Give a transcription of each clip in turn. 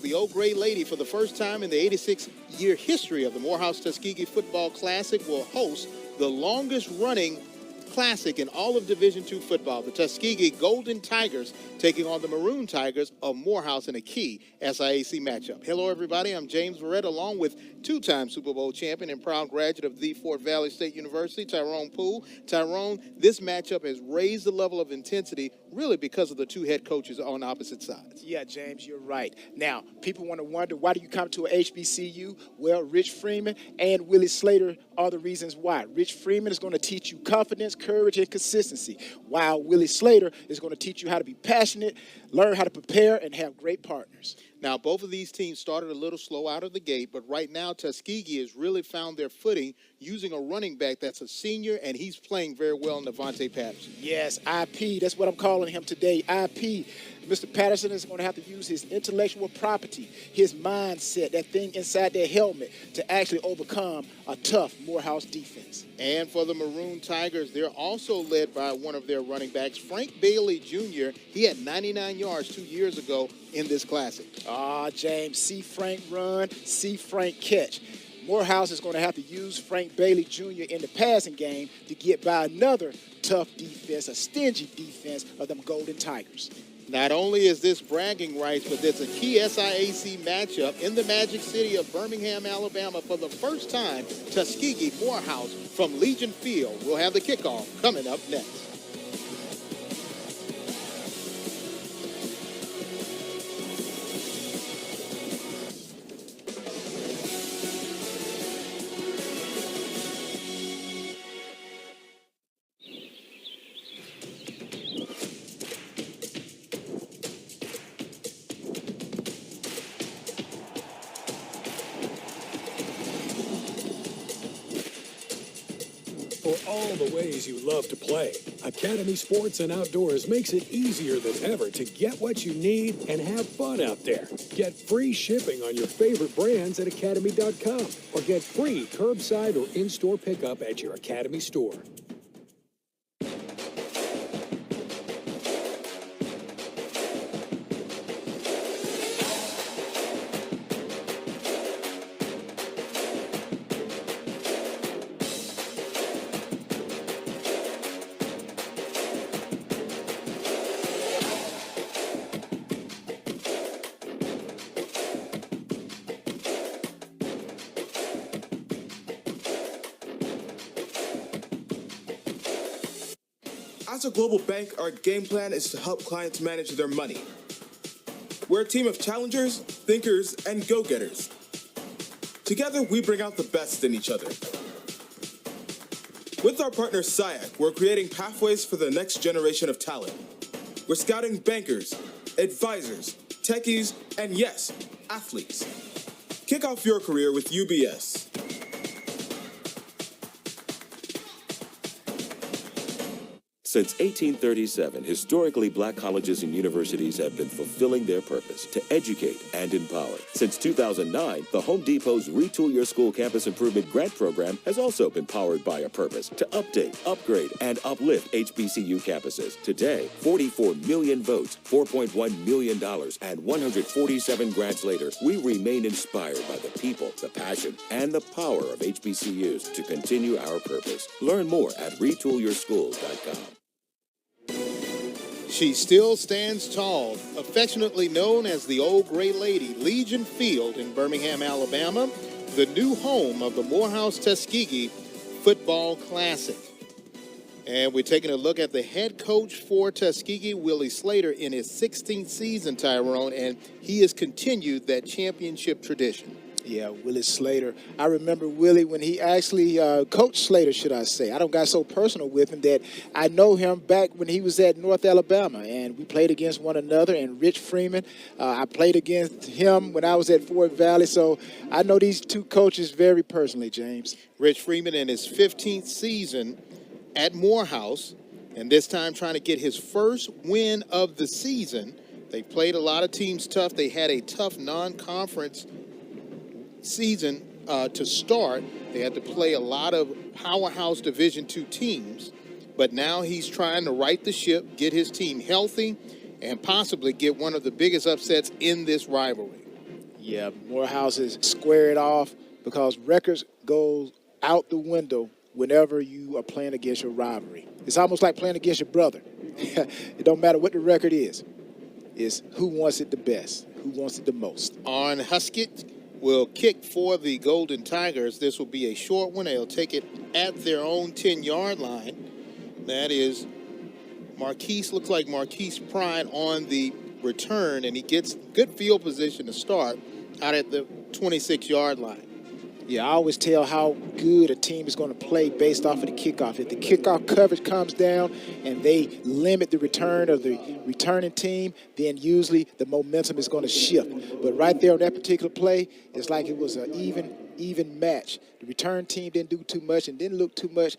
the Old Gray Lady, for the first time in the 86-year history of the Morehouse Tuskegee Football Classic, will host the longest-running classic in all of Division II football. The Tuskegee Golden Tigers taking on the Maroon Tigers of Morehouse in a key SIAC matchup. Hello, everybody. I'm James Verrett, along with two-time Super Bowl champion and proud graduate of the Fort Valley State University, Tyrone Poole. Tyrone, this matchup has raised the level of intensity really because of the two head coaches on opposite sides. Yeah, James, you're right. Now, people want to wonder, why do you come to a HBCU? Well, Rich Freeman and Willie Slater are the reasons why. Rich Freeman is going to teach you confidence, courage, and consistency, while Willie Slater is going to teach you how to be passionate, learn how to prepare, and have great partners. Now, both of these teams started a little slow out of the gate, but right now Tuskegee has really found their footing using a running back that's a senior, and he's playing very well in Devontae Patterson. Yes, IP. That's what I'm calling him today, IP. Mr. Patterson is going to have to use his intellectual property, his mindset, that thing inside their helmet, to actually overcome a tough Morehouse defense. And for the Maroon Tigers, they're also led by one of their running backs, Frank Bailey Jr. He had 99 yards 2 years ago in this classic. James, see Frank run, see Frank catch. Morehouse is going to have to use Frank Bailey Jr. in the passing game to get by another tough defense, a stingy defense of them Golden Tigers. Not only is this bragging rights, but there's a key SIAC matchup in the Magic City of Birmingham, Alabama. For the first time, Tuskegee Morehouse from Legion Field will have the kickoff coming up next. For all the ways you love to play, Academy Sports and Outdoors makes it easier than ever to get what you need and have fun out there. Get free shipping on your favorite brands at academy.com or get free curbside or in-store pickup at your Academy store. As a global bank, our game plan is to help clients manage their money. We're a team of challengers, thinkers, and go-getters. Together, we bring out the best in each other. With our partner SIAC, we're creating pathways for the next generation of talent. We're scouting bankers, advisors, techies, and yes, athletes. Kick off your career with UBS. Since 1837, historically black colleges and universities have been fulfilling their purpose to educate and empower. Since 2009, the Home Depot's Retool Your School Campus Improvement Grant Program has also been powered by a purpose to update, upgrade, and uplift HBCU campuses. Today, 44 million votes, $4.1 million, and 147 grants later, we remain inspired by the people, the passion, and the power of HBCUs to continue our purpose. Learn more at retoolyourschools.com. She still stands tall, affectionately known as the Old Gray Lady, Legion Field in Birmingham, Alabama, the new home of the Morehouse Tuskegee Football Classic. And we're taking a look at the head coach for Tuskegee, Willie Slater, in his 16th season, Tyrone, and he has continued that championship tradition. Yeah, Willie Slater. I remember Willie when he actually coached Slater, should I say. I don't got so personal with him that I know him back when he was at North Alabama, and we played against one another. And Rich Freeman, I played against him when I was at Fort Valley, so I know these two coaches very personally, James. Rich Freeman in his 15th season at Morehouse, and this time trying to get his first win of the season. They played a lot of teams tough. They had a tough non-conference season to start. They had to play a lot of powerhouse Division II teams, but now he's trying to right the ship, get his team healthy, and possibly get one of the biggest upsets in this rivalry. Yeah, Morehouse is square it off because records go out the window whenever you are playing against your rivalry. It's almost like playing against your brother. It don't matter what the record is. It's who wants it the best, who wants it the most. On Huskett will kick for the Golden Tigers. This will be a short one. They'll take it at their own 10-yard line. That is Marquise, looks like Marquise Pride on the return, and he gets good field position to start out at the 26-yard line. Yeah, I always tell how good a team is going to play based off of the kickoff. If the kickoff coverage comes down and they limit the return of the returning team, then usually the momentum is going to shift. But right there on that particular play, it's like it was an even match. The return team didn't do too much and didn't look too much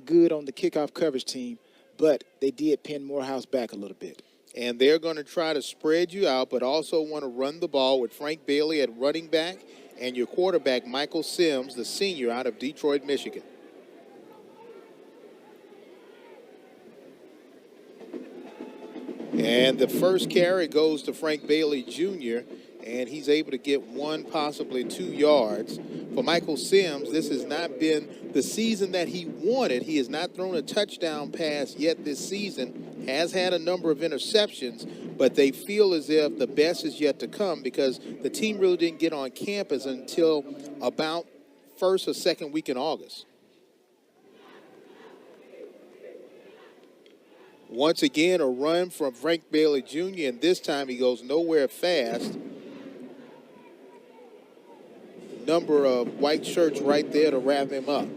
good on the kickoff coverage team, but they did pin Morehouse back a little bit. And they're going to try to spread you out, but also want to run the ball with Frank Bailey at running back and your quarterback, Michael Sims, the senior out of Detroit, Michigan. And the first carry goes to Frank Bailey Jr., and he's able to get 1, possibly 2 yards. For Michael Sims, this has not been the season that he wanted. He has not thrown a touchdown pass yet this season, has had a number of interceptions, but they feel as if the best is yet to come because the team really didn't get on campus until about first or second week in August. Once again, a run from Frank Bailey Jr., and this time he goes nowhere fast. Number of white shirts right there to wrap him up.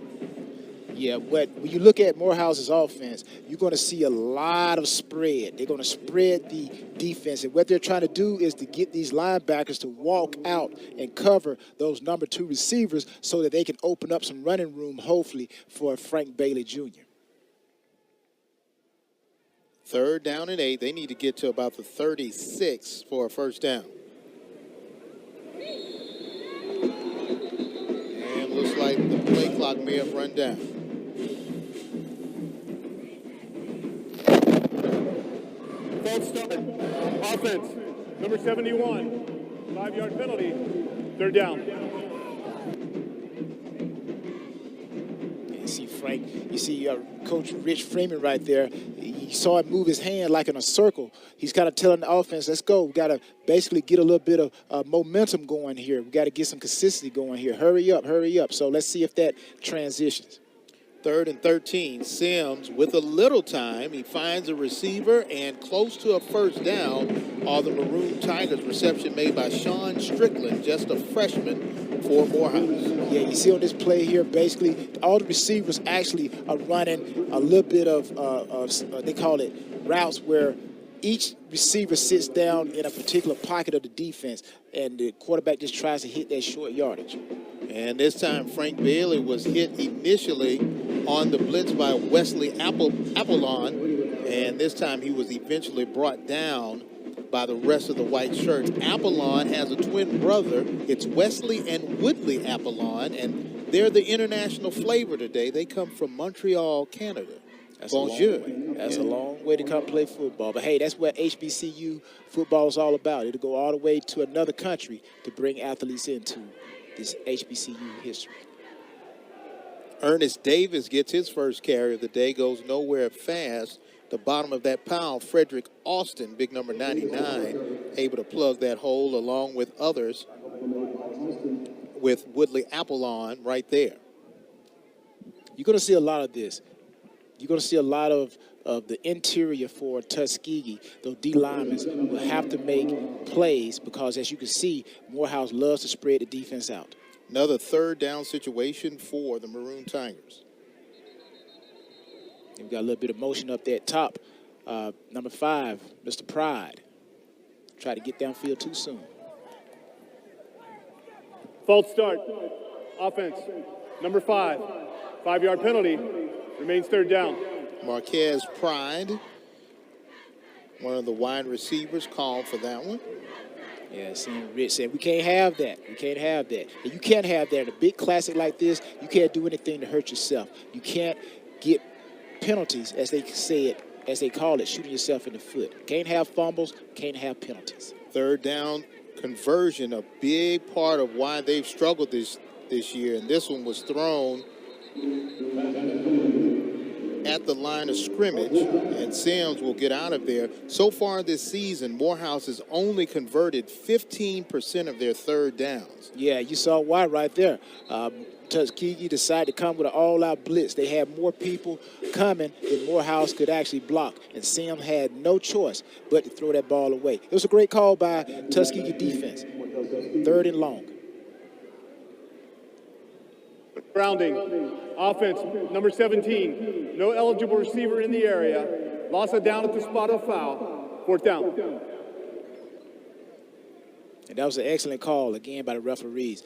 Yeah, when you look at Morehouse's offense, you're going to see a lot of spread. They're going to spread the defense, and what they're trying to do is to get these linebackers to walk out and cover those number 2 receivers so that they can open up some running room, hopefully, for Frank Bailey Jr. 3rd down and 8. They need to get to about the 36 for a first down. And looks like the play clock may have run down. False start. Offense, number 71. 5-yard penalty. 3rd down. You see Frank, you see Coach Rich Freeman right there. You saw him move his hand like in a circle. He's kind of telling the offense, let's go. We got to basically get a little bit of momentum going here. We got to get some consistency going here. Hurry up, hurry up. So let's see if that transitions. 3rd and 13. Sims with a little time. He finds a receiver and close to a first down are the Maroon Tigers. Reception made by Sean Strickland, just a freshman for Morehouse. Yeah, you see on this play here, basically all the receivers actually are running a little bit of they call it routes where each receiver sits down in a particular pocket of the defense, and the quarterback just tries to hit that short yardage. And this time Frank Bailey was hit initially on the blitz by Wesley Apollon, and this time he was eventually brought down by the rest of the white shirts. Apollon has a twin brother. It's Wesley and Woodley Apollon, and they're the international flavor today. They come from Montreal, Canada. Bonjour. That's a long way to come play football. But, hey, that's what HBCU football is all about. It'll go all the way to another country to bring athletes into this HBCU history. Ernest Davis gets his first carry of the day, goes nowhere fast. The bottom of that pile, Frederick Austin, big number 99, able to plug that hole along with others with Woodley Apollon right there. You're going to see a lot of this. You're going to see a lot of the interior for Tuskegee. Those D linemen will have to make plays because, as you can see, Morehouse loves to spread the defense out. Another 3rd down situation for the Maroon Tigers. And we got a little bit of motion up there at top. Number 5, Mr. Pride. Try to get downfield too soon. False start. Offense, number 5. 5-yard penalty. Remains 3rd down. Marquez Pride, one of the wide receivers, called for that one. Yeah, seeing Rich said, we can't have that. We can't have that. And you can't have that. In a big classic like this, you can't do anything to hurt yourself. You can't get penalties, as they say it, as they call it, shooting yourself in the foot. Can't have fumbles, can't have penalties. 3rd down conversion a big part of why they've struggled this year. And this one was thrown at the line of scrimmage, and Sims will get out of there. So far this season, Morehouse has only converted 15% of their third downs. Yeah, you saw why right there. Tuskegee decided to come with an all-out blitz. They had more people coming than Morehouse could actually block, and Sims had no choice but to throw that ball away. It was a great call by Tuskegee defense. 3rd and long. Grounding. Offense, number 17. No eligible receiver in the area. Loss of down at the spot of foul. 4th down. And that was an excellent call, again, by the referees.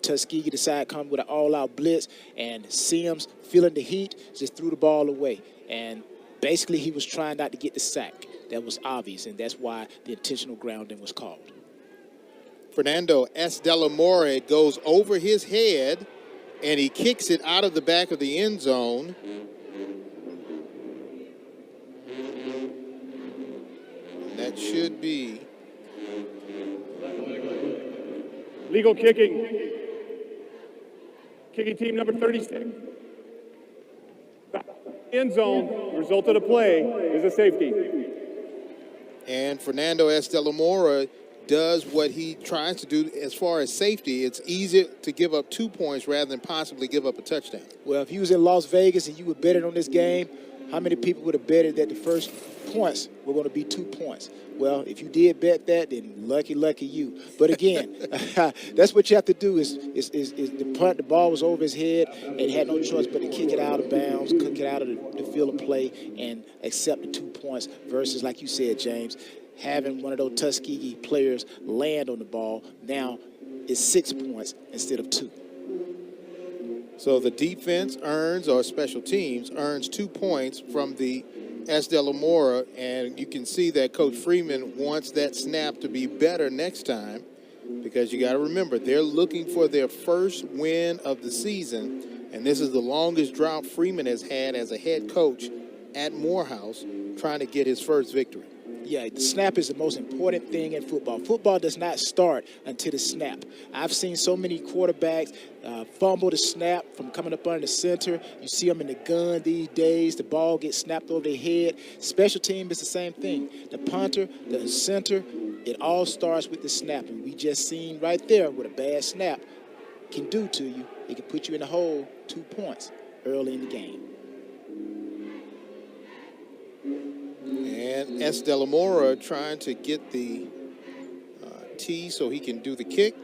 Tuskegee decided to come with an all-out blitz, and Sims, feeling the heat, just threw the ball away. And basically, he was trying not to get the sack. That was obvious, and that's why the intentional grounding was called. Fernando S. Delamore goes over his head, and he kicks it out of the back of the end zone. That should be Legal kicking. Kicking team number 36. End zone. Result of the play is a safety. And Fernando S. Delamora does what he tries to do as far as safety. It's easier to give up 2 points rather than possibly give up a touchdown. Well, if you was in Las Vegas and you would bet it on this game, how many people would have betted that the first points were going to be 2 points? Well, if you did bet that, then lucky you. But again, that's what you have to do is the punt. The ball was over his head, and he had no choice but to kick it out of bounds, kick it out of the field of play, and accept the 2 points versus, like you said, James, having one of those Tuskegee players land on the ball. Now it's 6 points instead of 2. So the defense earns, or special teams earns 2 points from the S. Delamora, and you can see that Coach Freeman wants that snap to be better next time, because you got to remember, they're looking for their first win of the season, and this is the longest drought Freeman has had as a head coach at Morehouse, trying to get his first victory. Yeah, the snap is the most important thing in football. Football does not start until the snap. I've seen so many quarterbacks fumble the snap from coming up under the center. You see them in the gun these days. The ball gets snapped over their head. Special team is the same thing. The punter, the center, it all starts with the snap. And we just seen right there what a bad snap can do to you. It can put you in the hole 2 points early in the game. And S. Delamora trying to get the tee so he can do the kick.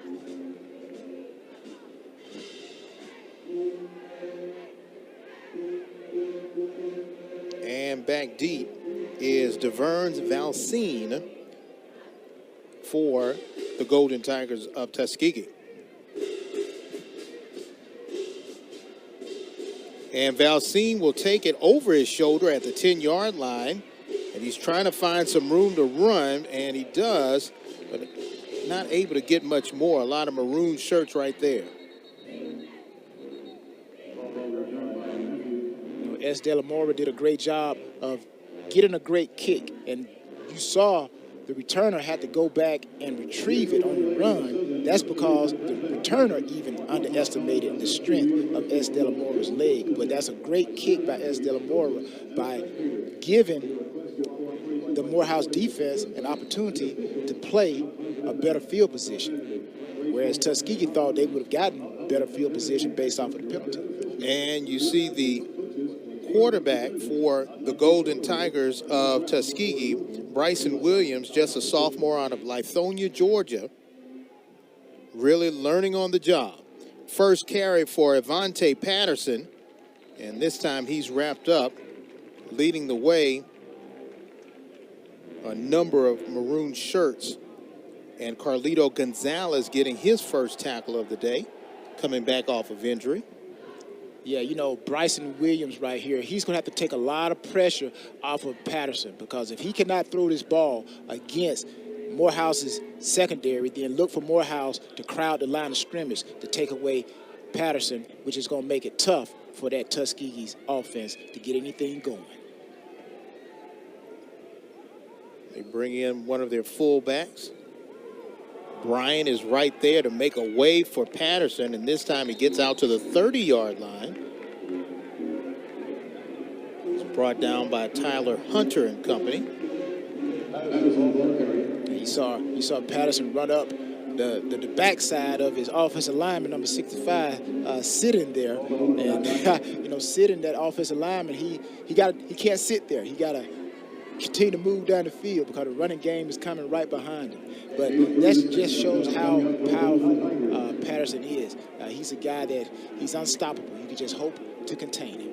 And back deep is DeVerns Valcine for the Golden Tigers of Tuskegee. And Valcine will take it over his shoulder at the 10-yard line. And he's trying to find some room to run, and he does, but not able to get much more. A lot of maroon shirts right there. S. Delamora did a great job of getting a great kick, and you saw the returner had to go back and retrieve it on the run. That's because the returner even underestimated the strength of S. Delamora's leg. But that's a great kick by S. Delamora by giving the Morehouse defense an opportunity to play a better field position, whereas Tuskegee thought they would have gotten better field position based off of the penalty. And you see the quarterback for the Golden Tigers of Tuskegee, Bryson Williams, just a sophomore out of Lithonia, Georgia, really learning on the job. First carry for Avante Patterson, and this time he's wrapped up, leading the way. A number of maroon shirts, and Carlito Gonzalez getting his first tackle of the day, coming back off of injury. Yeah, you know, Bryson Williams right here, he's going to have to take a lot of pressure off of Patterson, because if he cannot throw this ball against Morehouse's secondary, then look for Morehouse to crowd the line of scrimmage to take away Patterson, which is going to make it tough for that Tuskegee's offense to get anything going. They bring in one of their fullbacks, Bryant is right there to make a way for Patterson, and this time he gets out to the 30-yard line. He's brought down by Tyler Hunter and company. You saw Patterson run up the backside of his offensive lineman, number 65, sitting there, and sitting that offensive lineman, he can't sit there. He got to continue to move down the field because the running game is coming right behind him. But that just shows how powerful Patterson is. He's a guy that he's unstoppable. You can just hope to contain him.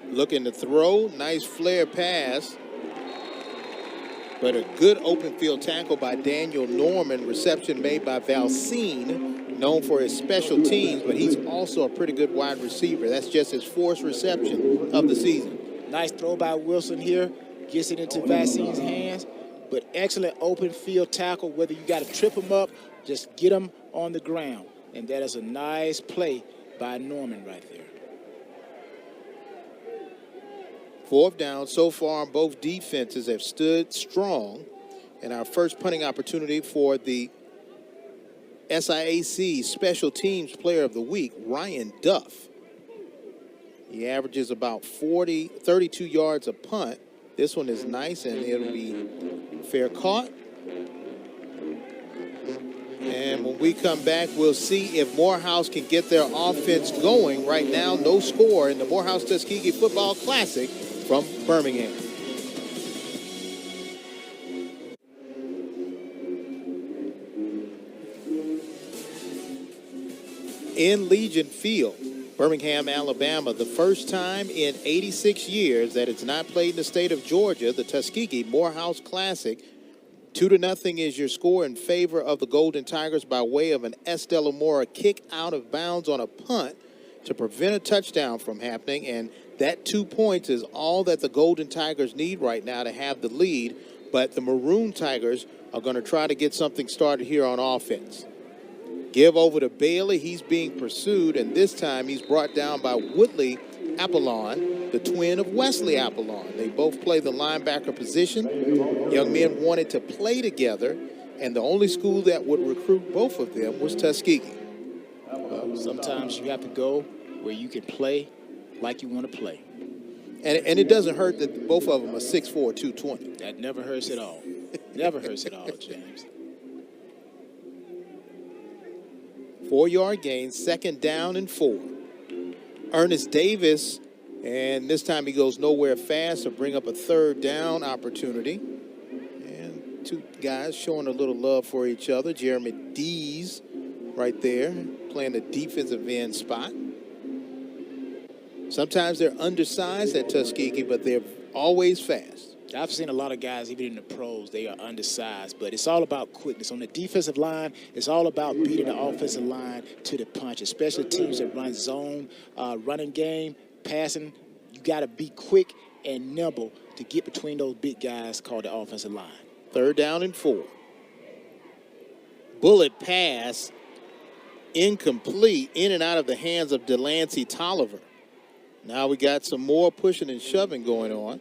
Looking to throw, nice flare pass. But a good open field tackle by Daniel Norman. Reception made by Valcine, known for his special teams, but he's also a pretty good wide receiver. That's just his fourth reception of the season. Nice throw by Wilson here. Gets it into Valcine's hands. But excellent open field tackle. Whether you got to trip him up, just get him on the ground. And that is a nice play by Norman right there. Fourth down so far, both defenses have stood strong. And our first punting opportunity for the SIAC Special Teams Player of the Week, Ryan Duff. He averages about 32 yards a punt. This one is nice, and it'll be fair caught. And when we come back, we'll see if Morehouse can get their offense going. Right now, no score in the Morehouse Tuskegee Football Classic from Birmingham. In Legion Field, Birmingham, Alabama, the first time in 86 years that it's not played in the state of Georgia, the Tuskegee Morehouse Classic. 2-0 is your score in favor of the Golden Tigers by way of an S. Delamora kick out of bounds on a punt to prevent a touchdown from happening, and that 2 points is all that the Golden Tigers need right now to have the lead, but the Maroon Tigers are going to try to get something started here on offense. Give over to Bailey. He's being pursued, and this time he's brought down by Woodley Apollon, the twin of Wesley Apollon. They both play the linebacker position. Young men wanted to play together, and the only school that would recruit both of them was Tuskegee. Sometimes you have to go where you can play like you want to play. And it doesn't hurt that both of them are 6'4", 220. That never hurts at all. Never hurts at all, James. 4-yard gain, 2nd down and 4. Ernest Davis, and this time he goes nowhere fast to bring up a 3rd down opportunity. And two guys showing a little love for each other. Jeremy Dees right there playing the defensive end spot. Sometimes they're undersized at Tuskegee, but they're always fast. I've seen a lot of guys, even in the pros, they are undersized, but it's all about quickness. On the defensive line, it's all about beating the offensive line to the punch, especially teams that run zone, running game, passing. You got to be quick and nimble to get between those big guys called the offensive line. 3rd down and 4. Bullet pass, incomplete, in and out of the hands of Delancey Tolliver. Now we got some more pushing and shoving going on.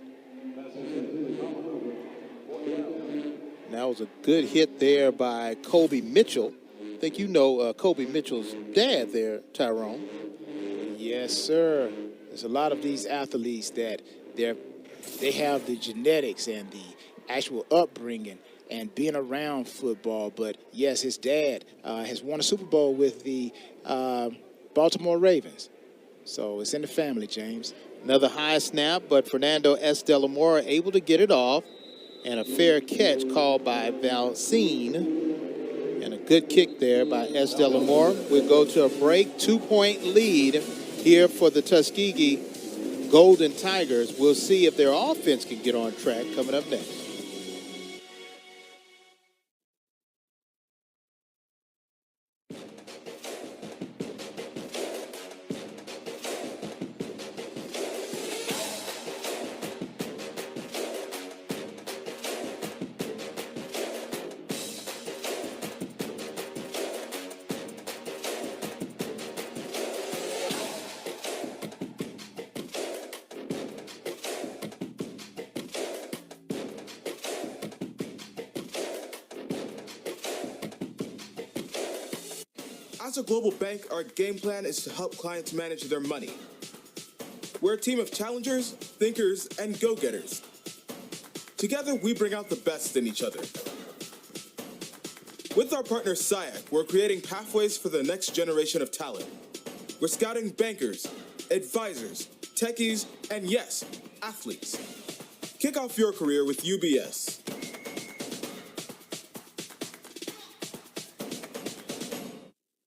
That was a good hit there by Kobe Mitchell. I think you know Kobe Mitchell's dad there, Tyrone. Yes, sir. There's a lot of these athletes that they have the genetics and the actual upbringing and being around football. But, yes, his dad has won a Super Bowl with the Baltimore Ravens. So it's in the family, James. Another high snap, but Fernando S. Delamora able to get it off. And a fair catch called by Valcine. And a good kick there by S. Delamora. We'll go to a break. 2-point lead here for the Tuskegee Golden Tigers. We'll see if their offense can get on track coming up next. As a global bank, our game plan is to help clients manage their money. We're a team of challengers, thinkers, and go-getters. Together, we bring out the best in each other. With our partner SIAC, we're creating pathways for the next generation of talent. We're scouting bankers, advisors, techies, and yes, athletes. Kick off your career with UBS.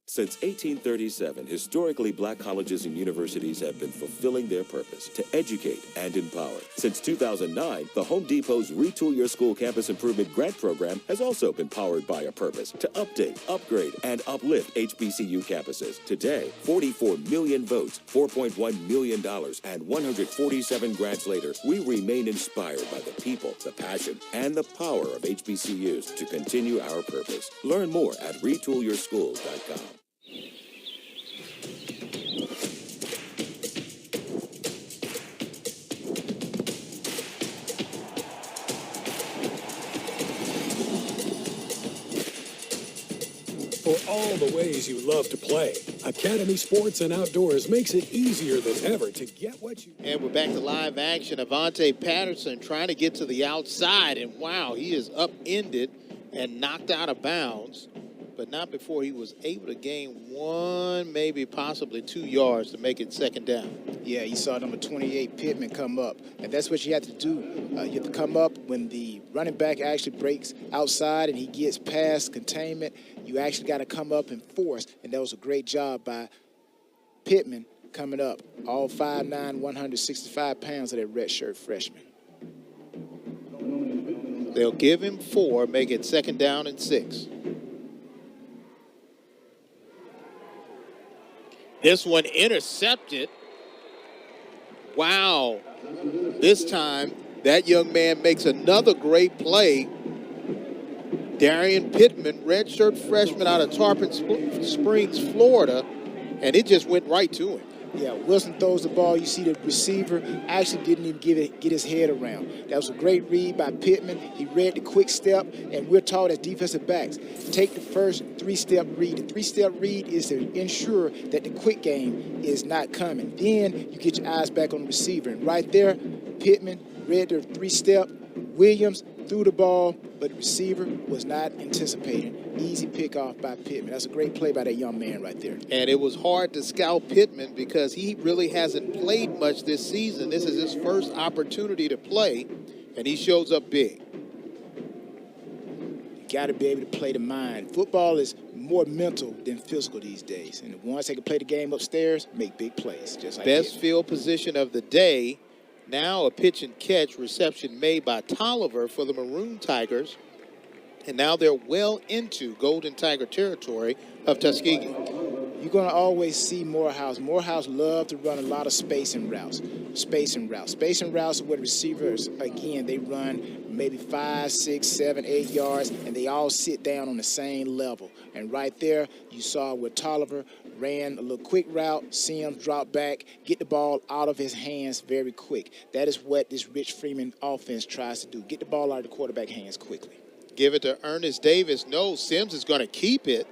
Since 1837, historically black colleges and universities have been fulfilling their purpose to educate and empower. Since 2009, the Home Depot's Retool Your School Campus Improvement Grant Program has also been powered by a purpose to update, upgrade, and uplift HBCU campuses. Today, 44 million votes, $4.1 million, and 147 grants later, we remain inspired by the people, the passion, and the power of HBCUs to continue our purpose. Learn more at retoolyourschools.com. For all the ways you love to play, Academy Sports and Outdoors makes it easier than ever to get what you... And we're back to live action. Avante Patterson trying to get to the outside, and wow, he is upended and knocked out of bounds, but not before he was able to gain 1, maybe possibly 2 yards to make it second down. Yeah, you saw number 28, Pittman, come up. And that's what you have to do. You have to come up when the running back actually breaks outside and he gets past containment. You actually got to come up and force. And that was a great job by Pittman coming up. All 5'9", 165 pounds of that redshirt freshman. They'll give him 4, make it second down and 6. This one intercepted. Wow. This time, that young man makes another great play. Darian Pittman, redshirt freshman out of Tarpon Springs, Florida, and it just went right to him. Yeah, Wilson throws the ball. You see the receiver actually didn't even get his head around. That was a great read by Pittman. He read the quick step, and we're taught as defensive backs, take the first 3-step read. The 3-step read is to ensure that the quick game is not coming. Then you get your eyes back on the receiver. And right there, Pittman read the 3-step. Williams threw the ball, but the receiver was not anticipating. Easy pickoff by Pittman. That's a great play by that young man right there. And it was hard to scout Pittman because he really hasn't played much this season. This is his first opportunity to play, and he shows up big. You got to be able to play the mind. Football is more mental than physical these days. And the ones that can play the game upstairs make big plays, just like Best Pittman. field position of the day. Now a pitch and catch reception made by Tolliver for the Maroon Tigers. And now they're well into Golden Tiger territory of Tuskegee. You're going to always see Morehouse. Morehouse love to run a lot of spacing routes. Spacing routes are where the receivers, again, they run maybe 5, 6, 7, 8 yards, and they all sit down on the same level. And right there, you saw where Tolliver ran a little quick route, Sims dropped back, get the ball out of his hands very quick. That is what this Rich Freeman offense tries to do, get the ball out of the quarterback hands quickly. Give it to Ernest Davis. No, Sims is going to keep it,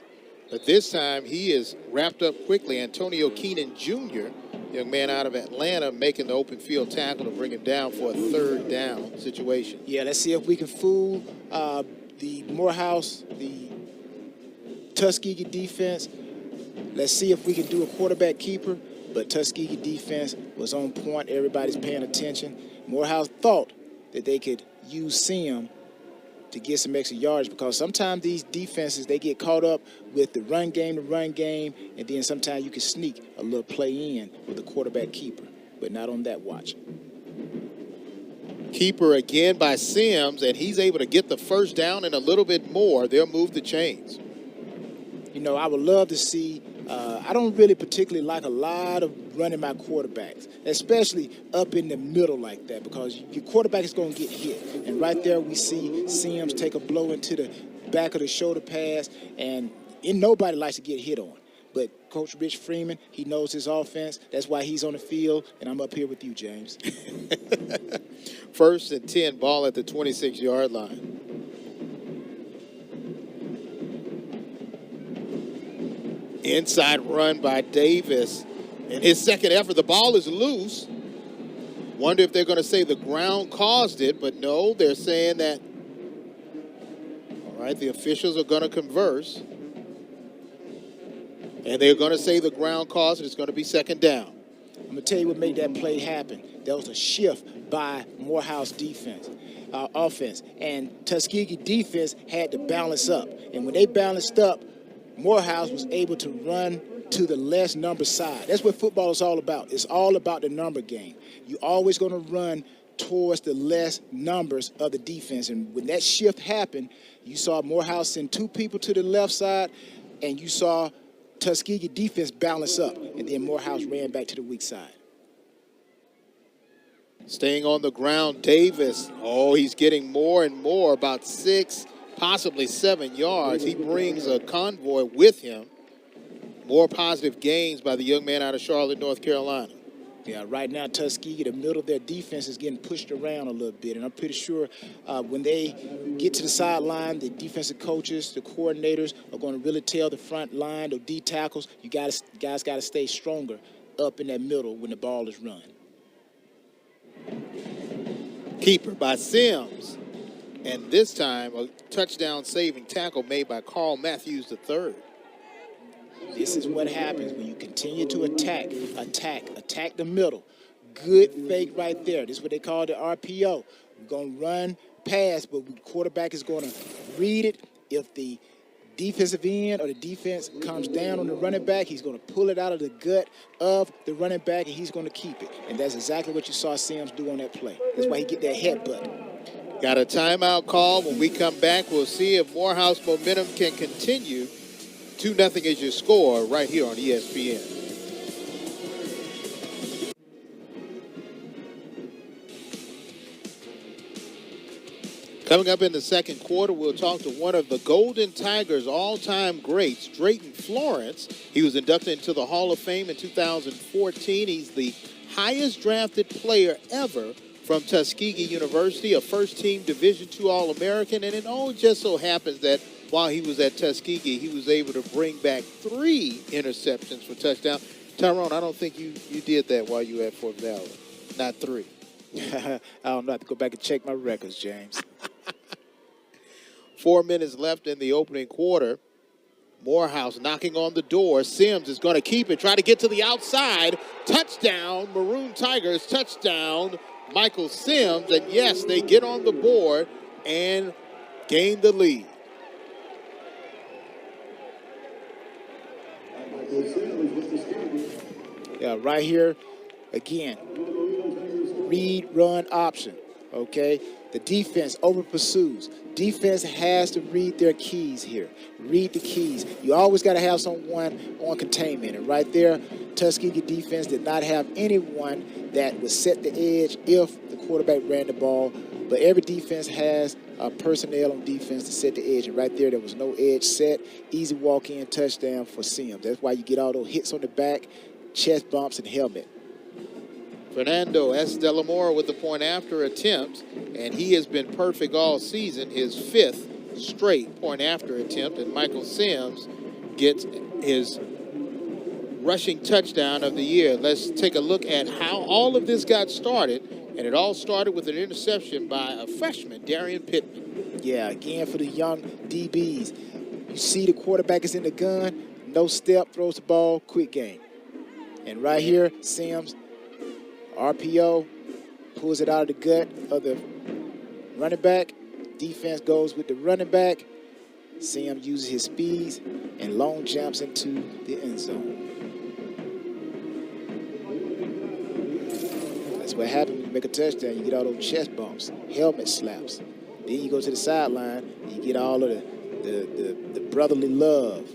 but this time he is wrapped up quickly. Antonio Keenan Jr., young man out of Atlanta, making the open field tackle to bring him down for a third down situation. Yeah, let's see if we can fool the Morehouse, the Tuskegee defense. Let's see if we can do a quarterback keeper, but Tuskegee defense was on point. Everybody's paying attention. Morehouse thought that they could use Sim to get some extra yards because sometimes these defenses, they get caught up with the run game, and then sometimes you can sneak a little play in with the quarterback keeper, but not on that watch. Keeper again by Sims, and he's able to get the first down and a little bit more. They'll move the chains. You know, I would love to see, I don't really particularly like a lot of running my quarterbacks, especially up in the middle like that, because your quarterback is going to get hit. And right there we see Sims take a blow into the back of the shoulder pass, and nobody likes to get hit on. But Coach Rich Freeman, he knows his offense. That's why he's on the field, and I'm up here with you, James. 1st and 10, ball at the 26-yard line. Inside run by Davis. In his second effort, the ball is loose. Wonder if they're going to say the ground caused it, but no, they're saying that, all right, the officials are going to converse. And they're going to say the ground caused it. It's going to be second down. I'm going to tell you what made that play happen. There was a shift by Morehouse offense. And Tuskegee defense had to balance up. And when they balanced up, Morehouse was able to run to the less number side. That's what football is all about. It's all about the number game. You're always going to run towards the less numbers of the defense. And when that shift happened, you saw Morehouse send 2 people to the left side, and you saw Tuskegee defense balance up, and then Morehouse ran back to the weak side. Staying on the ground, Davis. Oh, he's getting more and more, about 6, possibly 7 yards. He brings a convoy with him. More positive gains by the young man out of Charlotte, North Carolina. Yeah, right now Tuskegee, the middle of their defense is getting pushed around a little bit, and I'm pretty sure when they get to the sideline, the defensive coaches, the coordinators are going to really tell the front line, the D tackles, you guys got to stay stronger up in that middle when the ball is run. Keeper by Sims, and this time a touchdown-saving tackle made by Carl Matthews III. This is what happens when you continue to attack the middle. Good fake right there. This is what they call the RPO. We're going to run pass, but the quarterback is going to read it. If the defensive end or the defense comes down on the running back, he's going to pull it out of the gut of the running back, and he's going to keep it. And that's exactly what you saw Sims do on that play. That's why he get that headbutt. Got a timeout call. When we come back, we'll see if Morehouse momentum can continue. 2-0 is your score right here on ESPN. Coming up in the second quarter, we'll talk to one of the Golden Tigers' all-time greats, Drayton Florence. He was inducted into the Hall of Fame in 2014. He's the highest drafted player ever from Tuskegee University, a first-team Division II All-American. And it just so happens that while he was at Tuskegee, he was able to bring back 3 interceptions for touchdown. Tyrone, I don't think you did that while you were at Fort Valley. Not 3. I don't know. I have to go back and check my records, James. 4 minutes left in the opening quarter. Morehouse knocking on the door. Sims is going to keep it, try to get to the outside. Touchdown, Maroon Tigers. Touchdown, Michael Sims. And yes, they get on the board and gain the lead. Yeah, right here, again, read, run option, okay? The defense over pursues. Defense has to read their keys here. Read the keys. You always got to have someone on containment. And right there, Tuskegee defense did not have anyone that would set the edge if the quarterback ran the ball. But every defense has personnel on defense to set the edge. And right there was no edge set. Easy walk-in touchdown for Sims. That's why you get all those hits on the back, chest bumps, and helmet. Fernando S. Delamora with the point-after attempt, and he has been perfect all season, his 5th straight point-after attempt, and Michael Sims gets his rushing touchdown of the year. Let's take a look at how all of this got started, and it all started with an interception by a freshman, Darian Pittman. Yeah, again for the young DBs. You see the quarterback is in the gun, no step, throws the ball, quick game. And right here, Sims, RPO, pulls it out of the gut of the running back. Defense goes with the running back. Sims uses his speeds and long jumps into the end zone. That's what happens when you make a touchdown. You get all those chest bumps, helmet slaps. Then you go to the sideline, and you get all of the brotherly love.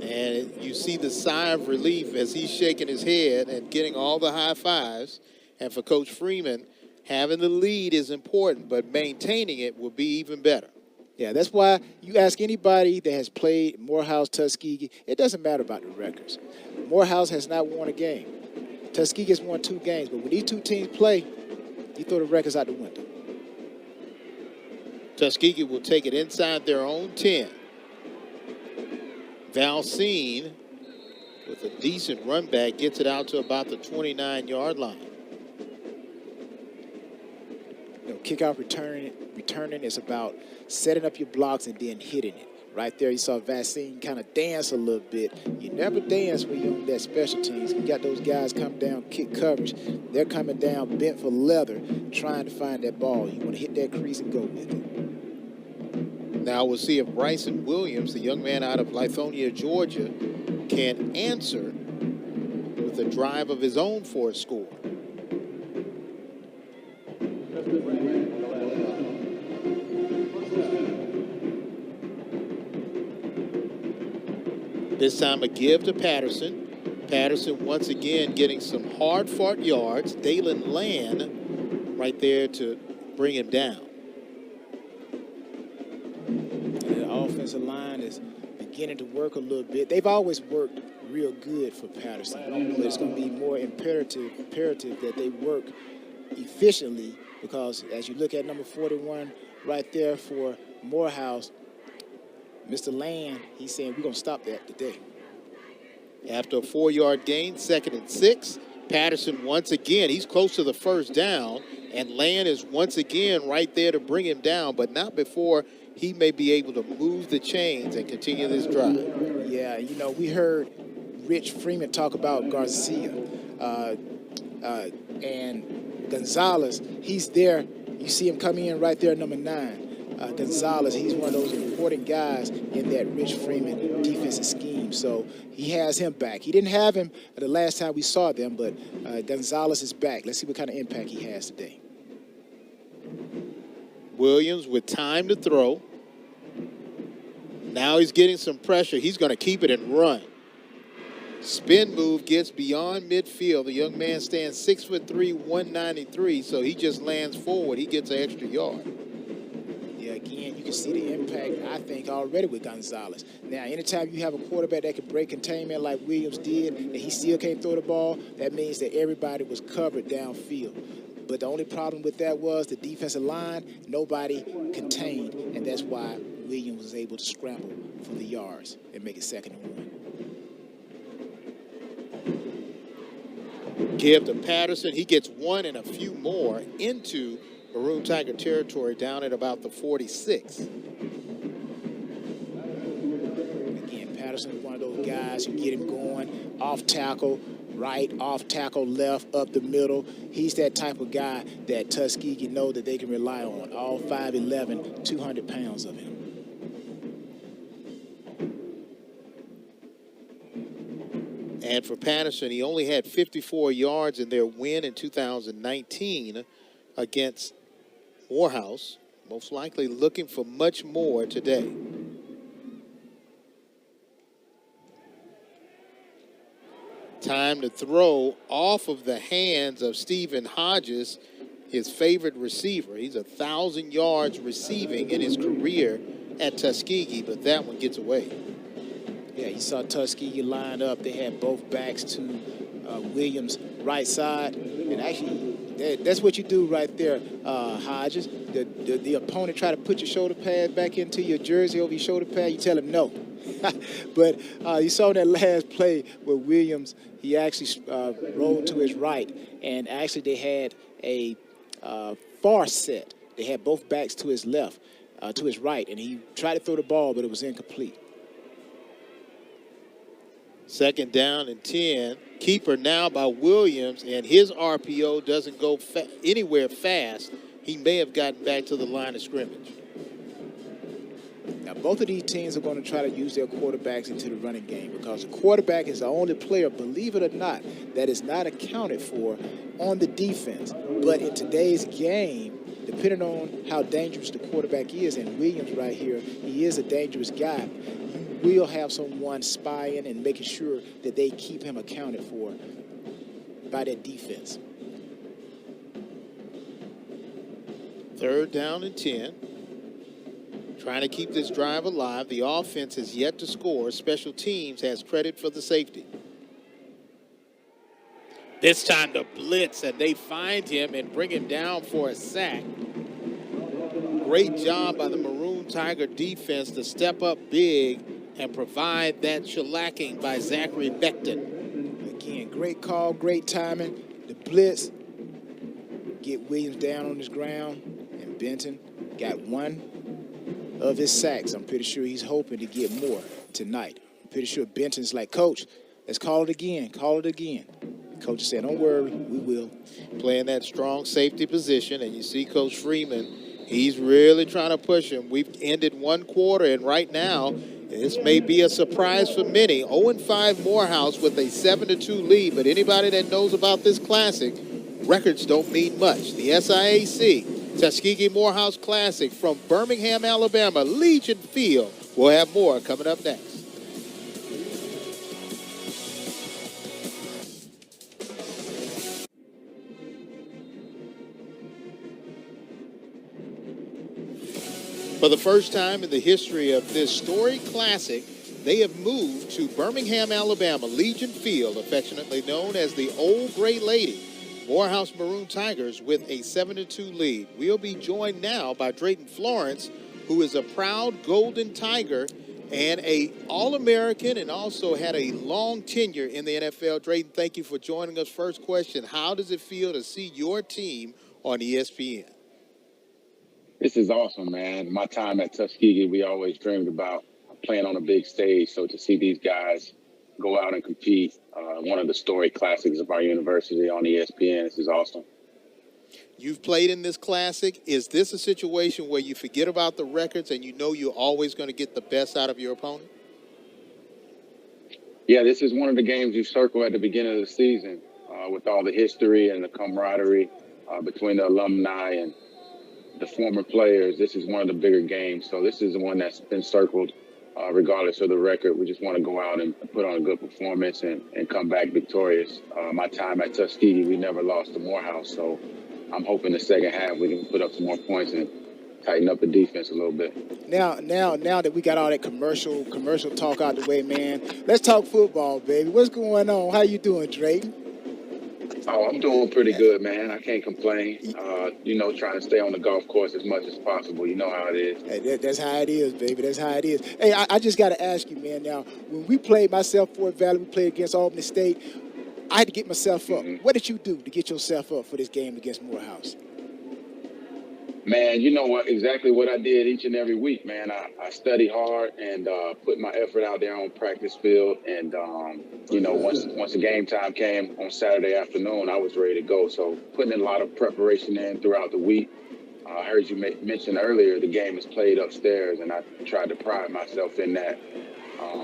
And you see the sigh of relief as he's shaking his head and getting all the high fives. And for Coach Freeman, having the lead is important, but maintaining it will be even better. Yeah, that's why you ask anybody that has played Morehouse, Tuskegee, it doesn't matter about the records. Morehouse has not won a game. Tuskegee has won 2 games, but when these 2 teams play, you throw the records out the window. Tuskegee will take it inside their own 10. Valcine, with a decent run back, gets it out to about the 29-yard line. You know, kickoff returning is about setting up your blocks and then hitting it. Right there, you saw Valcine kind of dance a little bit. You never dance when you're on that special teams. You got those guys come down, kick coverage. They're coming down bent for leather, trying to find that ball. You want to hit that crease and go with it. Now we'll see if Bryson Williams, the young man out of Lithonia, Georgia, can answer with a drive of his own for a score. This time a give to Patterson. Patterson once again getting some hard-fought yards. Dalen Land right there to bring him down. The offensive line is beginning to work a little bit. They've always worked real good for Patterson, but it's going to be more imperative that they work efficiently, because as you look at number 41 right there for Morehouse, Mr. Land, he's saying we're going to stop that today. After a 4-yard gain, 2nd and 6. Patterson once again, he's close to the first down, and Land is once again right there to bring him down, but not before he may be able to move the chains and continue this drive. Yeah, you know, we heard Rich Freeman talk about Garcia and Gonzalez. He's there. You see him coming in right there, number 9. Gonzalez, he's one of those important guys in that Rich Freeman defensive scheme. So he has him back. He didn't have him the last time we saw them, but Gonzalez is back. Let's see what kind of impact he has today. Williams with time to throw. Now he's getting some pressure. He's going to keep it and run. Spin move gets beyond midfield. The young man stands 6'3", 193, so he just lands forward. He gets an extra yard. Yeah, again, you can see the impact, I think, already with Gonzalez. Now, anytime you have a quarterback that can break containment like Williams did, and he still can't throw the ball, that means that everybody was covered downfield. But the only problem with that was the defensive line, nobody contained, and that's why Williams was able to scramble for the yards and make it 2nd and 1. Give to Patterson. He gets one and a few more into Maroon Tiger territory down at about the 46. Again, Patterson is one of those guys, you get him going, off tackle, right, off tackle, left, up the middle. He's that type of guy that Tuskegee know that they can rely on. All 5'11", 200 pounds of him. And for Patterson, he only had 54 yards in their win in 2019 against Morehouse. Most likely looking for much more today. Time to throw off of the hands of Stephen Hodges, his favorite receiver. He's 1,000 yards receiving in his career at Tuskegee, but that one gets away. Yeah, you saw Tuskegee lined up. They had both backs to Williams' right side. And actually, that's what you do right there, Hodges. The opponent try to put your shoulder pad back into your jersey over your shoulder pad. You tell him no. But you saw that last play where Williams, he actually rolled to his right. And actually, they had a far set. They had both backs to his left, to his right. And he tried to throw the ball, but it was incomplete. 2nd down and 10. Keeper now by Williams, and his RPO doesn't go anywhere fast. He may have gotten back to the line of scrimmage. Now, both of these teams are going to try to use their quarterbacks into the running game, because the quarterback is the only player, believe it or not, that is not accounted for on the defense. But in today's game, depending on how dangerous the quarterback is, and Williams right here, he is a dangerous guy, will have someone spying and making sure that they keep him accounted for by that defense. 3rd down and 10. Trying to keep this drive alive. The offense has yet to score. Special teams has credit for the safety. This time the blitz, and they find him and bring him down for a sack. Great job by the Maroon Tiger defense to step up big and provide that shellacking by Zachary Becton. Again, great call, great timing. The blitz, get Williams down on his ground, and Benton got one of his sacks. I'm pretty sure he's hoping to get more tonight. I'm pretty sure Benton's like, Coach, let's call it again, call it again. Coach said, don't worry, we will. Playing that strong safety position, and you see Coach Freeman, he's really trying to push him. We've ended one quarter, and right now, this may be a surprise for many. 0-5 Morehouse with a 7-2 lead, but anybody that knows about this classic, records don't mean much. The SIAC Tuskegee Morehouse Classic from Birmingham, Alabama, Legion Field. We'll have more coming up next. For the first time in the history of this storied classic, they have moved to Birmingham, Alabama, Legion Field, affectionately known as the Old Gray Lady. Morehouse Maroon Tigers with a 7-2 lead. We'll be joined now by Drayton Florence, who is a proud Golden Tiger and a All-American and also had a long tenure in the NFL. Drayton, thank you for joining us. First question, how does it feel to see your team on ESPN? This is awesome, man. My time at Tuskegee, we always dreamed about playing on a big stage. So to see these guys go out and compete, one of the storied classics of our university on ESPN, this is awesome. You've played in this classic. Is this a situation where you forget about the records and you know you're always going to get the best out of your opponent? Yeah, this is one of the games you circle at the beginning of the season with all the history and the camaraderie between the alumni and the former players. This is one of the bigger games. So this is the one that's been circled regardless of the record. We just want to go out and put on a good performance and come back victorious. My time at Tuskegee, we never lost to Morehouse. So I'm hoping the second half we can put up some more points and tighten up the defense a little bit. Now that we got all that commercial talk out the way, man, let's talk football, baby. What's going on? How you doing, Drayton? Oh, I'm doing pretty good, man. I can't complain. Trying to stay on the golf course as much as possible. You know how it is. Hey, that's how it is, baby. That's how it is. Hey, I just got to ask you, man, now, when we played Fort Valley, we played against Albany State, I had to get myself up. What did you do to get yourself up for this game against Morehouse? Man, you know what? Exactly what I did each and every week, man. I study hard and put my effort out there on practice field. And, once the game time came on Saturday afternoon, I was ready to go. So putting in a lot of preparation in throughout the week. I heard you mention earlier the game is played upstairs, and I tried to pride myself in that,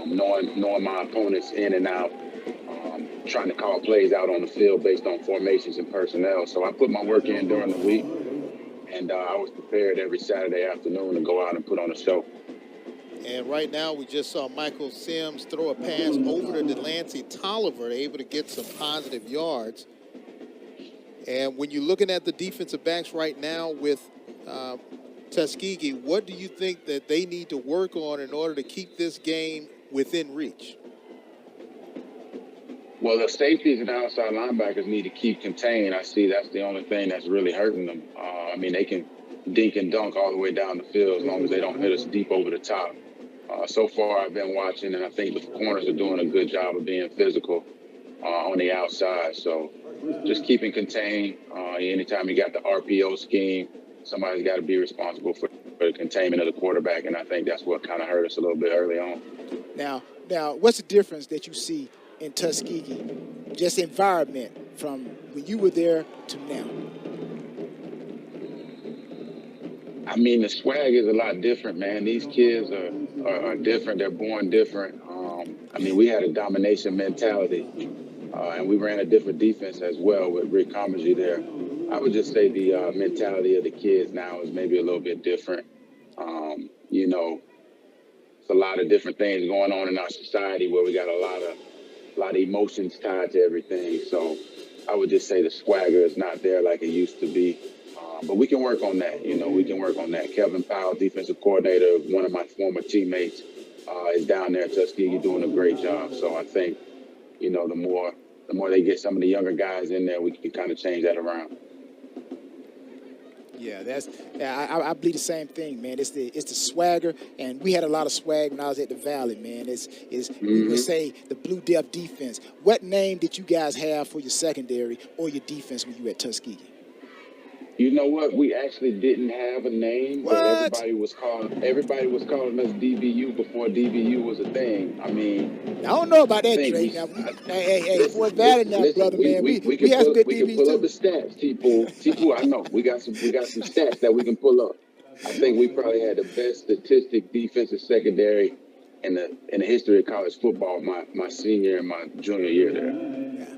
knowing my opponents in and out, trying to call plays out on the field based on formations and personnel. So I put my work in during the week. And I was prepared every Saturday afternoon to go out and put on a show. And right now, we just saw Michael Sims throw a pass over to Delancey Tolliver, able to get some positive yards. And when you're looking at the defensive backs right now with Tuskegee, what do you think that they need to work on in order to keep this game within reach? Well, the safeties and outside linebackers need to keep contained. I see that's the only thing that's really hurting them. They can dink and dunk all the way down the field as long as they don't hit us deep over the top. So far, I've been watching, and I think the corners are doing a good job of being physical on the outside. So just keeping contained. Anytime you got the RPO scheme, somebody's got to be responsible for the containment of the quarterback, and I think that's what kind of hurt us a little bit early on. Now, what's the difference that you see in Tuskegee, just environment from when you were there to now? The swag is a lot different, man. These kids are different. They're born different. We had a domination mentality, and we ran a different defense as well with Rick Comergy there. I would just say the mentality of the kids now is maybe a little bit different. It's a lot of different things going on in our society where we got a lot of emotions tied to everything. So I would just say the swagger is not there like it used to be. But we can work on that. We can work on that. Kevin Powell, defensive coordinator, one of my former teammates, is down there at Tuskegee doing a great job. So I think, the more they get some of the younger guys in there, we can kind of change that around. Yeah, I believe the same thing, man. It's the swagger, and we had a lot of swag when I was at the Valley, man. We would say the Blue Death defense. What name did you guys have for your secondary or your defense when you were at Tuskegee? You know what? We actually didn't have a name, but What? everybody was calling us DBU before DBU was a thing. I mean, I don't know about I that, think Drake. we. Now, Listen, Fort Valley now, listen, brother, man. we We can have some pull good we can DBs pull up too. the stats, T-Pool. I know we got some stats that we can pull up. I think we probably had the best statistic defensive secondary in the history of college football my senior and my junior year there.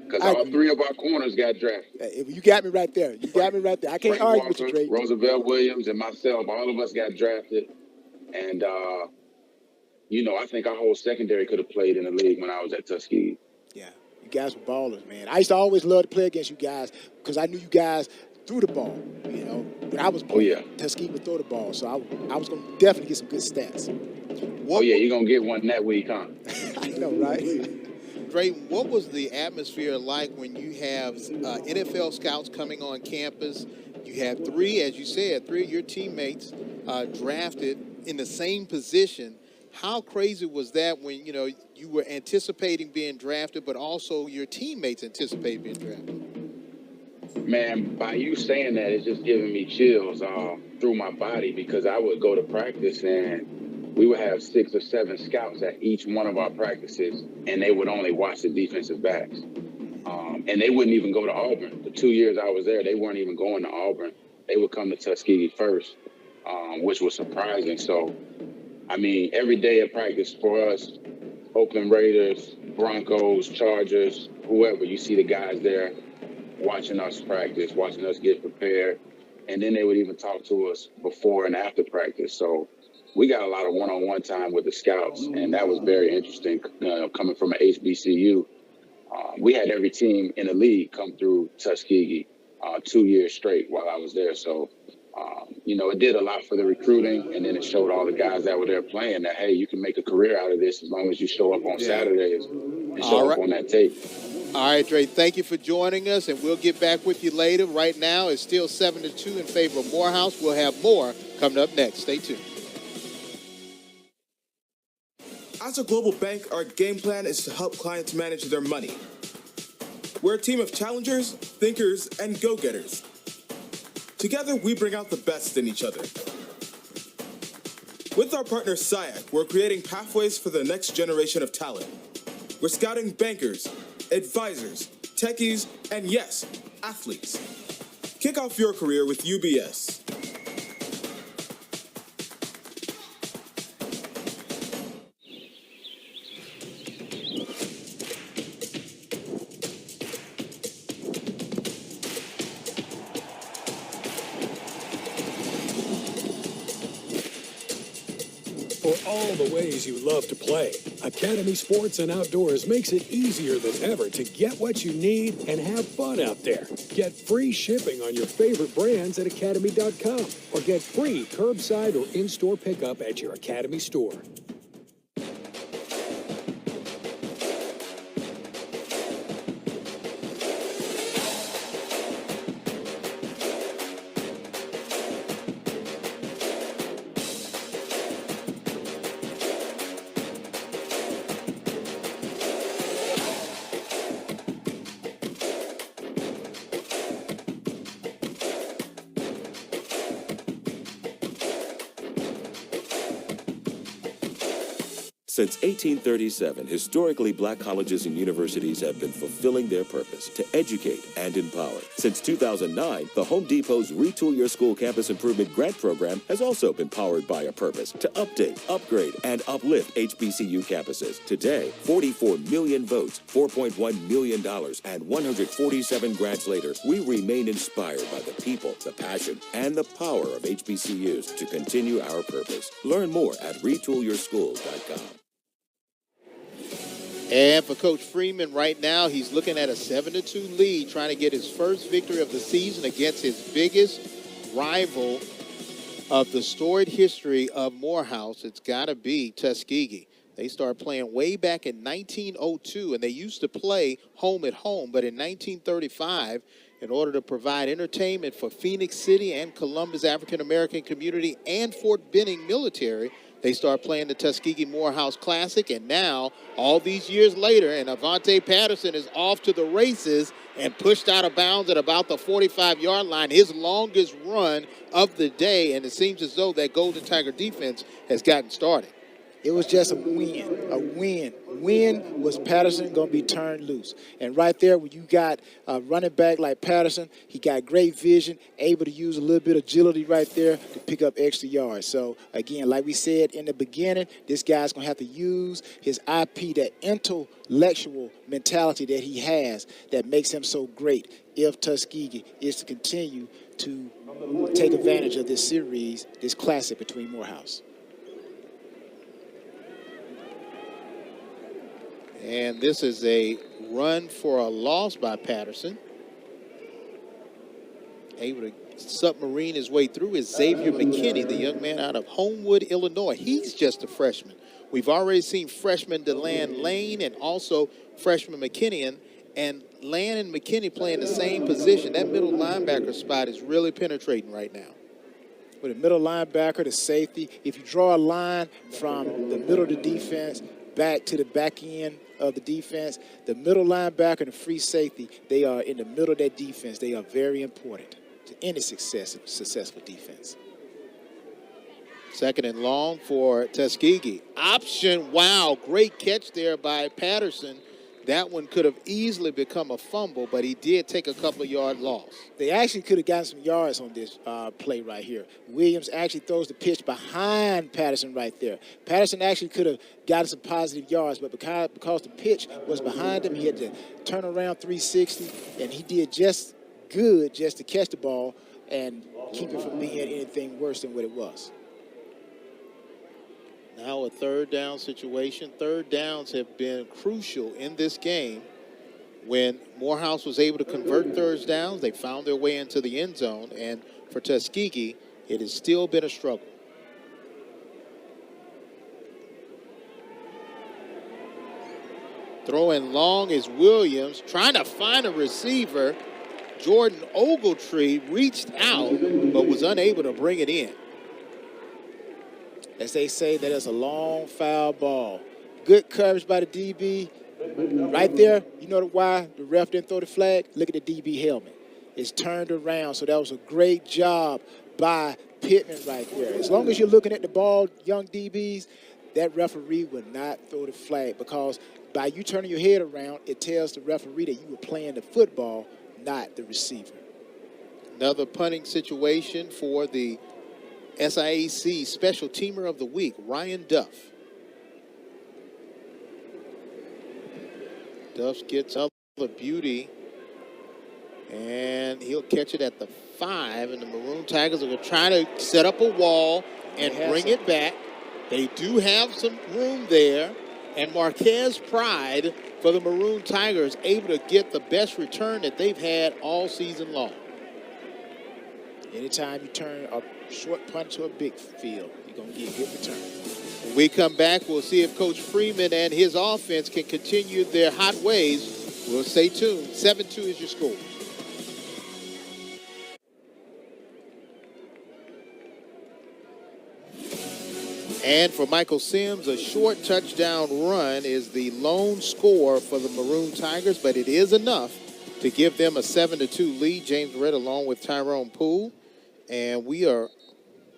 Because all three of our corners got drafted. You got me right there. You got me right there. I can't Frank argue with you, Walker, Drake. Roosevelt Williams, and myself, all of us got drafted. And, I think our whole secondary could have played in the league when I was at Tuskegee. Yeah, you guys were ballers, man. I used to always love to play against you guys because I knew you guys threw the ball. When I was playing, Tuskegee would throw the ball, so I was going to definitely get some good stats. You're going to get one that week, huh? I know, right? Dre, what was the atmosphere like when you have NFL scouts coming on campus? You have three of your teammates drafted in the same position. How crazy was that when, you were anticipating being drafted, but also your teammates anticipated being drafted? Man, by you saying that, it's just giving me chills through my body because I would go to practice and we would have 6 or 7 scouts at each one of our practices, and they would only watch the defensive backs. And they wouldn't even go to Auburn. The 2 years I was there, they weren't even going to Auburn. They would come to Tuskegee first, which was surprising. So, I mean, every day at practice for us, Oakland Raiders, Broncos, Chargers, whoever, you see the guys there watching us practice, watching us get prepared. And then they would even talk to us before and after practice. So we got a lot of one-on-one time with the scouts, and that was very interesting coming from an HBCU. We had every team in the league come through Tuskegee 2 years straight while I was there. So, it did a lot for the recruiting, and then it showed all the guys that were there playing that, hey, you can make a career out of this as long as you show up on Saturdays and show up on that tape. All right, Dre, thank you for joining us, and we'll get back with you later. Right now, it's still 7-2 in favor of Morehouse. We'll have more coming up next. Stay tuned. As a global bank, our game plan is to help clients manage their money. We're a team of challengers, thinkers, and go-getters. Together, we bring out the best in each other. With our partner SIAC, we're creating pathways for the next generation of talent. We're scouting bankers, advisors, techies, and yes, athletes. Kick off your career with UBS. For all the ways you love to play, Academy Sports and Outdoors makes it easier than ever to get what you need and have fun out there. Get free shipping on your favorite brands at Academy.com or get free curbside or in-store pickup at your Academy store. Since 1837, historically black colleges and universities have been fulfilling their purpose to educate and empower. Since 2009, the Home Depot's Retool Your School Campus Improvement Grant Program has also been powered by a purpose to update, upgrade, and uplift HBCU campuses. Today, 44 million votes, $4.1 million, and 147 grants later, we remain inspired by the people, the passion, and the power of HBCUs to continue our purpose. Learn more at retoolyourschools.com. And for Coach Freeman right now, he's looking at a 7-2 lead, trying to get his first victory of the season against his biggest rival of the storied history of Morehouse. It's got to be Tuskegee. They started playing way back in 1902, and they used to play home at home. But in 1935, in order to provide entertainment for Phoenix City and Columbus African-American community and Fort Benning military. They start playing the Tuskegee Morehouse Classic, and now, all these years later, and Avante Patterson is off to the races and pushed out of bounds at about the 45-yard line, his longest run of the day, and it seems as though that Golden Tiger defense has gotten started. It was just a win. When was Patterson going to be turned loose? And right there, when you got a running back like Patterson, he got great vision, able to use a little bit of agility right there to pick up extra yards. So, again, like we said in the beginning, this guy's going to have to use his IP, that intellectual mentality that he has that makes him so great if Tuskegee is to continue to take advantage of this series, this classic between Morehouse. And this is a run for a loss by Patterson. Able to submarine his way through is Xavier McKinney, the young man out of Homewood, Illinois. He's just a freshman. We've already seen freshman DeLand Lane and also freshman McKinney. And Land and McKinney playing the same position. That middle linebacker spot is really penetrating right now. With a middle linebacker, the safety, if you draw a line from the middle of the defense back to the back end of the defense, the middle linebacker and the free safety, they are in the middle of that defense. They are very important to any successful defense. Second and long for Tuskegee. Option, wow, great catch there by Patterson. That one could have easily become a fumble, but he did take a couple of yard loss. They actually could have gotten some yards on this play right here. Williams actually throws the pitch behind Patterson right there. Patterson actually could have gotten some positive yards, but because the pitch was behind him, he had to turn around 360, and he did just good just to catch the ball and keep it from being anything worse than what it was. Now a third down situation. Third downs have been crucial in this game. When Morehouse was able to convert third downs, they found their way into the end zone. And for Tuskegee, it has still been a struggle. Throwing long is Williams, trying to find a receiver. Jordan Ogletree reached out, but was unable to bring it in. As they say, that is a long foul ball. Good coverage by the DB. Right there, you know why the ref didn't throw the flag? Look at the DB helmet. It's turned around, so that was a great job by Pittman right there. As long as you're looking at the ball, young DBs, that referee will not throw the flag, because by you turning your head around, it tells the referee that you were playing the football, not the receiver. Another punting situation for the SIAC Special Teamer of the Week, Ryan Duff. Duff gets up the beauty, and he'll catch it at the 5, and the Maroon Tigers are trying to set up a wall and bring it back. They do have some room there, and Marquez Pride for the Maroon Tigers able to get the best return that they've had all season long. Anytime you turn a short punt to a big field, you're going to get a good return. When we come back, we'll see if Coach Freeman and his offense can continue their hot ways. We'll stay tuned. 7-2 is your score. And for Michael Sims, a short touchdown run is the lone score for the Maroon Tigers, but it is enough to give them a 7-2 lead. James Red along with Tyrone Poole. And we are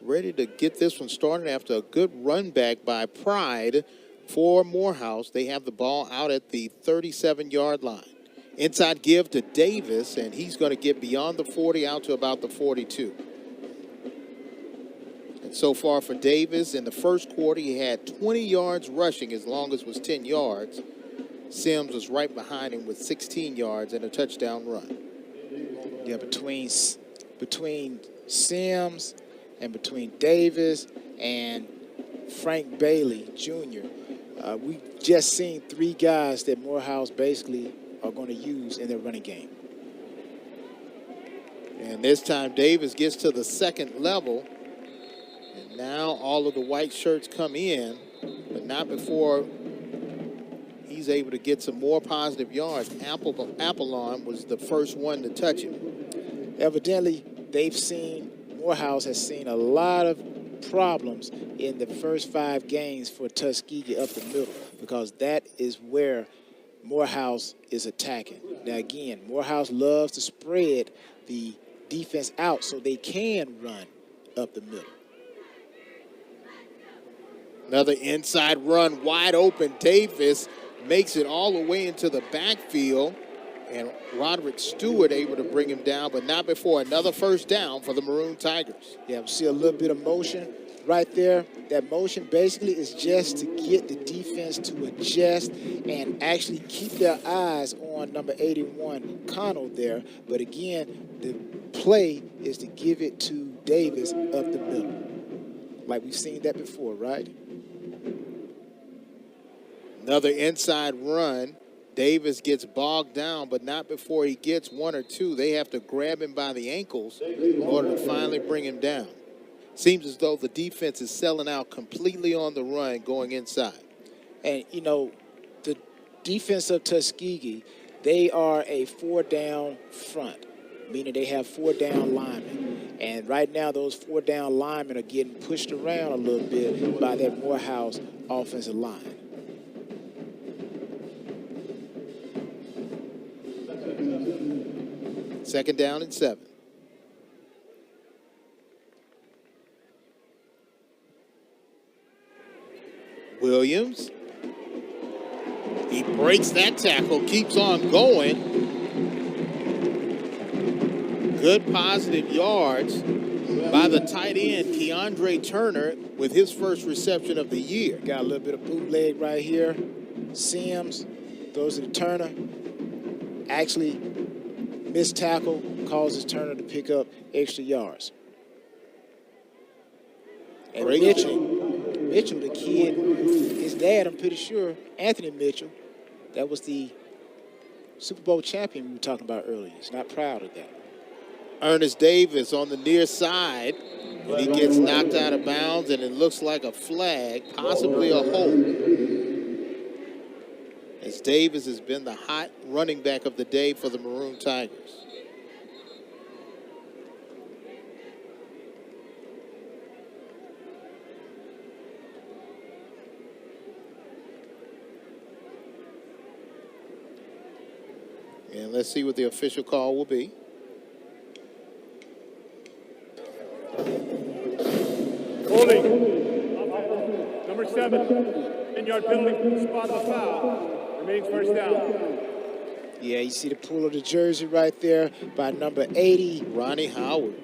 ready to get this one started after a good run back by Pride for Morehouse. They have the ball out at the 37-yard line. Inside give to Davis, and he's going to get beyond the 40 out to about the 42. And so far for Davis, in the first quarter, he had 20 yards rushing. His longest was 10 yards. Sims was right behind him with 16 yards and a touchdown run. Yeah, between Sims and between Davis and Frank Bailey Jr., we've just seen 3 guys that Morehouse basically are going to use in their running game. And this time Davis gets to the second level. And now all of the white shirts come in, but not before he's able to get some more positive yards. Applebaum was the first one to touch him. Evidently, Morehouse has seen a lot of problems in the first 5 games for Tuskegee up the middle, because that is where Morehouse is attacking. Now, again, Morehouse loves to spread the defense out so they can run up the middle. Another inside run, wide open. Davis makes it all the way into the backfield, and Roderick Stewart able to bring him down, but not before another first down for the Maroon Tigers. Yeah, we see a little bit of motion right there. That motion basically is just to get the defense to adjust and actually keep their eyes on number 81, Connell there. But again, the play is to give it to Davis up the middle. Like we've seen that before, right? Another inside run. Davis gets bogged down, but not before he gets 1 or 2. They have to grab him by the ankles in order to finally bring him down. Seems as though the defense is selling out completely on the run going inside. And, you know, the defense of Tuskegee, they are a 4-down front, meaning they have 4-down linemen. And right now, those 4-down linemen are getting pushed around a little bit by that Morehouse offensive line. Second down and 7. Williams. He breaks that tackle, keeps on going. Good positive yards by the tight end, Keandre Turner, with his first reception of the year. Got a little bit of bootleg right here. Sims throws it to Turner. Actually, missed tackle causes Turner to pick up extra yards. And Mitchell, the kid, his dad, I'm pretty sure, Anthony Mitchell, that was the Super Bowl champion we were talking about earlier. He's not proud of that. Ernest Davis on the near side, and he gets knocked out of bounds, and it looks like a flag, possibly a hold. As Davis has been the hot running back of the day for the Maroon Tigers. And let's see what the official call will be. Holding. Number 7. 10-yard penalty, spot the foul. Remains first down. Yeah, you see the pull of the jersey right there by number 80. Ronnie Howard.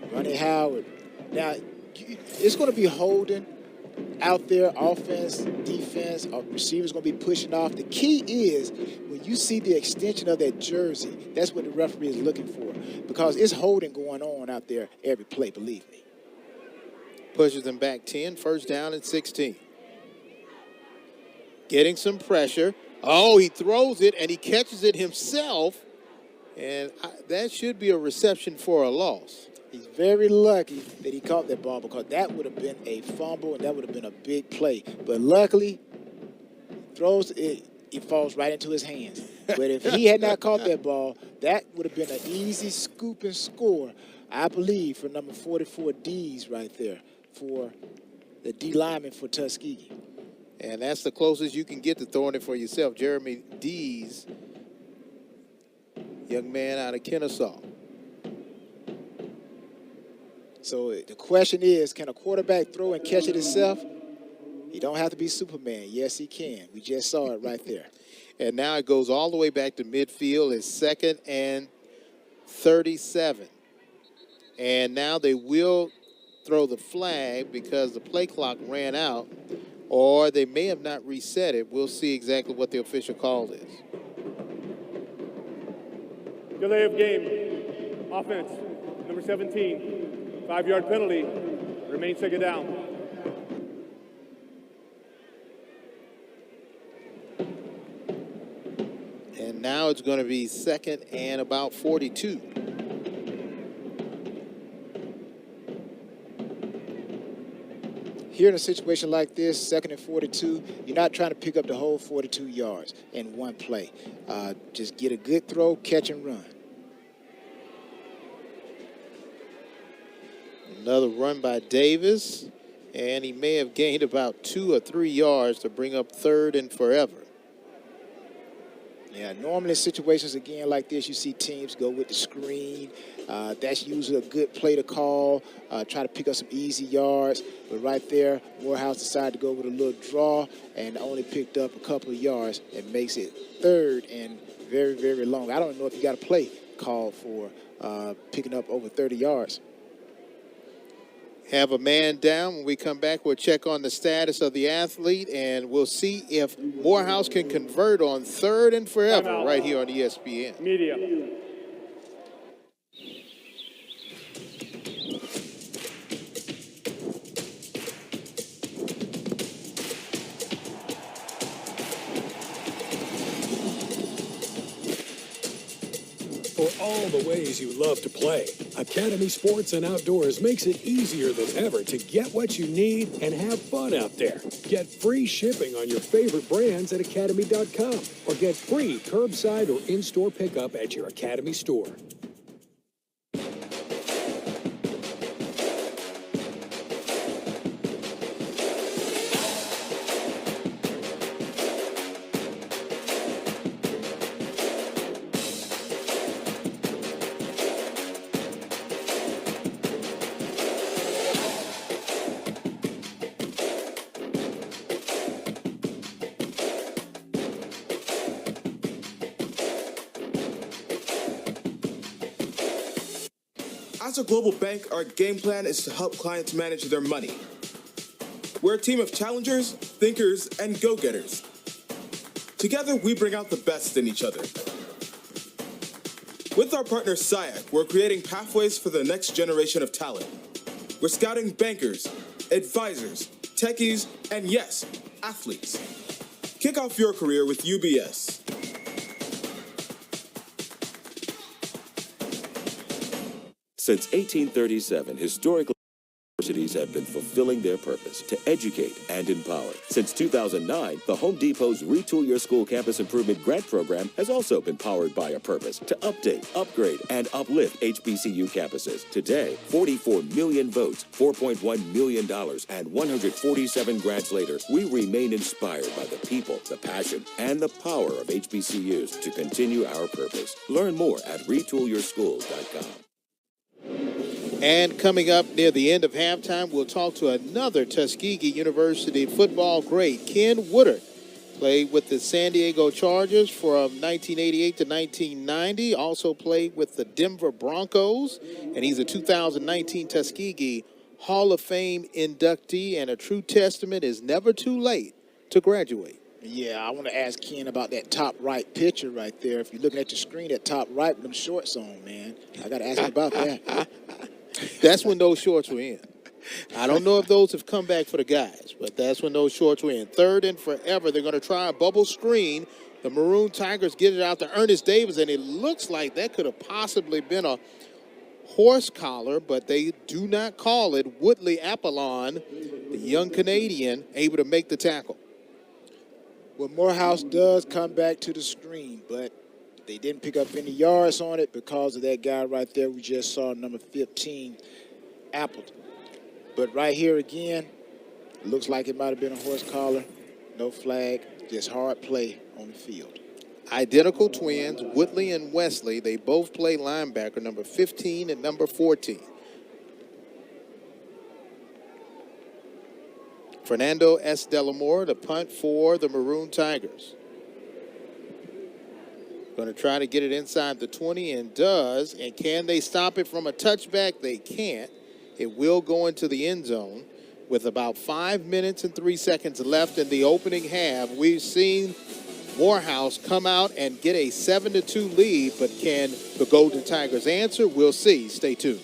Now, it's going to be holding out there, offense, defense, receivers going to be pushing off. The key is when you see the extension of that jersey, that's what the referee is looking for, because it's holding going on out there every play, believe me. Pushes them back 10, first down and 16. Getting some pressure. Oh, he throws it, and he catches it himself, and that should be a reception for a loss. He's very lucky that he caught that ball, because that would have been a fumble, and that would have been a big play. But luckily, throws it, it falls right into his hands. But if he had not caught that ball, that would have been an easy scoop and score, I believe, for number 44 D's right there, for the D lineman for Tuskegee. And that's the closest you can get to throwing it for yourself. Jeremy Dees, young man out of Kennesaw. So the question is, can a quarterback throw and catch it himself? He don't have to be Superman. Yes, he can. We just saw it right there. And now it goes all the way back to midfield. It's 2nd and 37. And now they will throw the flag because the play clock ran out, or they may have not reset it. We'll see exactly what the official call is. Delay of game. Offense, number 17. 5-yard penalty. Remains second down. And now it's going to be 2nd and about 42. Here in a situation like this, 2nd and 42, you're not trying to pick up the whole 42 yards in one play. Just get a good throw, catch and run. Another run by Davis, and he may have gained about 2 or 3 yards to bring up 3rd and forever. Yeah, normally in situations again like this, you see teams go with the screen. That's usually a good play to call, try to pick up some easy yards. But right there, Morehouse decided to go with a little draw and only picked up a couple of yards. It makes it 3rd and very, very long. I don't know if you got a play called for picking up over 30 yards. Have a man down. When we come back, we'll check on the status of the athlete, and we'll see if Morehouse can convert on 3rd and forever right here on ESPN. Media. For all the ways you love to play, Academy Sports and Outdoors makes it easier than ever to get what you need and have fun out there. Get free shipping on your favorite brands at Academy.com or get free curbside or in-store pickup at your Academy store. As a global bank, our game plan is to help clients manage their money. We're a team of challengers, thinkers, and go-getters. Together, we bring out the best in each other. With our partner SIAC, we're creating pathways for the next generation of talent. We're scouting bankers, advisors, techies, and yes, athletes. Kick off your career with UBS. Since 1837, historically, universities have been fulfilling their purpose to educate and empower. Since 2009, the Home Depot's Retool Your School Campus Improvement Grant Program has also been powered by a purpose to update, upgrade, and uplift HBCU campuses. Today, 44 million votes, $4.1 million, and 147 grants later, we remain inspired by the people, the passion, and the power of HBCUs to continue our purpose. Learn more at retoolyourschools.com. And coming up near the end of halftime, we'll talk to another Tuskegee University football great, Ken Woodard. Played with the San Diego Chargers from 1988 to 1990. Also played with the Denver Broncos. And he's a 2019 Tuskegee Hall of Fame inductee. And a true testament is never too late to graduate. Yeah, I want to ask Ken about that top right picture right there. If you're looking at the screen, that top right with them shorts on, man. I got to ask him about that. That's when those shorts were in. I don't know if those have come back for the guys, but that's when those shorts were in. 3rd and forever. They're going to try a bubble screen. The Maroon Tigers get it out to Ernest Davis, and it looks like that could have possibly been a horse collar, but they do not call it. Woodley Apollon, the young Canadian, able to make the tackle. Well, Morehouse does come back to the screen, but they didn't pick up any yards on it because of that guy right there we just saw, number 15, Appleton. But right here again, it looks like it might have been a horse collar. No flag, just hard play on the field. Identical twins, Woodley and Wesley. They both play linebacker, number 15 and number 14. Fernando S. Delamore, the punt for the Maroon Tigers. Going to try to get it inside the 20 and does. And can they stop it from a touchback? They can't. It will go into the end zone with about 5 minutes and 3 seconds left in the opening half. We've seen Morehouse come out and get a 7-2 lead, but can the Golden Tigers answer? We'll see. Stay tuned.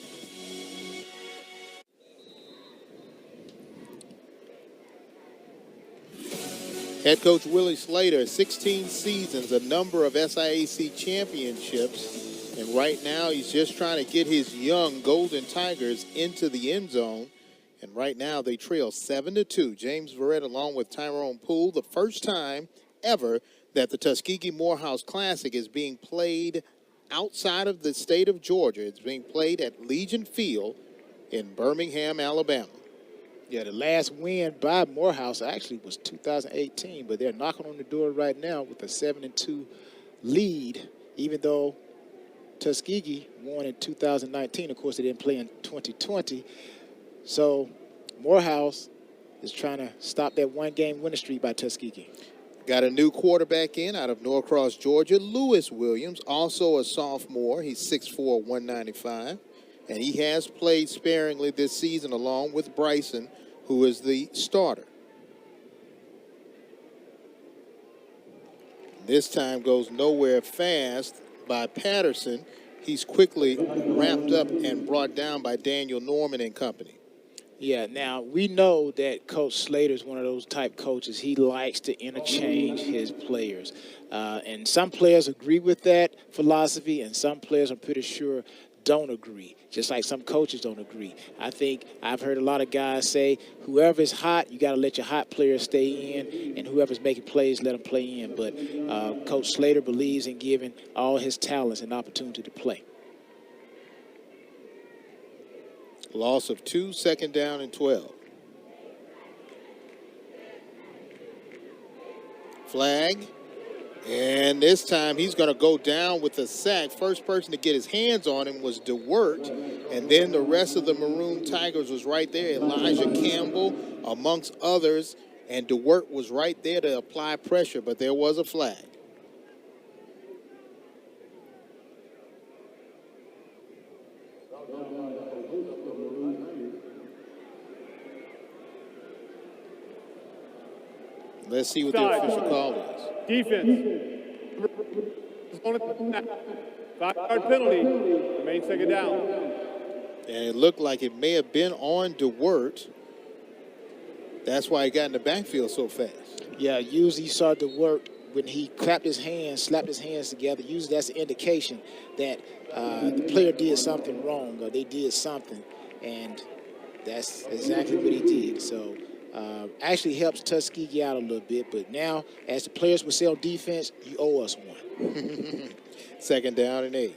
Head coach Willie Slater, 16 seasons, a number of SIAC championships, and right now he's just trying to get his young Golden Tigers into the end zone, and right now they trail 7-2. James Verrett along with Tyrone Poole, the first time ever that the Tuskegee Morehouse Classic is being played outside of the state of Georgia. It's being played at Legion Field in Birmingham, Alabama. Yeah, the last win by Morehouse actually was 2018, but they're knocking on the door right now with a 7-2 lead, even though Tuskegee won in 2019. Of course, they didn't play in 2020. So Morehouse is trying to stop that one-game winning streak by Tuskegee. Got a new quarterback in out of Norcross, Georgia, Lewis Williams, also a sophomore. He's 6'4", 195. And he has played sparingly this season along with Bryson, who is the starter. This time goes nowhere fast by Patterson. He's quickly wrapped up and brought down by Daniel Norman and company. Yeah, now we know that Coach Slater is one of those type coaches. He likes to interchange his players. And some players agree with that philosophy, and some players, I'm pretty sure, don't agree, just like some coaches don't agree. I think I've heard a lot of guys say, whoever's hot, you got to let your hot players stay in, and whoever's making plays, let them play in. But Coach Slater believes in giving all his talents an opportunity to play. Loss of 2, 2nd down and 12. Flag. And this time he's going to go down with a sack. First person to get his hands on him was DeWert. And then the rest of the Maroon Tigers was right there. Elijah Campbell amongst others. And DeWert was right there to apply pressure, but there was a flag. Let's see what the official call is. Defense. 5-yard penalty. Remain 2nd down. And it looked like it may have been on DeWert. That's why he got in the backfield so fast. Yeah, usually you saw DeWert when he clapped his hands, slapped his hands together. Usually that's an indication that the player did something wrong or they did something. And that's exactly what he did. So actually helps Tuskegee out a little bit. But now, as the players would say on defense, you owe us one. 2nd down and 8.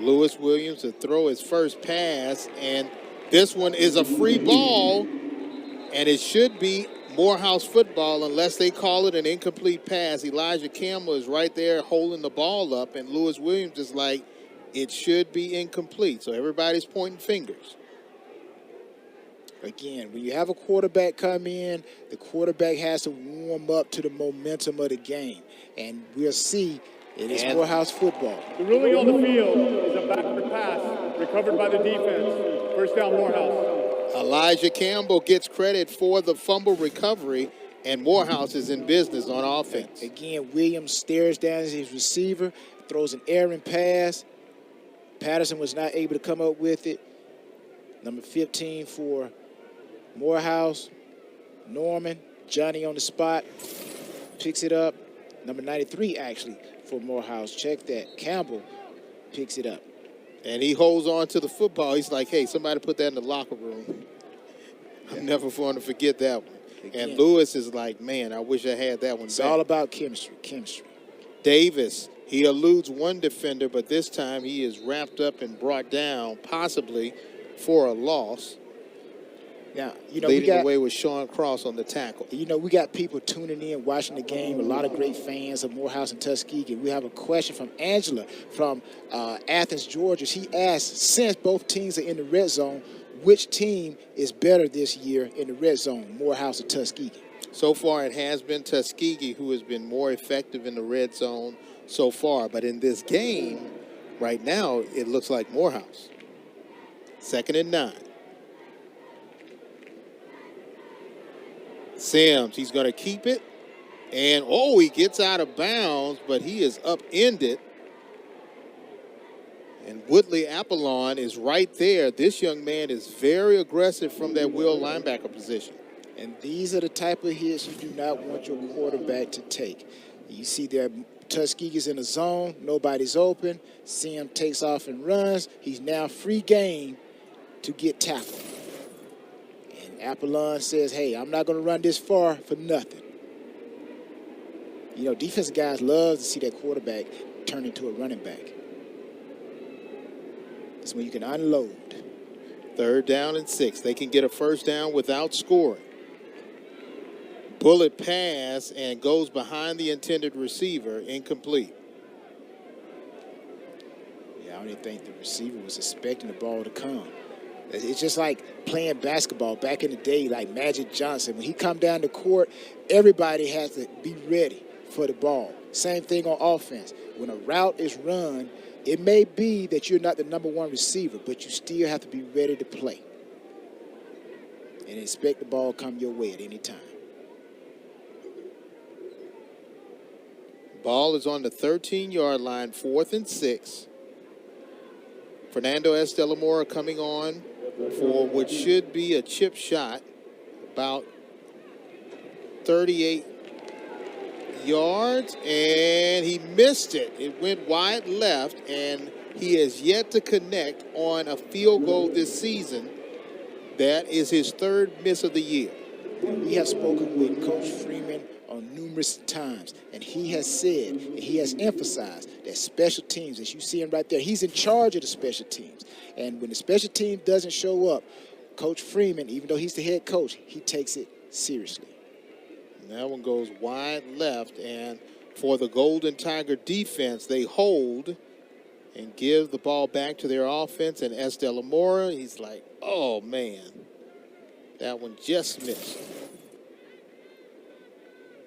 Lewis Williams to throw his first pass, and this one is a free ball, and it should be Morehouse football unless they call it an incomplete pass. Elijah Campbell is right there holding the ball up, and Lewis Williams is like, it should be incomplete. So everybody's pointing fingers. Again, when you have a quarterback come in, the quarterback has to warm up to the momentum of the game. And we'll see it is Morehouse football. The ruling on the field is a backward pass recovered by the defense. 1st down, Morehouse. Elijah Campbell gets credit for the fumble recovery, and Morehouse is in business on offense. Again, Williams stares down his receiver, throws an errant pass. Patterson was not able to come up with it. Number 15 for Morehouse, Norman, Johnny on the spot, picks it up. Number 93, actually, for Morehouse. Check that. Campbell picks it up. And he holds on to the football. He's like, hey, somebody put that in the locker room. I'm never going to forget that one. Again. And Lewis is like, man, I wish I had that one It's back. all about chemistry. Davis, he eludes one defender, but this time he is wrapped up and brought down, possibly for a loss. Now, you know, leading the way with Sean Cross on the tackle. You know, we got people tuning in, watching the game, a lot of great fans of Morehouse and Tuskegee. We have a question from Angela from Athens, Georgia. She asked, since both teams are in the red zone, which team is better this year in the red zone, Morehouse or Tuskegee? So far, it has been Tuskegee who has been more effective in the red zone so far. But in this game, right now, it looks like Morehouse. 2nd and 9. Sims, he's going to keep it. And, oh, he gets out of bounds, but he is upended. And Woodley Apollon is right there. This young man is very aggressive from that will linebacker position. And these are the type of hits you do not want your quarterback to take. You see there, Tuskegee's in the zone. Nobody's open. Sims takes off and runs. He's now free game to get tackled. Apollon says, hey, I'm not going to run this far for nothing. You know, defensive guys love to see that quarterback turn into a running back. It's when you can unload. 3rd down and 6. They can get a first down without scoring. Bullet pass and goes behind the intended receiver, incomplete. Yeah, I don't even think the receiver was expecting the ball to come. It's just like playing basketball back in the day, like Magic Johnson. When he come down the court, everybody has to be ready for the ball. Same thing on offense. When a route is run, it may be that you're not the number 1 receiver, but you still have to be ready to play and expect the ball come your way at any time. Ball is on the 13-yard line, 4th and 6. Fernando Estelamora coming on for what should be a chip shot, about 38 yards, and he missed it. It went wide left, and he has yet to connect on a field goal this season. That is his 3rd miss of the year. We have spoken with Coach Freeman on numerous times, and he has said, and he has emphasized that special teams, as you see him right there, he's in charge of the special teams. And when the special team doesn't show up, Coach Freeman, even though he's the head coach, he takes it seriously. And that one goes wide left, and for the Golden Tiger defense, they hold and give the ball back to their offense. And Estelamora, he's like, oh, man, that one just missed.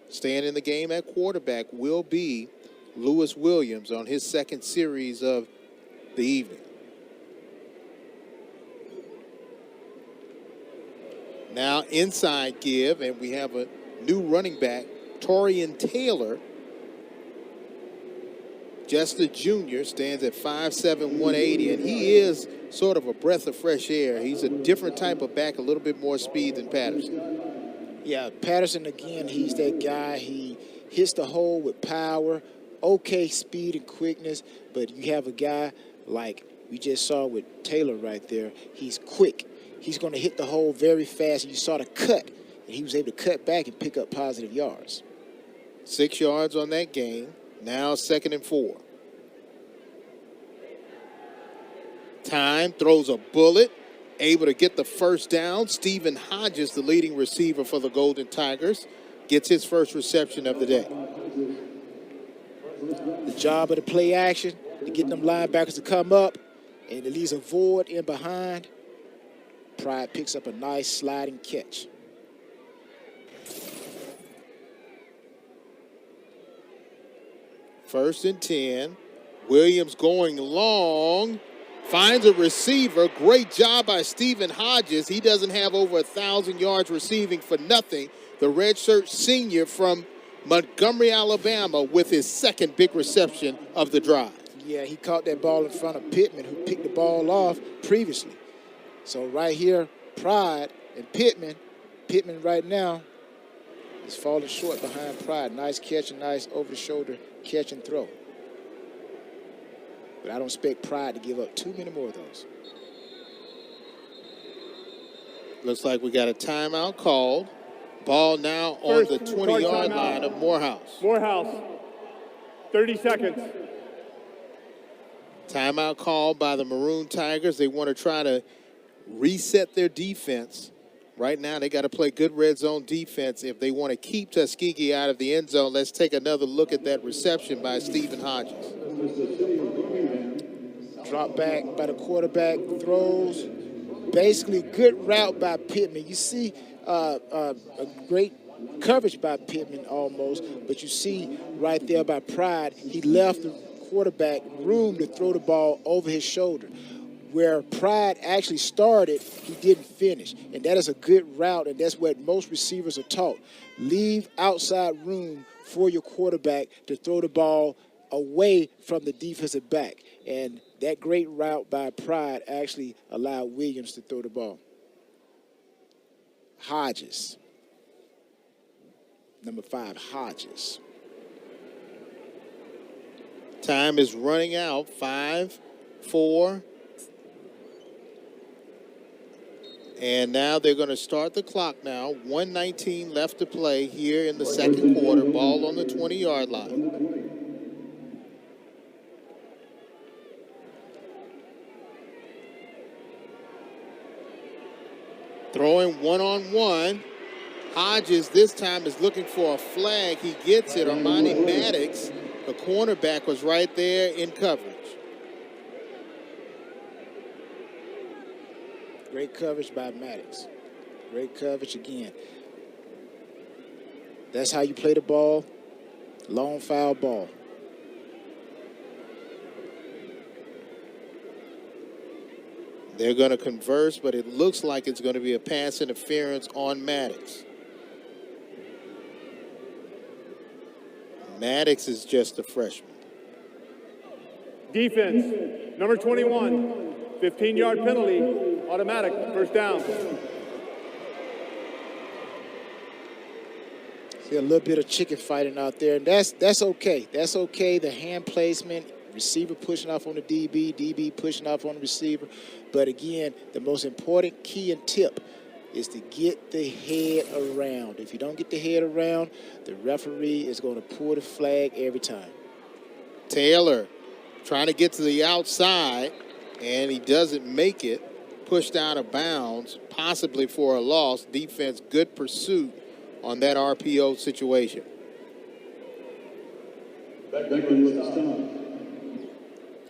Staying in the game at quarterback will be Lewis Williams on his 2nd series of the evening. Now inside give, and we have a new running back, Torian Taylor. Just a junior, stands at 5'7", 180, and he is sort of a breath of fresh air. He's a different type of back, a little bit more speed than Patterson. Yeah, Patterson, again, he's that guy. He hits the hole with power, okay speed and quickness, but you have a guy like we just saw with Taylor right there. He's quick. He's going to hit the hole very fast. You saw the cut, and he was able to cut back and pick up positive yards. 6 yards on that gain. Now 2nd and 4. Time, throws a bullet, able to get the first down. Stephen Hodges, the leading receiver for the Golden Tigers, gets his first reception of the day. The job of the play action, to get them linebackers to come up, and it leaves a void in behind. Pride picks up a nice sliding catch. First and 10. Williams going long. Finds a receiver. Great job by Stephen Hodges. He doesn't have over 1,000 yards receiving for nothing. The redshirt senior from Montgomery, Alabama, with his 2nd big reception of the drive. Yeah, he caught that ball in front of Pittman, who picked the ball off previously. So right here, Pride and Pittman right now is falling short behind Pride. Nice catch, a nice over-the-shoulder catch and throw. But I don't expect Pride to give up too many more of those. Looks like we got a timeout called. Ball now on the 20-yard line of Morehouse. Morehouse, 30 seconds. Timeout called by the Maroon Tigers. They want to try to reset their defense. Right now, they got to play good red zone defense if they want to keep Tuskegee out of the end zone. Let's take another look at that reception by Stephen Hodges. Drop back by the quarterback, throws. Basically, good route by Pittman. You see a great coverage by Pittman almost, but you see right there by Pride, he left the quarterback room to throw the ball over his shoulder. Where Pride actually started, he didn't finish. And that is a good route, and that's what most receivers are taught. Leave outside room for your quarterback to throw the ball away from the defensive back. And that great route by Pride actually allowed Williams to throw the ball. Hodges. Number 5, Hodges. Time is running out. 5, 4. And now they're going to start the clock now. 1:19 left to play here in the second quarter. Ball on the 20-yard line. Throwing one-on-one. Hodges this time is looking for a flag. He gets it. Armani Maddox, the cornerback, was right there in coverage. Great coverage by Maddox. Great coverage again. That's how you play the ball. Long foul ball. They're going to converse, but it looks like it's going to be a pass interference on Maddox. Maddox is just a freshman. Defense, number 21, 15-yard penalty, automatic, first down. See a little bit of chicken fighting out there, and that's okay. That's okay. The hand placement, receiver pushing off on the DB pushing off on the receiver. But again, the most important key and tip is to get the head around. If you don't get the head around, the referee is going to pull the flag every time. Taylor trying to get to the outside, and he doesn't make it. Pushed out of bounds, possibly for a loss. Defense, good pursuit on that RPO situation.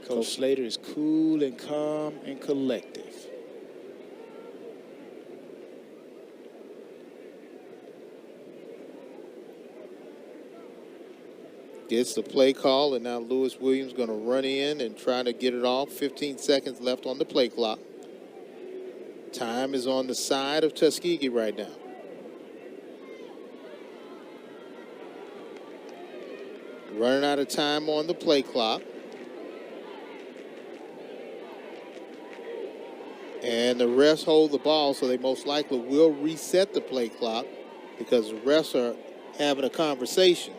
Coach Slater is cool and calm and collective. Gets the play call, and now Lewis Williams going to run in and try to get it off. 15 seconds left on the play clock. Time is on the side of Tuskegee right now. Running out of time on the play clock. And the refs hold the ball, so they most likely will reset the play clock because the refs are having a conversation.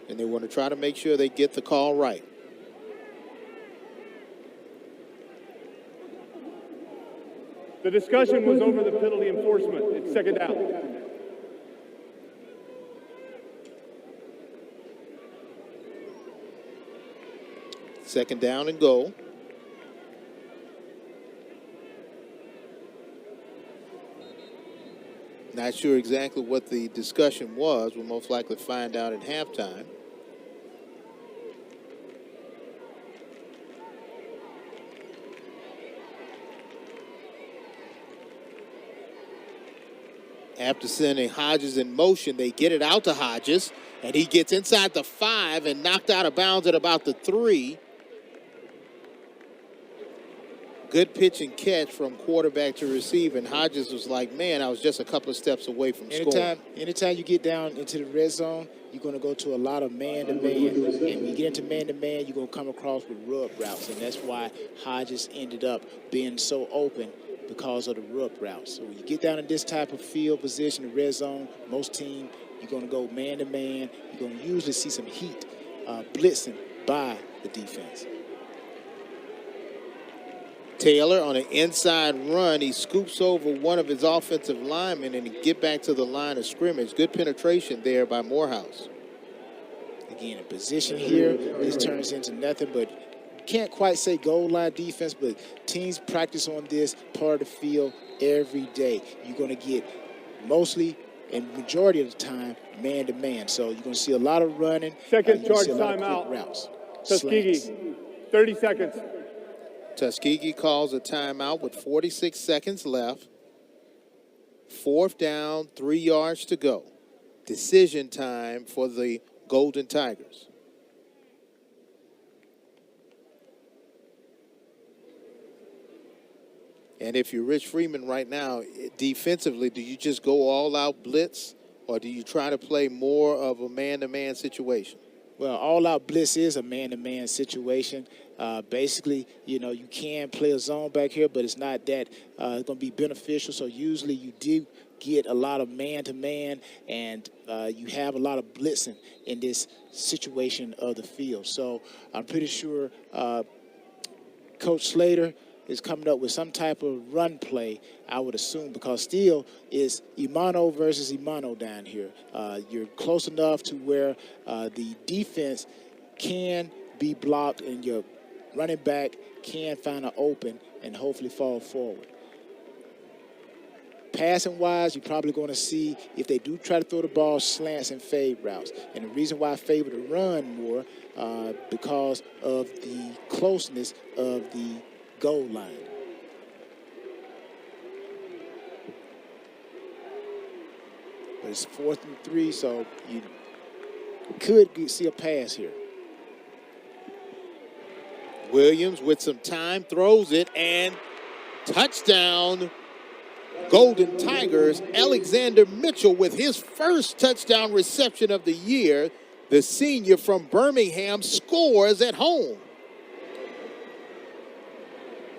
And they want to try to make sure they get the call right. The discussion was over the penalty enforcement. It's second down. Second down and goal. Not sure exactly what the discussion was. We'll most likely find out at halftime. After sending Hodges in motion, they get it out to Hodges, and he gets inside the 5 and knocked out of bounds at about the 3. Good pitch and catch from quarterback to receiver, and Hodges was like, man, I was just a couple of steps away from scoring. Anytime you get down into the red zone, you're going to go to a lot of man-to-man. And when you get into man-to-man, you're going to come across with rub routes, and that's why Hodges ended up being so open because of the rub routes. So when you get down in this type of field position, the red zone, most teams, you're going to go man-to-man. You're going to usually see some heat blitzing by the defense. Taylor on an inside run, he scoops over one of his offensive linemen and he get back to the line of scrimmage. Good penetration there by Morehouse. Again, in position here, this turns into nothing but, can't quite say goal line defense, but teams practice on this part of the field every day. You're going to get mostly and majority of the time man-to-man. So you're going to see a lot of running. Second charge timeout. Routes. Tuskegee, 30 seconds. Tuskegee calls a timeout with 46 seconds left. 4th down, 3 yards to go. Decision time for the Golden Tigers. And if you're Rich Freeman right now, defensively, do you just go all out blitz or do you try to play more of a man-to-man situation? Well, all-out blitz is a man-to-man situation. Basically, you know, you can play a zone back here, but it's not that going to be beneficial. So usually you do get a lot of man-to-man, and you have a lot of blitzing in this situation of the field. So I'm pretty sure Coach Slater is coming up with some type of run play, I would assume, because still it's Imano versus Imano down here. You're close enough to where the defense can be blocked and your running back can find an open and hopefully fall forward. Passing-wise, you're probably going to see, if they do try to throw the ball, slants and fade routes. And the reason why I favor the run more because of the closeness of the goal line. But it's 4th and 3, so you could see a pass here. Williams with some time throws it, and touchdown Golden Tigers. Alexander Mitchell with his first touchdown reception of the year. The senior from Birmingham scores at home.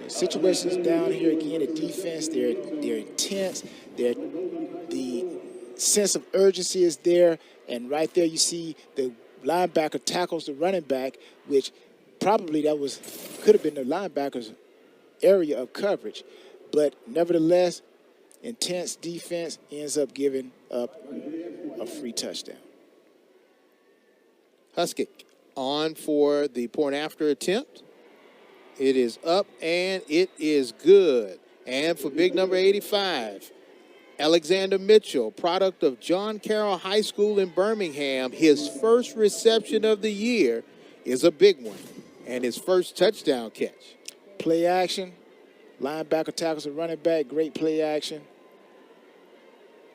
The situations down here again, the defense, they're intense. The sense of urgency is there, and right there you see the linebacker tackles the running back, which probably could have been the linebacker's area of coverage, but nevertheless, intense defense ends up giving up a free touchdown. Tuskegee on for the point after attempt. It is up and it is good. And for big number 85, Alexander Mitchell, product of John Carroll High School in Birmingham, his first reception of the year is a big one, and his first touchdown catch. Play action, linebacker tackles a running back, great play action.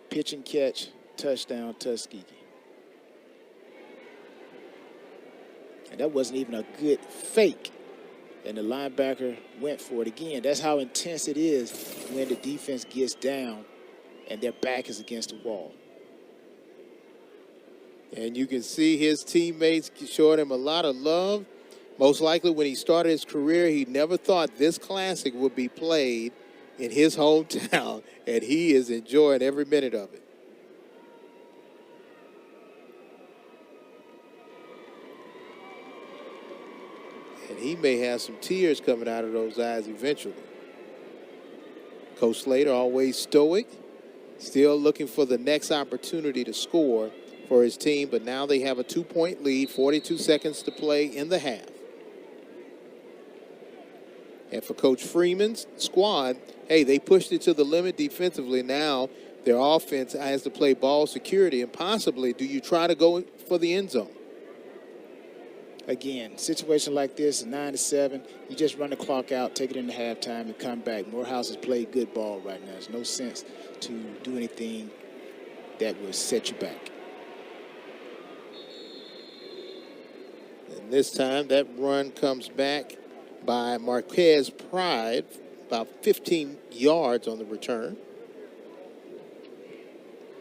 Pitch and catch, touchdown, Tuskegee. And that wasn't even a good fake. And the linebacker went for it again. That's how intense it is when the defense gets down and their back is against the wall. And you can see his teammates showing him a lot of love. Most likely when he started his career, he never thought this classic would be played in his hometown, and he is enjoying every minute of it. And he may have some tears coming out of those eyes eventually. Coach Slater, always stoic, still looking for the next opportunity to score for his team, but now they have a 2-point lead, 42 seconds to play in the half. And for Coach Freeman's squad, hey, they pushed it to the limit defensively. Now their offense has to play ball security, and possibly do you try to go for the end zone? Again, situation like this, 9-7, you just run the clock out, take it into halftime, and come back. Morehouse has played good ball right now. There's no sense to do anything that will set you back. And this time that run comes back by Marquez Pride, about 15 yards on the return.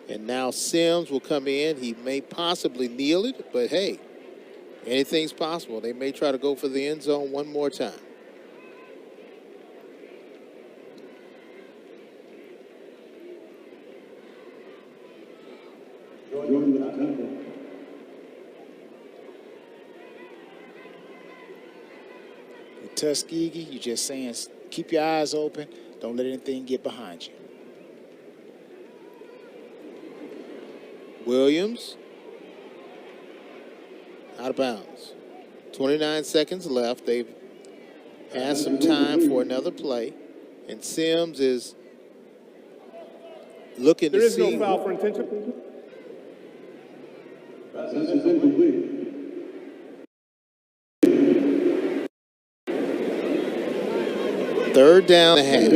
And now Sims will come in. He may possibly kneel it, but hey, anything's possible. They may try to go for the end zone one more time. Tuskegee, you're just saying, keep your eyes open. Don't let anything get behind you. Williams, out of bounds. 29 seconds left. They've had some time for another play. And Sims is looking to see. There is no foul for intention. Third down and a half.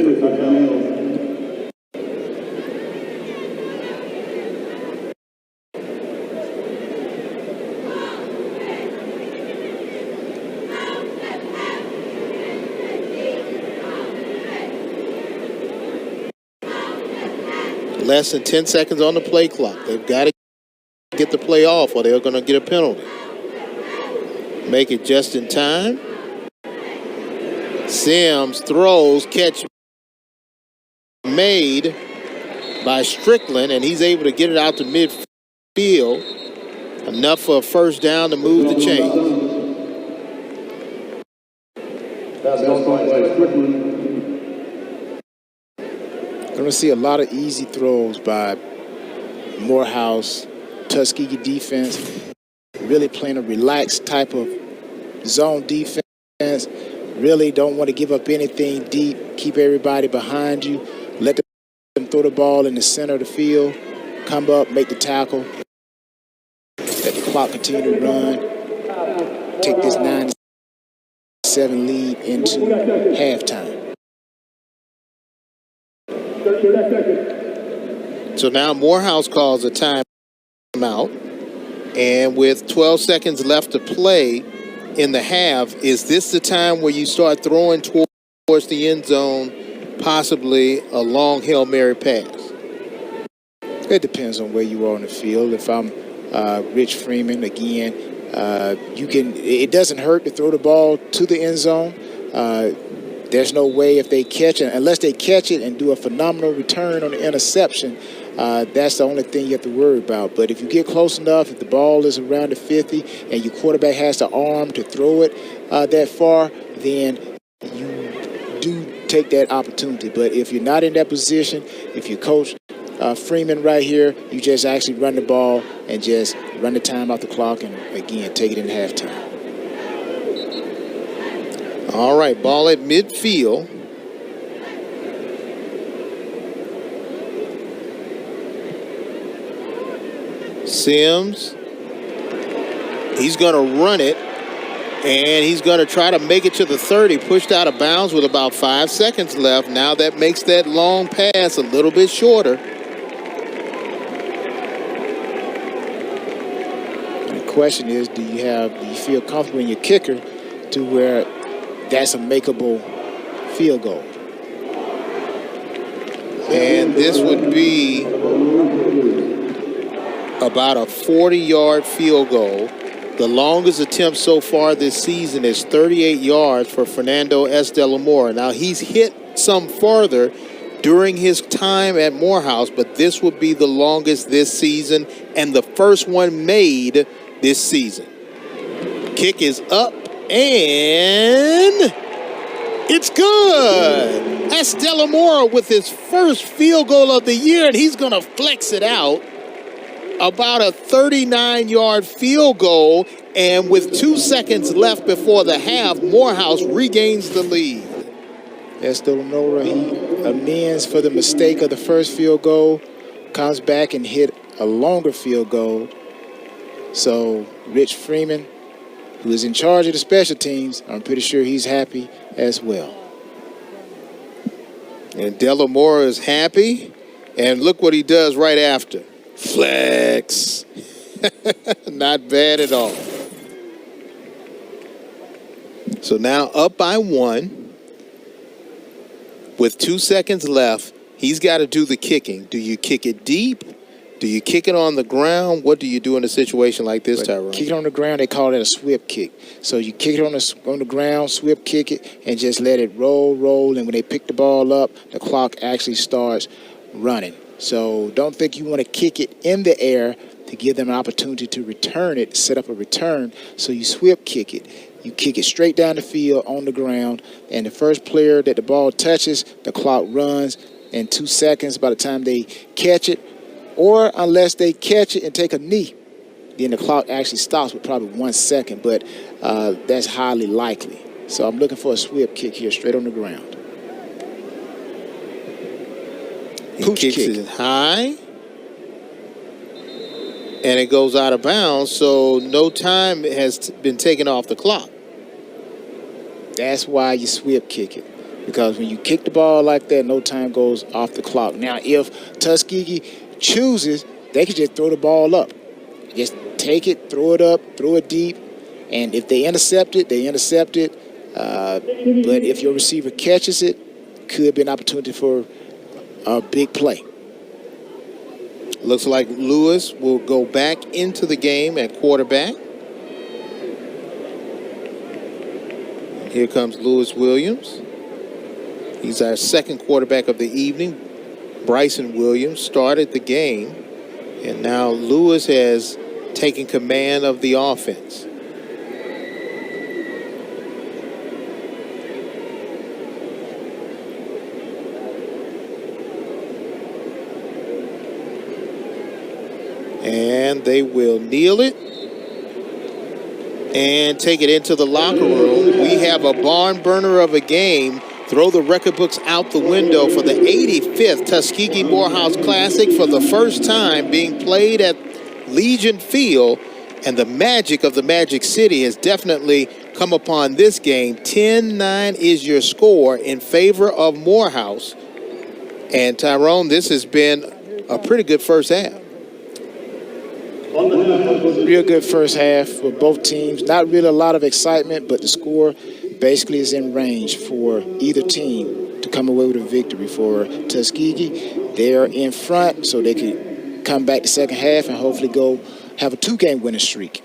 Less than 10 seconds on the play clock. They've got to get the play off or they're going to get a penalty. Make it just in time. Sims throws, catch made by Strickland, and he's able to get it out to midfield. Enough for a first down to move the chain. going to see a lot of easy throws by Morehouse. Tuskegee defense really playing a relaxed type of zone defense. Really don't want to give up anything deep. Keep everybody behind you. Let them throw the ball in the center of the field. Come up, make the tackle. Let the clock continue to run. Take this 9-7 lead into halftime. So now Morehouse calls a timeout. And with 12 seconds left to play in the half, is this the time where you start throwing towards the end zone, possibly a long Hail Mary pass? It depends on where you are on the field. If I'm Rich Freeman, again, it doesn't hurt to throw the ball to the end zone. There's no way if they catch it, unless they catch it and do a phenomenal return on the interception, that's the only thing you have to worry about. But if you get close enough, if the ball is around the 50 and your quarterback has the arm to throw it that far, then you do take that opportunity. But if you're not in that position, if you coach Freeman right here, you just actually run the ball and just run the time off the clock and, again, take it in halftime. All right, ball at midfield. Sims, he's going to run it, and he's going to try to make it to the 30, pushed out of bounds with about 5 seconds left. Now that makes that long pass a little bit shorter. And the question is, do you feel comfortable in your kicker to where that's a makeable field goal? And this would be about a 40-yard field goal. The longest attempt so far this season is 38 yards for Fernando S. Delamora. Now, he's hit some farther during his time at Morehouse, but this would be the longest this season and the first one made this season. Kick is up, and it's good. That's Delamora with his first field goal of the year, and he's going to flex it out. About a 39-yard field goal, and with 2 seconds left before the half, Morehouse regains the lead. That's Delamora. He amends for the mistake of the first field goal, comes back and hit a longer field goal. So Rich Freeman, who is in charge of the special teams, I'm pretty sure he's happy as well. And Delamora is happy, and look what he does right after. Flex. Not bad at all. So now up by 1. With 2 seconds left, he's got to do the kicking. Do you kick it deep? Do you kick it on the ground? What do you do in a situation like this, Tyrone? Kick it on the ground, they call it a sweep kick. So you kick it on the ground, sweep kick it, and just let it roll. And when they pick the ball up, the clock actually starts running. So don't think you want to kick it in the air to give them an opportunity to return it, set up a return. So you sweep kick it. You kick it straight down the field on the ground, and the first player that the ball touches, the clock runs in 2 seconds by the time they catch it, or unless they catch it and take a knee, then the clock actually stops with probably 1 second, but that's highly likely. So I'm looking for a sweep kick here straight on the ground. He kicks it high, and it goes out of bounds, so no time has been taken off the clock. That's why you sweep kick it, because when you kick the ball like that, no time goes off the clock. Now, if Tuskegee chooses, they can just throw the ball up. Just take it, throw it up, throw it deep, and if they intercept it, they intercept it. But if your receiver catches it, could be an opportunity for a big play. Looks like Lewis will go back into the game at quarterback. Here comes Lewis Williams. He's our second quarterback of the evening. Bryson Williams started the game, and now Lewis has taken command of the offense. And they will kneel it and take it into the locker room. We have a barn burner of a game. Throw the record books out the window for the 85th Tuskegee Morehouse Classic, for the first time being played at Legion Field. And the magic of the Magic City has definitely come upon this game. 10-9 is your score in favor of Morehouse. And Tyrone, this has been a pretty good first half. Real good first half for both teams. Not really a lot of excitement, but the score basically is in range for either team to come away with a victory. For Tuskegee, they're in front, so they could come back the second half and hopefully go have a 2-game winning streak.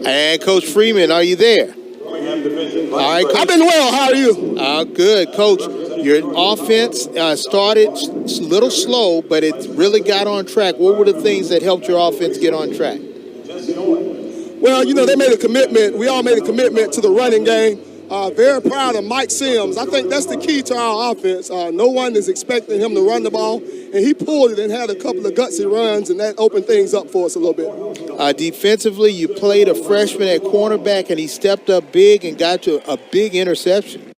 And Coach Freeman, are you there? All right, Coach. I've been well. How are you? Good, Coach. Your offense started a little slow, but it really got on track. What were the things that helped your offense get on track? Well, you know, they made a commitment. We all made a commitment to the running game. Very proud of Mike Sims. I think that's the key to our offense. No one is expecting him to run the ball, and he pulled it and had a couple of gutsy runs, and that opened things up for us a little bit. Defensively, you played a freshman at cornerback, and he stepped up big and got to a big interception.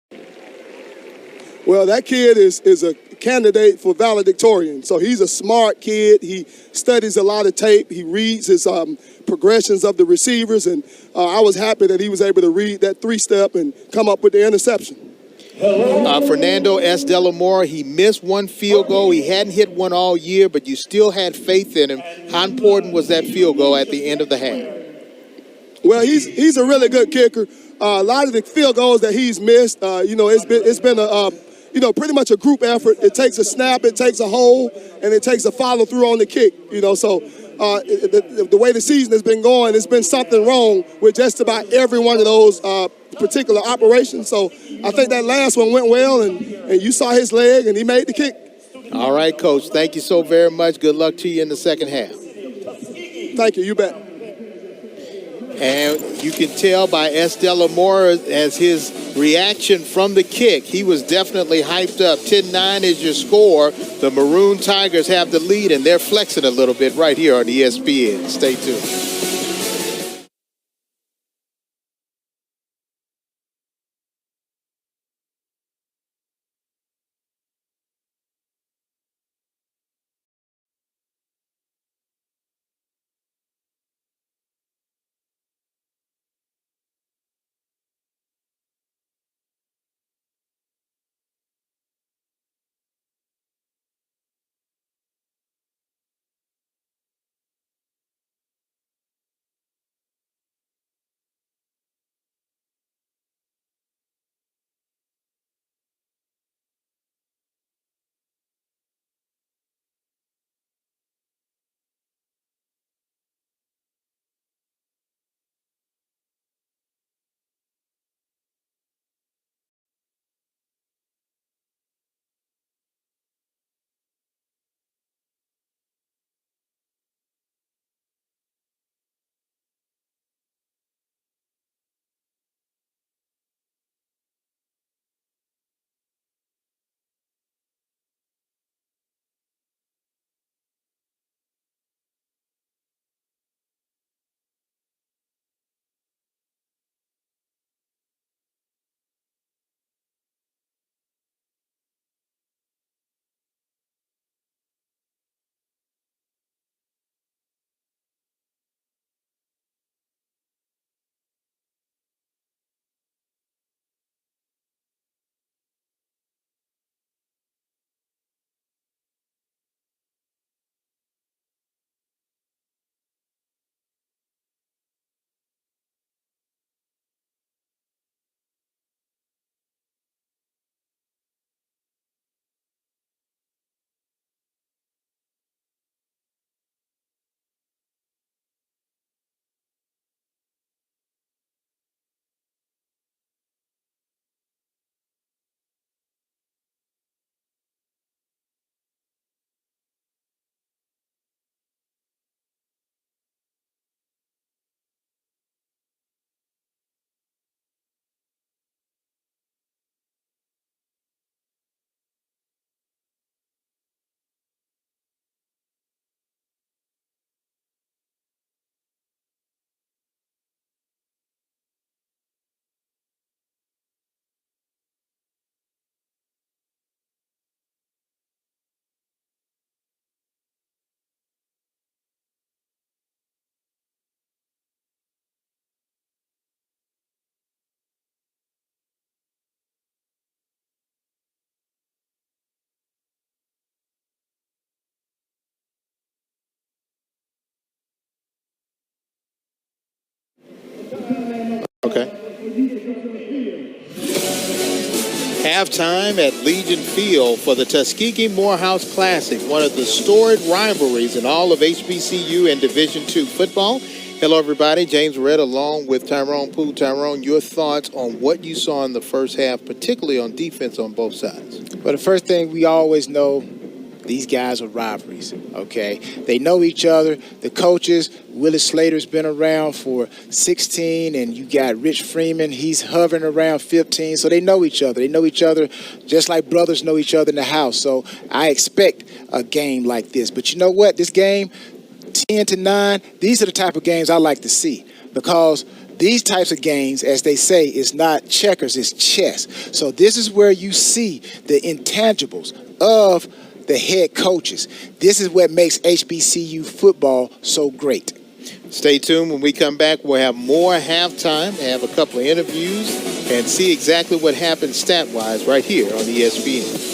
Well, that kid is a candidate for valedictorian. So he's a smart kid. He studies a lot of tape. He reads his progressions of the receivers, and I was happy that he was able to read that three-step and come up with the interception. Fernando S. Delamore, he missed one field goal. He hadn't hit one all year, but you still had faith in him. How important was that field goal at the end of the half? Well, he's a really good kicker. A lot of the field goals that he's missed, it's been a pretty much a group effort. It takes a snap, it takes a hole, and it takes a follow through on the kick. So the way the season has been going, there's been something wrong with just about every one of those particular operations. So I think that last one went well, and you saw his leg, and he made the kick. All right, Coach. Thank you so very much. Good luck to you in the second half. Thank you. You bet. And you can tell by S. Delamore as his reaction from the kick. He was definitely hyped up. 10-9 is your score. The Maroon Tigers have the lead, and they're flexing a little bit right here on ESPN. Stay tuned. Okay. Halftime at Legion Field for the Tuskegee Morehouse Classic, one of the storied rivalries in all of HBCU and Division II football. Hello, everybody. James Red along with Tyrone Poole. Tyrone, your thoughts on what you saw in the first half, particularly on defense on both sides? Well, the first thing we always know, these guys are rivalries, okay? They know each other. The coaches, Willie Slater's been around for 16, and you got Rich Freeman. He's hovering around 15, so they know each other. They know each other just like brothers know each other in the house. So I expect a game like this. But you know what? This game, 10-9, these are the type of games I like to see, because these types of games, as they say, is not checkers, it's chess. So this is where you see the intangibles of the head coaches. This is what makes HBCU football so great. Stay tuned. When we come back, we'll have more halftime, have a couple of interviews, and see exactly what happened stat-wise right here on ESPN.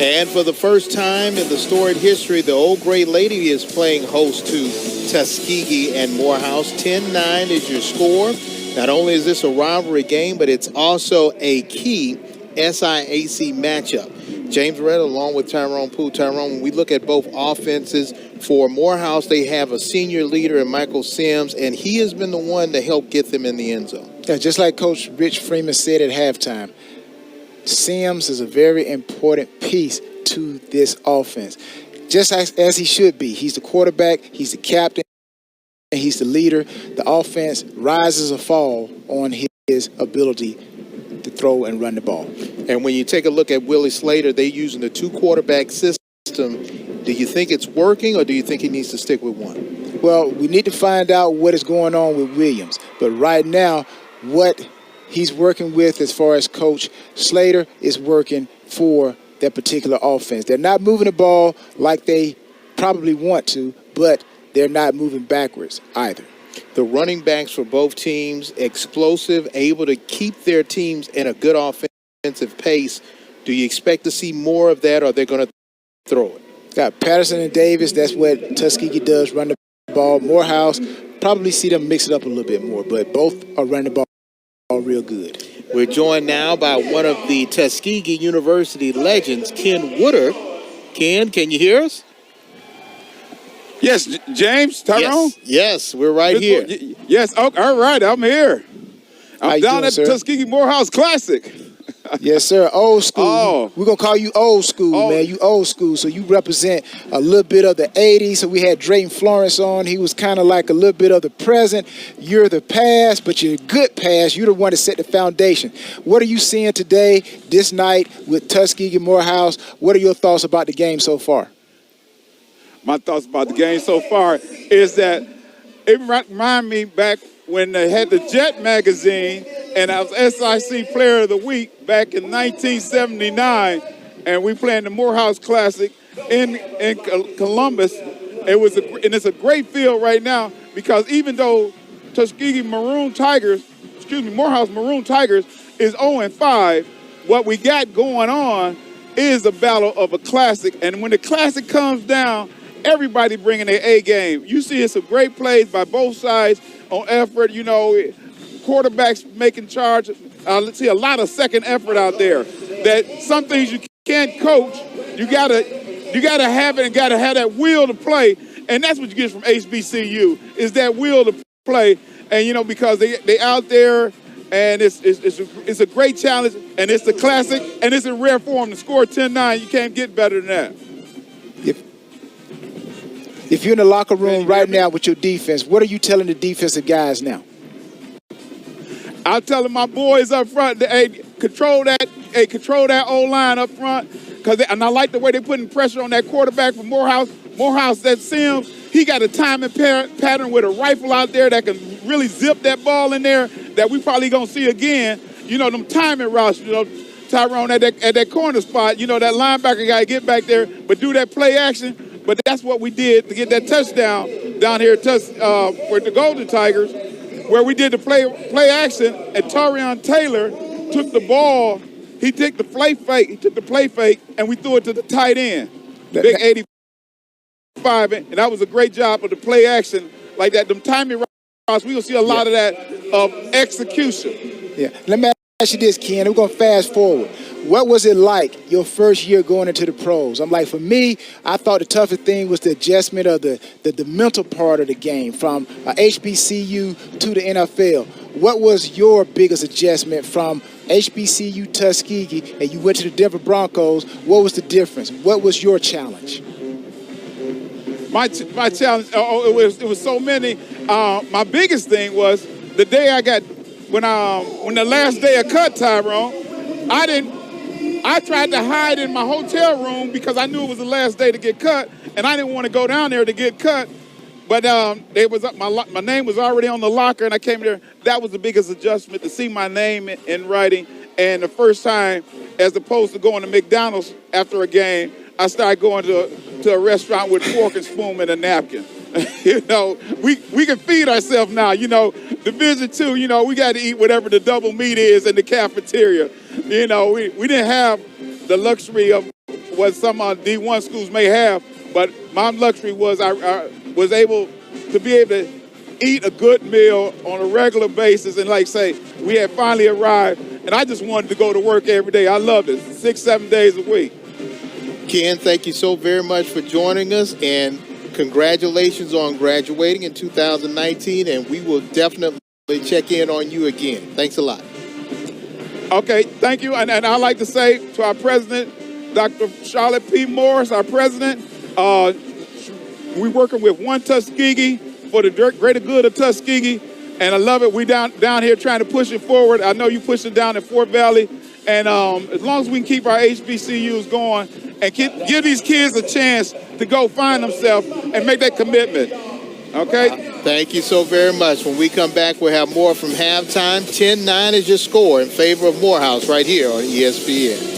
And for the first time in the storied history, the Old Gray Lady is playing host to Tuskegee and Morehouse. 10-9 is your score. Not only is this a rivalry game, but it's also a key SIAC matchup. James Red along with Tyrone Poole. Tyrone, when we look at both offenses, for Morehouse, they have a senior leader in Michael Sims, and he has been the one to help get them in the end zone. Yeah, just like Coach Rich Freeman said at halftime, Sims is a very important piece to this offense, just as he should be. He's the quarterback, he's the captain, and he's the leader. The offense rises or falls on his ability to throw and run the ball. And when you take a look at Willie Slater, they're using the two quarterback system system. Do you think it's working, or do you think he needs to stick with one? Well, we need to find out what is going on with Williams. But right now, what he's working with as far as Coach Slater is working for that particular offense. They're not moving the ball like they probably want to, but they're not moving backwards either. The running backs for both teams, explosive, able to keep their teams in a good offensive pace. Do you expect to see more of that, or they're going to throw it? Got Patterson and Davis. That's what Tuskegee does, run the ball. Morehouse, probably see them mix it up a little bit more, but both are running the ball real good. We're joined now by one of the Tuskegee University legends, Ken Woodard. Ken, can you hear us? Yes, James, Tyrone? Yes, we're right here. Yes, all right, I'm here. I'm down at the Tuskegee Morehouse Classic. Yes, sir. Old school. Oh. We're going to call you old school, man. You old school. So you represent a little bit of the 80s. So we had Drayton Florence on. He was kind of like a little bit of the present. You're the past, but you're good past. You're the one that set the foundation. What are you seeing today, this night with Tuskegee Morehouse? What are your thoughts about the game so far? My thoughts about the game so far is that it reminds me back when they had the Jet magazine, and I was SIC Player of the Week back in 1979, and we playing the Morehouse Classic in Columbus. It's a great field right now, because even though Morehouse Maroon Tigers is 0-5, what we got going on is a battle of a classic, and when the classic comes down, everybody bringing their A game. You see some great plays by both sides on effort. You know, quarterbacks making charge. Let's see a lot of second effort out there. That some things you can't coach. You gotta have it, and gotta have that will to play. And that's what you get from HBCU, is that will to play. And you know, because they out there, and it's a great challenge, and it's the classic, and it's in rare form to score 10-9. You can't get better than that. If you're in the locker room right now with your defense, what are you telling the defensive guys now? I'm telling my boys up front, hey, control that O-line up front, and I like the way they're putting pressure on that quarterback from Morehouse. Morehouse, that Sims, he got a timing pattern with a rifle out there that can really zip that ball in there that we probably gonna see again. You know, them timing routes, you know, Tyrone at that corner spot, you know, that linebacker got to get back there, but do that play action. But that's what we did to get that touchdown down here for the Golden Tigers, where we did the play action, and Torian Taylor took the ball. He took the play fake, and we threw it to the tight end, big 85, and that was a great job of the play action like that. Them timing routes, we will see a lot of that of execution. Yeah. Let me ask you this, Ken. We're going to fast forward. What was it like your first year going into the pros? I'm like, for me, I thought the toughest thing was the adjustment of the mental part of the game from HBCU to the NFL. What was your biggest adjustment from HBCU Tuskegee and you went to the Denver Broncos? What was the difference? What was your challenge? My challenge, it was so many. My biggest thing was the day I got, when the last day of cut, Tyrone, I tried to hide in my hotel room because I knew it was the last day to get cut, and I didn't want to go down there to get cut. But my name was already on the locker, and I came there. That was the biggest adjustment, to see my name in writing. And the first time, as opposed to going to McDonald's after a game, I started going to a restaurant with fork and spoon and a napkin. You know, we can feed ourselves now. You know, Division II, you know, we got to eat whatever the double meat is in the cafeteria. You know, we didn't have the luxury of what some D1 schools may have, but my luxury was I was able to be able to eat a good meal on a regular basis, and like say, we had finally arrived, and I just wanted to go to work every day. I loved it, 6-7 days a week. Ken, thank you so very much for joining us, and congratulations on graduating in 2019, and we will definitely check in on you again. Thanks a lot. Okay, thank you. And I'd like to say to our president, Dr. Charlotte P. Morris, our president, we're working with One Tuskegee for the greater good of Tuskegee, and I love it. We down here trying to push it forward. I know you push it down in Fort Valley, and as long as we can keep our HBCUs going and give these kids a chance to go find themselves and make that commitment. Okay? Thank you so very much. When we come back, we'll have more from halftime. 10-9 is your score in favor of Morehouse right here on ESPN.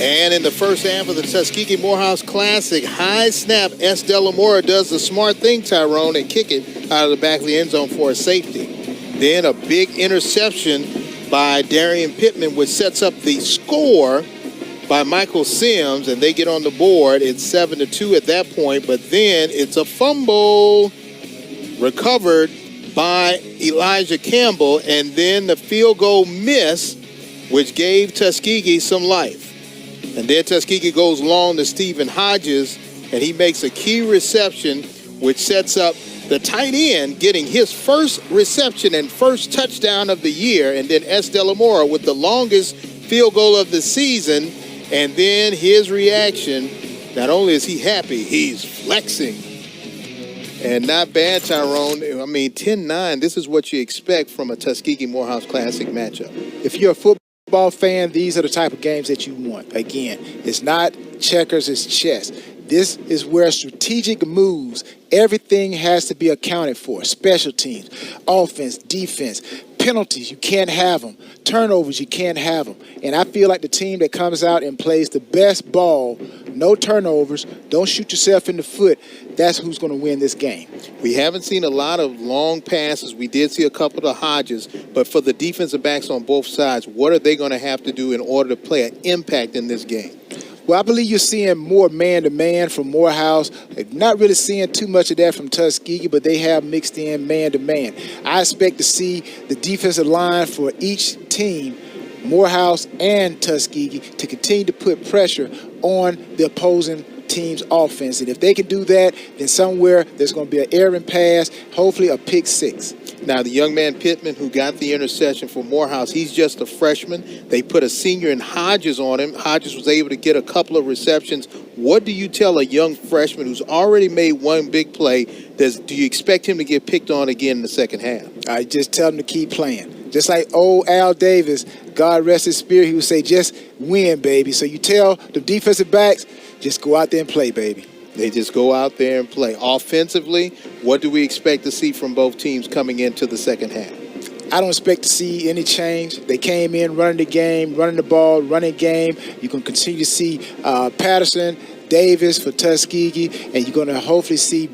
And in the first half of the Tuskegee Morehouse Classic, high snap, S. Delamora does the smart thing, Tyrone, and kick it out of the back of the end zone for a safety. Then a big interception by Darian Pittman, which sets up the score by Michael Sims, and they get on the board. It's 7-2 at that point, but then it's a fumble recovered by Elijah Campbell, and then the field goal miss, which gave Tuskegee some life. And then Tuskegee goes long to Stephen Hodges, and he makes a key reception, which sets up the tight end getting his first reception and first touchdown of the year. And then S. Delamora with the longest field goal of the season. And then his reaction, not only is he happy, he's flexing. And not bad, Tyrone. I mean, 10-9, this is what you expect from a Tuskegee Morehouse Classic matchup. If you're a football fan, these are the type of games that you want. Again, it's not checkers, it's chess. This is where strategic moves, everything has to be accounted for. Special teams, offense, defense, penalties, you can't have them. Turnovers, you can't have them. And I feel like the team that comes out and plays the best ball, no turnovers, don't shoot yourself in the foot, that's who's going to win this game. We haven't seen a lot of long passes. We did see a couple of Hodges, but for the defensive backs on both sides, what are they going to have to do in order to play an impact in this game? Well, I believe you're seeing more man-to-man from Morehouse. Not really seeing too much of that from Tuskegee, but they have mixed in man-to-man. I expect to see the defensive line for each team, Morehouse and Tuskegee, to continue to put pressure on the opposing team's offense. And if they can do that, then somewhere there's going to be an errant pass, hopefully a pick six. Now, the young man Pittman who got the interception for Morehouse, he's just a freshman. They put a senior in Hodges on him. Hodges was able to get a couple of receptions. What do you tell a young freshman who's already made one big play? Do you expect him to get picked on again in the second half? I just tell him to keep playing. Just like old Al Davis, God rest his spirit, he would say, just win, baby. So you tell the defensive backs, just go out there and play, baby. They just go out there and play. Offensively, what do we expect to see from both teams coming into the second half? I don't expect to see any change. They came in running the game, running the ball, running game. You can continue to see Patterson, Davis for Tuskegee, and you're going to hopefully see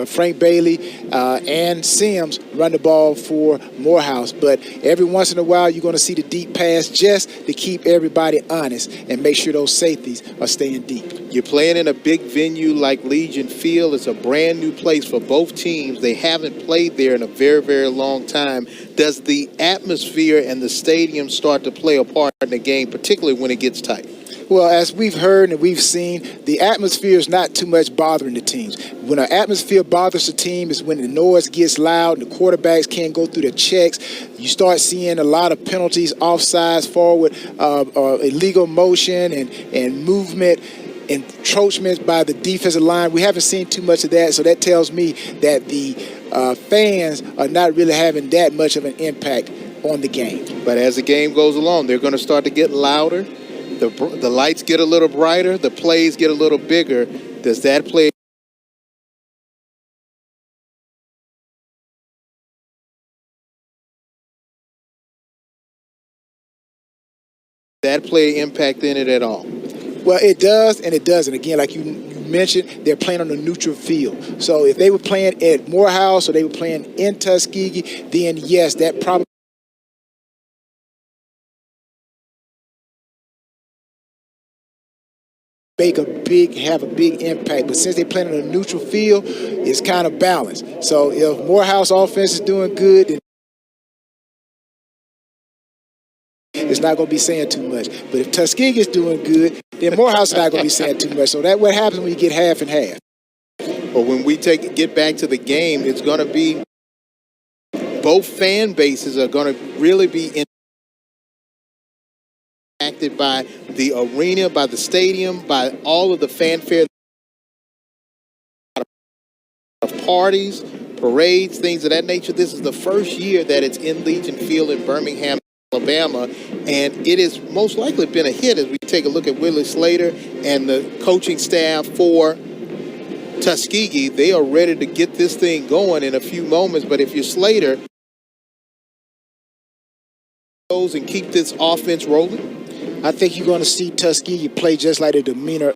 Frank Bailey and Sims run the ball for Morehouse. But every once in a while, you're going to see the deep pass just to keep everybody honest and make sure those safeties are staying deep. You're playing in a big venue like Legion Field. It's a brand new place for both teams. They haven't played there in a very, very long time. Does the atmosphere and the stadium start to play a part in the game, particularly when it gets tight? Well, as we've heard and we've seen, the atmosphere is not too much bothering the teams. When an atmosphere bothers the team is when the noise gets loud and the quarterbacks can't go through the checks. You start seeing a lot of penalties, offsides, forward, illegal motion and movement, encroachments by the defensive line. We haven't seen too much of that, so that tells me that the fans are not really having that much of an impact on the game. But as the game goes along, they're going to start to get louder. The lights get a little brighter. The plays get a little bigger. Does that play? That play impact in it at all? Well, it does and it doesn't. Again, like you mentioned, they're playing on a neutral field. So if they were playing at Morehouse or they were playing in Tuskegee, then yes, that probably have a big impact. But since they're playing on a neutral field, it's kind of balanced. So if Morehouse offense is doing good, then it's not going to be saying too much. But if Tuskegee is doing good, then Morehouse is not going to be saying too much. So that's what happens when you get half and half. But when we get back to the game, it's going to be both fan bases are going to really be impacted by the arena, by the stadium, by all of the fanfare of parties, parades, things of that nature. This is the first year that it's in Legion Field in Birmingham, Alabama, and it has most likely been a hit as we take a look at Willie Slater and the coaching staff for Tuskegee. They are ready to get this thing going in a few moments, but if you're Slater, and keep this offense rolling, I think you're going to see Tuskegee play just like the demeanor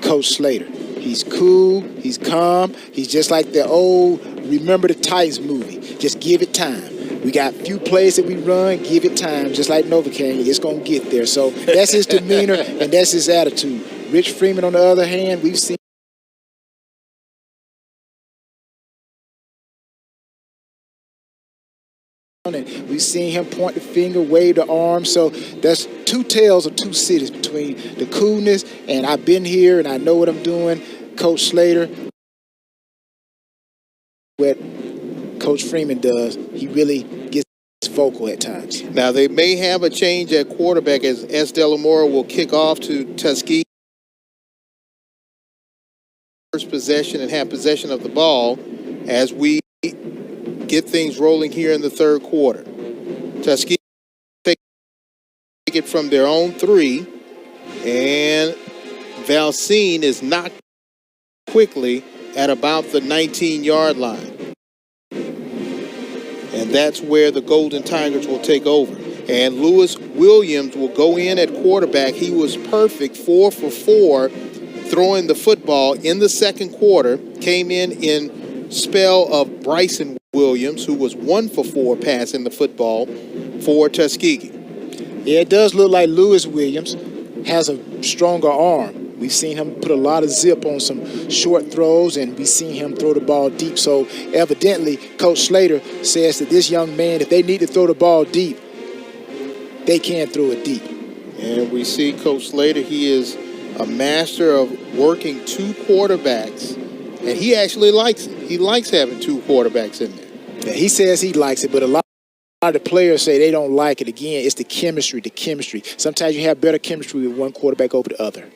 Coach Slater. He's cool, he's calm, he's just like the old Remember the Titans movie. Just give it time. We got a few plays that we run, give it time, just like Novocaine. It's going to get there. So that's his demeanor and that's his attitude. Rich Freeman, on the other hand, we've seen and we've seen him point the finger, wave the arm. So that's two tales of two cities between the coolness and I've been here and I know what I'm doing, Coach Slater. What Coach Freeman does, he really gets vocal at times. Now they may have a change at quarterback as S. Delamora will kick off to Tuskegee. First possession and have possession of the ball as we get things rolling here in the third quarter. Tuskegee take it from their own 3, and Valcine is knocked quickly at about the 19-yard line. And that's where the Golden Tigers will take over. And Lewis Williams will go in at quarterback. He was perfect, 4 for 4, throwing the football in the second quarter. Came in spell of Bryson Williams, who was 1 for 4 passing the football for Tuskegee. Yeah, it does look like Lewis Williams has a stronger arm. We've seen him put a lot of zip on some short throws, and we've seen him throw the ball deep. So evidently, Coach Slater says that this young man, if they need to throw the ball deep, they can throw it deep. And we see Coach Slater, he is a master of working 2 quarterbacks And he actually likes it. He likes having two quarterbacks in there. Yeah, he says he likes it, but a lot of the players say they don't like it. Again, it's the chemistry. Sometimes you have better chemistry with one quarterback over the other.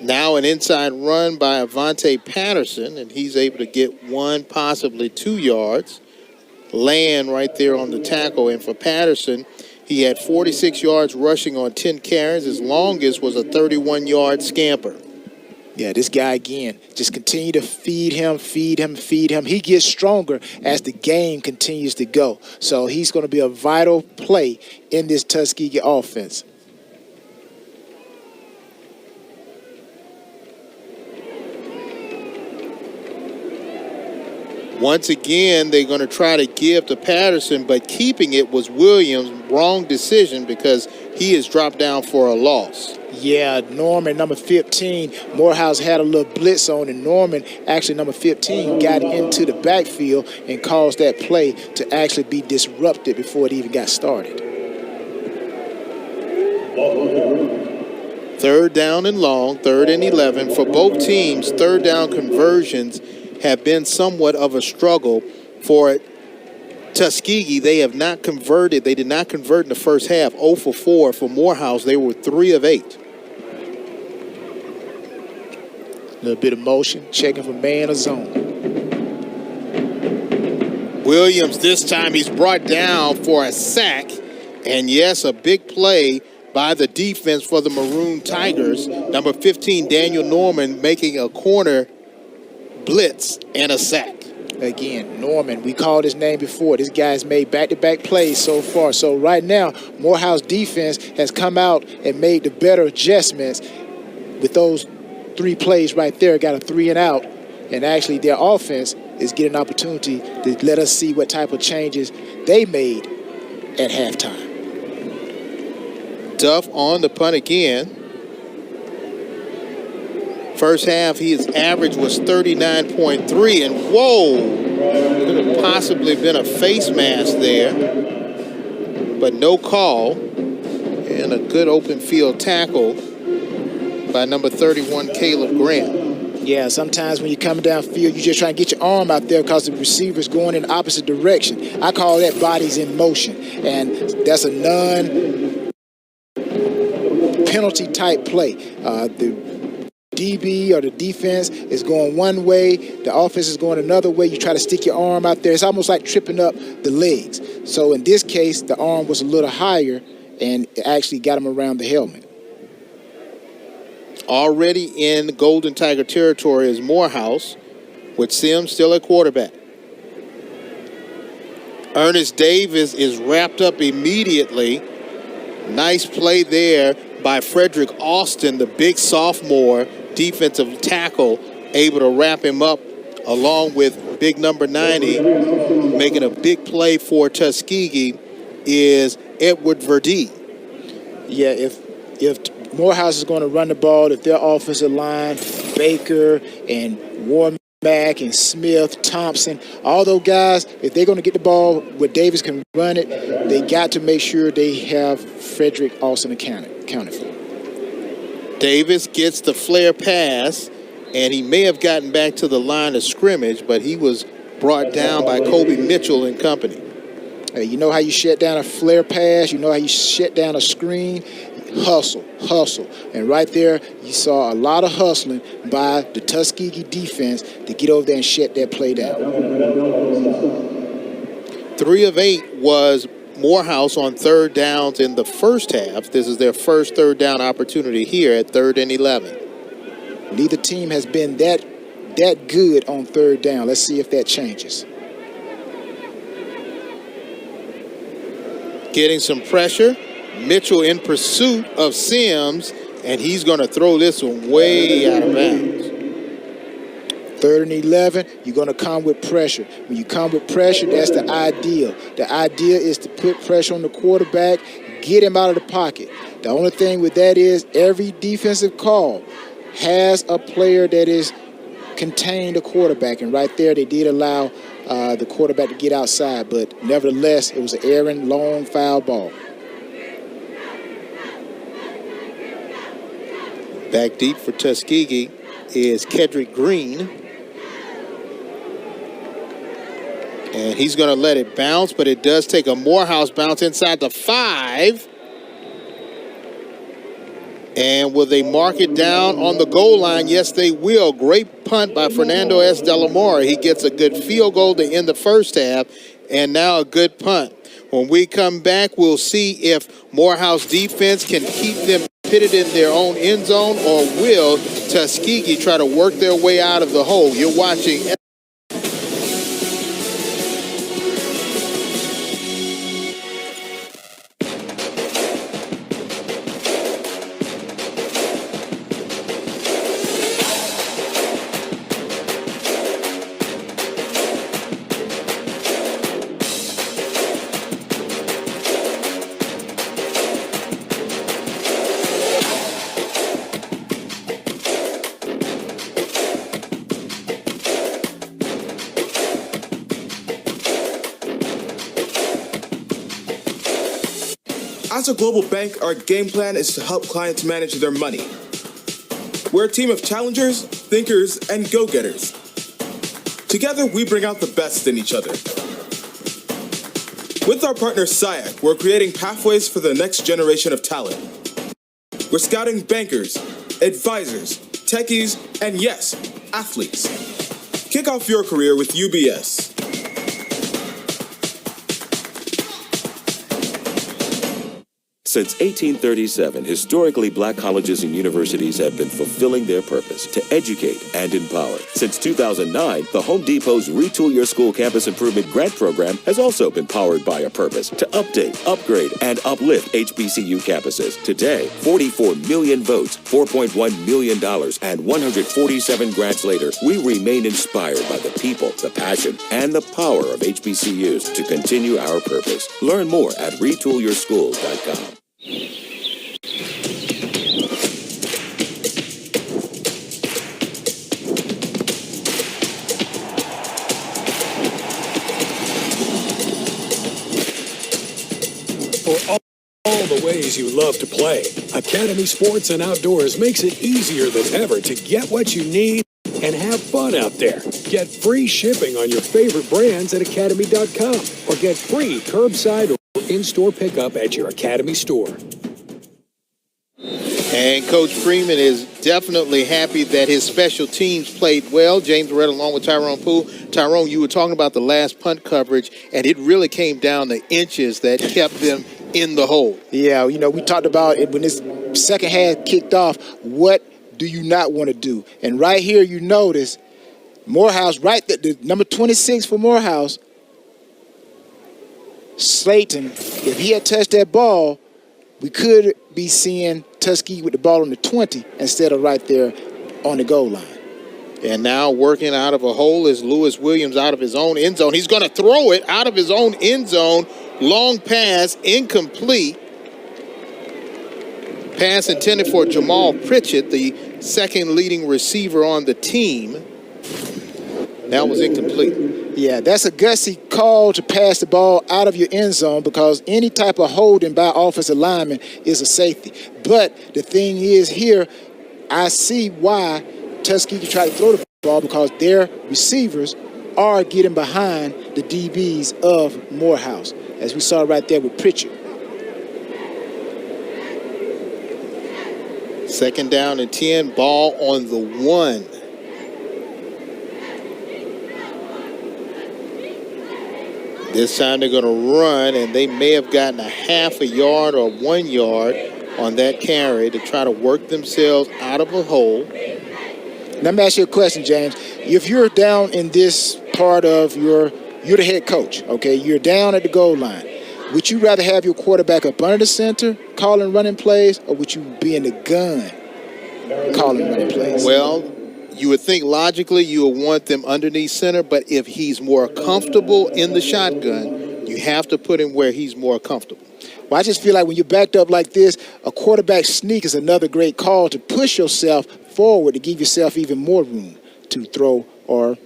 Now an inside run by Avante Patterson, and he's able to get 1, possibly 2 yards. Land right there on the tackle. And for Patterson, he had 46 yards rushing on 10 carries. His longest was a 31-yard scamper. Yeah, this guy, again, just continue to feed him. He gets stronger as the game continues to go. So he's going to be a vital play in this Tuskegee offense. Once again, they're going to try to give to Patterson, but keeping it was Williams' wrong decision because he has dropped down for a loss. Yeah, Norman, number 15, Morehouse had a little blitz on, and Norman, actually number 15, got into the backfield and caused that play to actually be disrupted before it even got started. 3rd down and long, 3rd and 11. For both teams, 3rd down conversions have been somewhat of a struggle for Tuskegee. They have not converted. They did not convert in the first half. 0 for 4 for Morehouse. They were 3 of 8. A little bit of motion, checking for man or zone. Williams, this time he's brought down for a sack. And yes, a big play by the defense for the Maroon Tigers. Number 15, Daniel Norman, making a corner blitz and a sack. Again, Norman, we called his name before. This guy's made back-to-back plays so far. So right now, Morehouse defense has come out and made the better adjustments with those 3 plays right there. Got a 3 and out. And actually, their offense is getting an opportunity to let us see what type of changes they made at halftime. Duff on the punt again. First half, his average was 39.3, and whoa, could have possibly been a face mask there, but no call, and a good open field tackle by number 31, Caleb Grant. Yeah, sometimes when you're coming downfield, you just try to get your arm out there because the receiver's going in the opposite direction. I call that bodies in motion, and that's a non-penalty type play. The DB or the defense is going one way, the offense is going another way. You try to stick your arm out there. It's almost like tripping up the legs. So in this case, the arm was a little higher, and it actually got him around the helmet. Already in Golden Tiger territory is Morehouse, with Sims still at quarterback. Ernest Davis is wrapped up immediately. Nice play there by Frederick Austin, the big sophomore defensive tackle, able to wrap him up along with big number 90. Making a big play for Tuskegee is Edward Verdee. Yeah, if Morehouse is going to run the ball, if their offensive line, Baker and Warmack and Smith, Thompson, all those guys, if they're going to get the ball where Davis can run it, they got to make sure they have Frederick Austin accounted for. Davis gets the flare pass, and he may have gotten back to the line of scrimmage, but he was brought down by Kobe Mitchell and company. Hey, you know how you shut down a flare pass? You know how you shut down a screen? Hustle. And right there, you saw a lot of hustling by the Tuskegee defense to get over there and shut that play down. 3 of 8 was Morehouse on 3rd downs in the first half. This is their first 3rd down opportunity here at 3rd and 11. Neither team has been that good on 3rd down. Let's see if that changes. Getting some pressure. Mitchell in pursuit of Sims, and he's going to throw this one way out of bounds. 3rd and 11, you're going to come with pressure. When you come with pressure, that's the ideal. The idea is to put pressure on the quarterback, get him out of the pocket. The only thing with that is every defensive call has a player that is contained a quarterback, and right there they did allow the quarterback to get outside, but nevertheless, it was an errant, long foul ball. Back deep for Tuskegee is Kedrick Green. And he's going to let it bounce, but it does take a Morehouse bounce inside the 5. And will they mark it down on the goal line? Yes, they will. Great punt by Fernando S. Delamora. He gets a good field goal to end the first half, and now a good punt. When we come back, we'll see if Morehouse defense can keep them pitted in their own end zone, or will Tuskegee try to work their way out of the hole. You're watching. As a global bank, our game plan is to help clients manage their money. We're a team of challengers, thinkers, and go-getters. Together, we bring out the best in each other. With our partner SIAC, we're creating pathways for the next generation of talent. We're scouting bankers, advisors, techies, and yes, athletes. Kick off your career with UBS. Since 1837, historically black colleges and universities have been fulfilling their purpose to educate and empower. Since 2009, the Home Depot's Retool Your School Campus Improvement Grant Program has also been powered by a purpose to update, upgrade, and uplift HBCU campuses. Today, 44 million votes, $4.1 million, and 147 grants later, we remain inspired by the people, the passion, and the power of HBCUs to continue our purpose. Learn more at retoolyourschools.com. For all the ways you love to play, Academy Sports and Outdoors makes it easier than ever to get what you need and have fun out there. Get free shipping on your favorite brands at academy.com, or get free curbside or in-store pickup at your Academy store. And Coach Freeman is definitely happy that his special teams played well. James read along with Tyrone Poole. Tyrone, you were talking about the last punt coverage, and it really came down to inches that kept them in the hole. Yeah, you know, we talked about it when this second half kicked off. What do you not want to do? And right here, you notice Morehouse, right, the number 26 for Morehouse, Slayton, if he had touched that ball, we could be seeing Tuskegee with the ball on the 20 instead of right there on the goal line. And now working out of a hole is Lewis Williams out of his own end zone. He's going to throw it out of his own end zone. Long pass, incomplete. Pass intended for Jamal Pritchett, the second leading receiver on the team. That was incomplete. Yeah, that's a gutsy call to pass the ball out of your end zone, because any type of holding by offensive lineman is a safety. But the thing is here, I see why Tuskegee tried to throw the ball, because their receivers are getting behind the DBs of Morehouse, as we saw right there with Pritchett. Second down and 10, ball on the 1. This time they're going to run, and they may have gotten a half a yard or 1 yard on that carry to try to work themselves out of a hole. Let me ask you a question, James. If you're down in this part of you're the head coach, okay? You're down at the goal line. Would you rather have your quarterback up under the center calling running plays, or would you be in the gun calling running plays? Well, you would think logically you would want them underneath center, but if he's more comfortable in the shotgun, you have to put him where he's more comfortable. Well, I just feel like when you're backed up like this, a quarterback sneak is another great call to push yourself forward, to give yourself even more room to throw or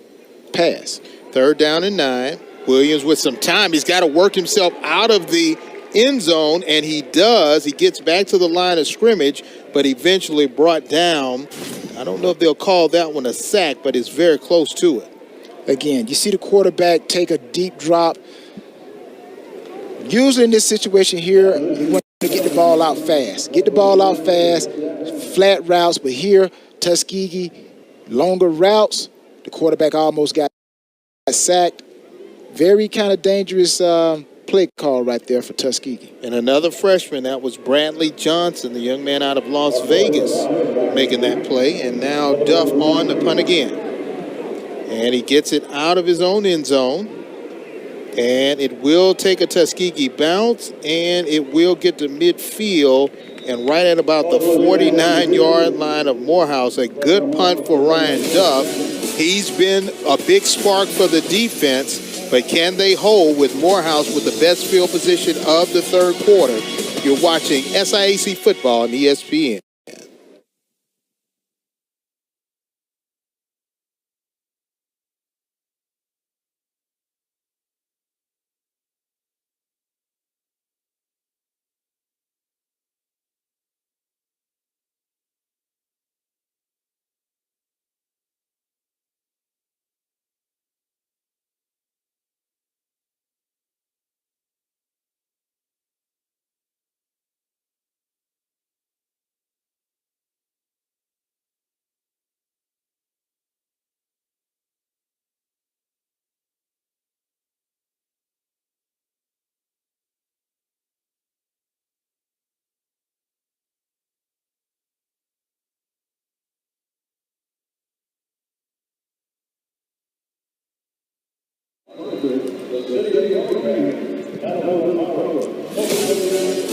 pass. Third down and 9. Williams with some time. He's got to work himself out of the end zone, and he does. He gets back to the line of scrimmage, but eventually brought down. I don't know if they'll call that one a sack, but it's very close to it. Again, you see the quarterback take a deep drop. Usually in this situation here, you want to get the ball out fast. Get the ball out fast, flat routes. But here, Tuskegee, longer routes. The quarterback almost got sacked. Very kind of dangerous play call right there for Tuskegee. And another freshman, that was Bradley Johnson, the young man out of Las Vegas, making that play. And now Duff on the punt again. And he gets it out of his own end zone. And it will take a Tuskegee bounce, and it will get to midfield. And right at about the 49-yard line of Morehouse, a good punt for Ryan Duff. He's been a big spark for the defense. But can they hold with Morehouse with the best field position of the third quarter? You're watching SIAC football on ESPN.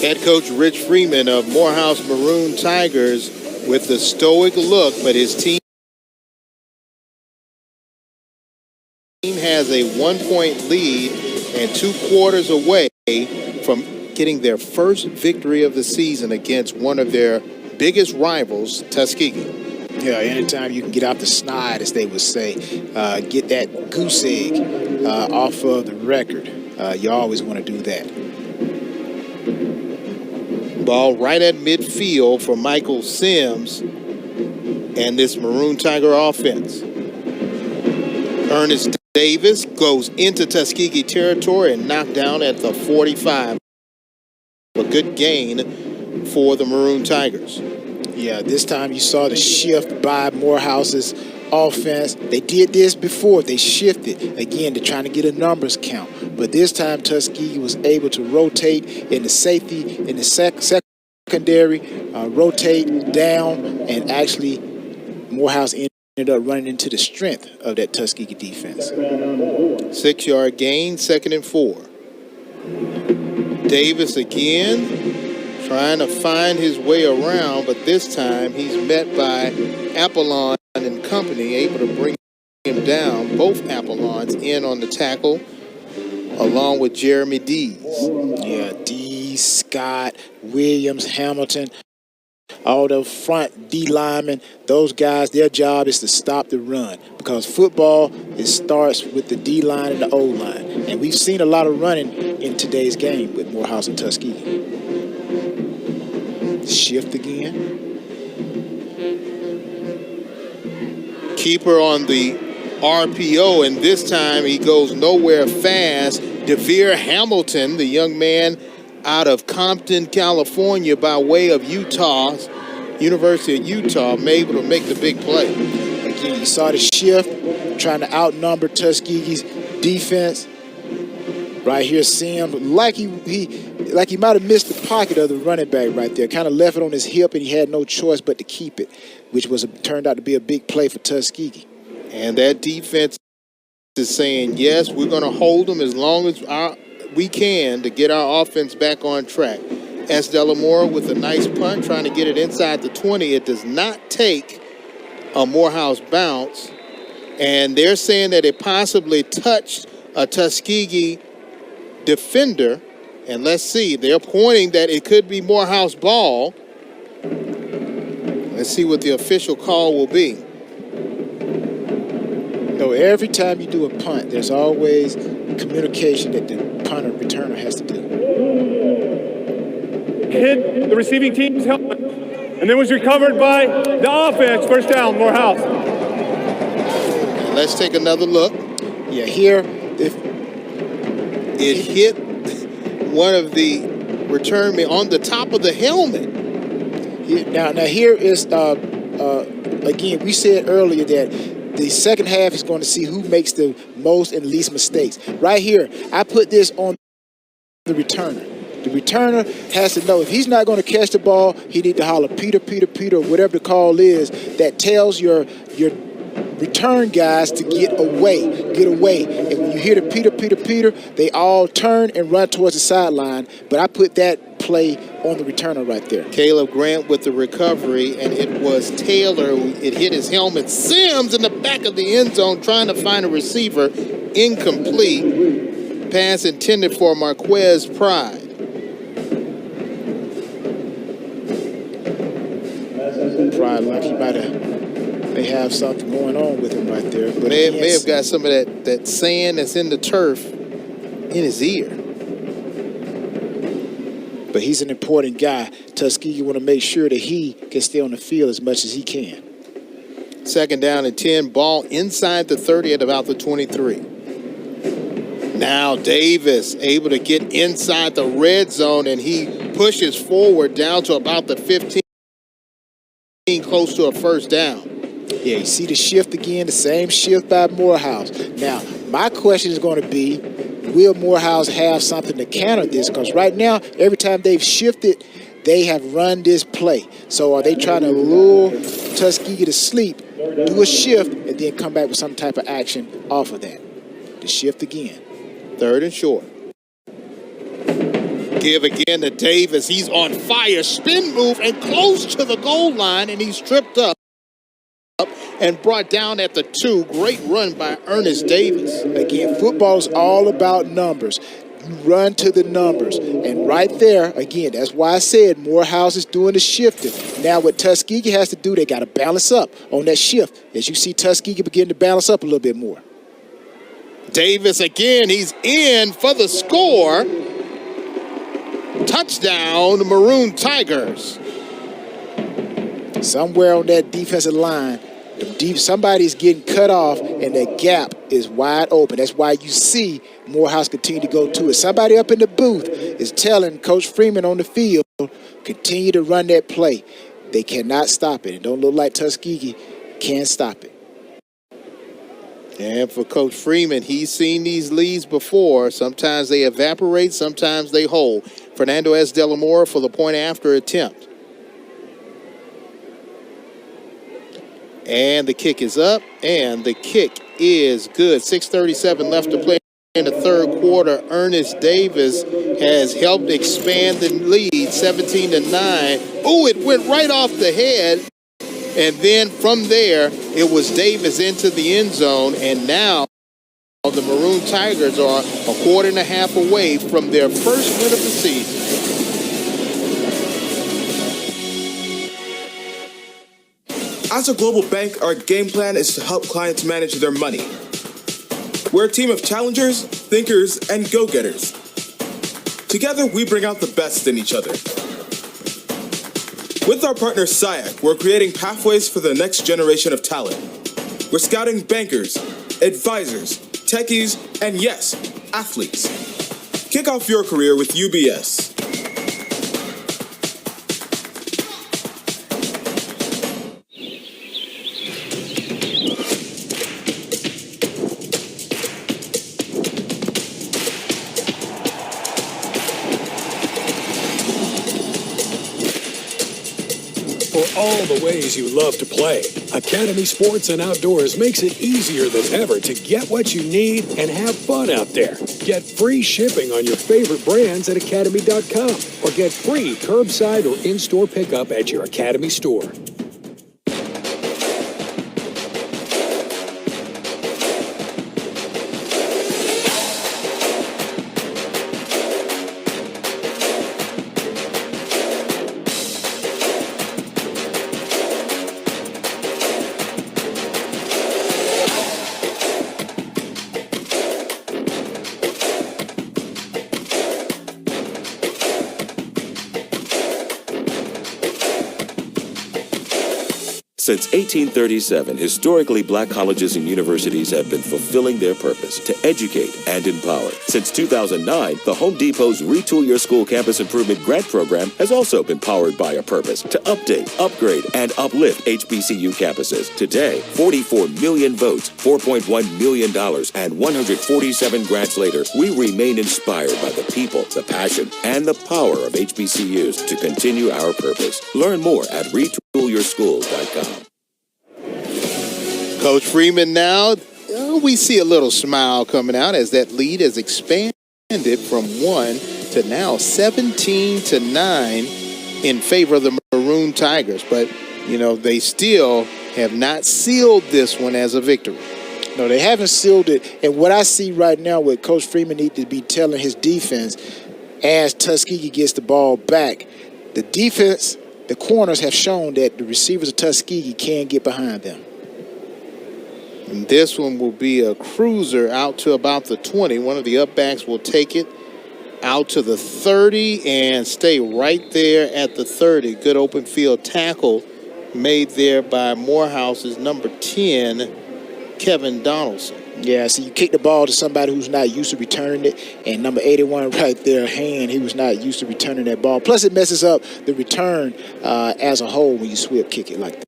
Head coach Rich Freeman of Morehouse Maroon Tigers with the stoic look, but his team has a 1-point lead and 2 quarters away from getting their first victory of the season against one of their biggest rivals, Tuskegee. Yeah, anytime you can get out the snide, as they would say, get that goose egg off of the record, you always want to do that. Ball right at midfield for Michael Sims and this Maroon Tiger offense. Ernest Davis goes into Tuskegee territory and knocked down at the 45. A good gain for the Maroon Tigers. Yeah, this time you saw the shift by Morehouse's offense. They did this before. They shifted. Again, they're trying to get a numbers count. But this time Tuskegee was able to rotate in the safety, in the secondary, rotate down, and actually Morehouse ended up running into the strength of that Tuskegee defense. 6-yard gain, 2nd and 4. Davis again trying to find his way around, but this time he's met by Apollon and company, able to bring him down. Both Apollons in on the tackle, along with Jeremy Dees. Yeah, Dees, Scott, Williams, Hamilton, all the front D linemen, those guys, their job is to stop the run, because football, it starts with the D line and the O line. And we've seen a lot of running in today's game with Morehouse and Tuskegee. Shift again. Keeper on the RPO, and this time he goes nowhere fast. DeVere Hamilton, the young man out of Compton, California, by way of Utah, University of Utah, able to make the big play. Again, you saw the shift, trying to outnumber Tuskegee's defense. Right here, Sims, like he might have missed the pocket of the running back right there. Kind of left it on his hip, and he had no choice but to keep it, which turned out to be a big play for Tuskegee. And that defense is saying, yes, we're going to hold them as long as we can to get our offense back on track. S. Delamora with a nice punt, trying to get it inside the 20. It does not take a Morehouse bounce. And they're saying that it possibly touched a Tuskegee defender. And let's see, they're pointing that it could be Morehouse ball. Let's see what the official call will be. No, every time you do a punt, there's always communication that the punter returner has to do. Hit the receiving team's helmet, and then was recovered by the offense. First down, Morehouse. Let's take another look. Yeah, here, if It hit one of the return men on the top of the helmet. now here is again, we said earlier that the second half is going to see who makes the most and least mistakes. Right here, I put this on the returner. The returner has to know if he's not going to catch the ball, he need to holler Peter, Peter, Peter, whatever the call is. That tells your return guys to get away. And when you hear the Peter, Peter, Peter, they all turn and run towards the sideline. But I put that play on the returner right there. Caleb Grant with the recovery, and it was Taylor. It hit his helmet. Sims in the back of the end zone trying to find a receiver. Incomplete. Pass intended for Marquez Pride. Pride like he may have something going on with him right there. But May have got some of that sand that's in the turf in his ear. But he's an important guy. Tuskegee want to make sure that he can stay on the field as much as he can. Second down and 10, ball inside the 30 at about the 23. Now Davis able to get inside the red zone, and he pushes forward down to about the 15, close to a first down. Yeah, you see the shift again, the same shift by Morehouse. Now, my question is going to be, will Morehouse have something to counter this? Because right now, every time they've shifted, they have run this play. So are they trying to lure Tuskegee to sleep, do a shift, and then come back with some type of action off of that? The shift again. Third and short. Give again to Davis. He's on fire. Spin move and close to the goal line, and he's tripped up and brought down at the 2. Great run by Ernest Davis. Again, football is all about numbers. You run to the numbers. And right there, again, that's why I said Morehouse is doing the shifting. Now what Tuskegee has to do, they got to balance up on that shift. As you see Tuskegee begin to balance up a little bit more. Davis again, he's in for the score. Touchdown, Maroon Tigers. Somewhere on that defensive line, somebody's getting cut off, and that gap is wide open. That's why you see Morehouse continue to go to it. Somebody up in the booth is telling Coach Freeman on the field, continue to run that play. They cannot stop it. It don't look like Tuskegee can stop it. And for Coach Freeman, he's seen these leads before. Sometimes they evaporate, sometimes they hold. Fernando S. Delamora for the point after attempt. And the kick is up, and the kick is good. 6:37 left to play in the third quarter. Ernest Davis has helped expand the lead, 17-9. Oh, it went right off the head. And then from there, it was Davis into the end zone, and now the Maroon Tigers are a quarter and a half away from their first win of the season. As a global bank, our game plan is to help clients manage their money. We're a team of challengers, thinkers, and go-getters. Together, we bring out the best in each other. With our partner SIAC, we're creating pathways for the next generation of talent. We're scouting bankers, advisors, techies, and yes, athletes. Kick off your career with UBS. All the ways you love to play, Academy Sports and Outdoors makes it easier than ever to get what you need and have fun out there. Get free shipping on your favorite brands at Academy.com or get free curbside or in-store pickup at your Academy store. Since 1837, historically black colleges and universities have been fulfilling their purpose to educate and empower. Since 2009, the Home Depot's Retool Your School Campus Improvement Grant Program has also been powered by a purpose to update, upgrade, and uplift HBCU campuses. Today, 44 million votes, $4.1 million, and 147 grants later, we remain inspired by the people, the passion, and the power of HBCUs to continue our purpose. Learn more at retoolyourschools.com. Coach Freeman now, we see a little smile coming out as that lead has expanded from 1 to now 17-9 in favor of the Maroon Tigers. But, they still have not sealed this one as a victory. No, they haven't sealed it. And what I see right now, what Coach Freeman needs to be telling his defense as Tuskegee gets the ball back, the defense, the corners have shown that the receivers of Tuskegee can get behind them. And this one will be a cruiser out to about the 20. One of the up backs will take it out to the 30 and stay right there at the 30. Good open field tackle made there by Morehouse's number 10, Kevin Donaldson. Yeah, so you kick the ball to somebody who's not used to returning it, and number 81 right there, Hand, he was not used to returning that ball. Plus, it messes up the return as a whole when you sweep kick it like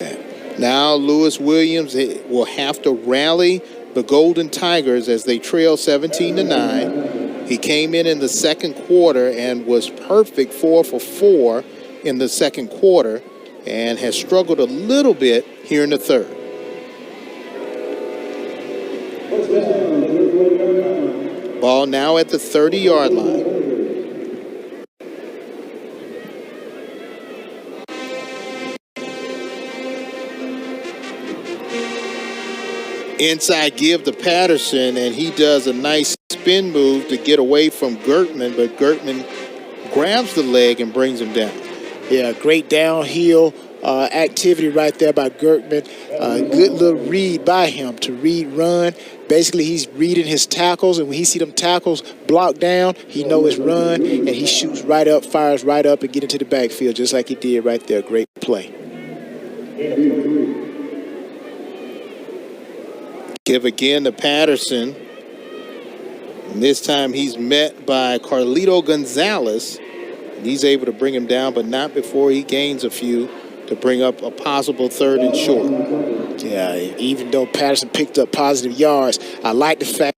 that. Now Lewis Williams will have to rally the Golden Tigers as they trail 17-9. He came in the second quarter and was perfect 4 for 4 in the second quarter and has struggled a little bit here in the third. Ball now at the 30-yard line. Inside give to Patterson, and he does a nice spin move to get away from Gertman, but Gertman grabs the leg and brings him down. Yeah, great downhill activity right there by Gertman. Good little read by him to read run. Basically, he's reading his tackles, and when he see them tackles blocked down, he know his run, and he shoots right up, fires right up, and get into the backfield just like he did right there. Great play. Give again to Patterson. And this time he's met by Carlito Gonzalez. And he's able to bring him down, but not before he gains a few to bring up a possible 3rd and short. Yeah, even though Patterson picked up positive yards, I like the fact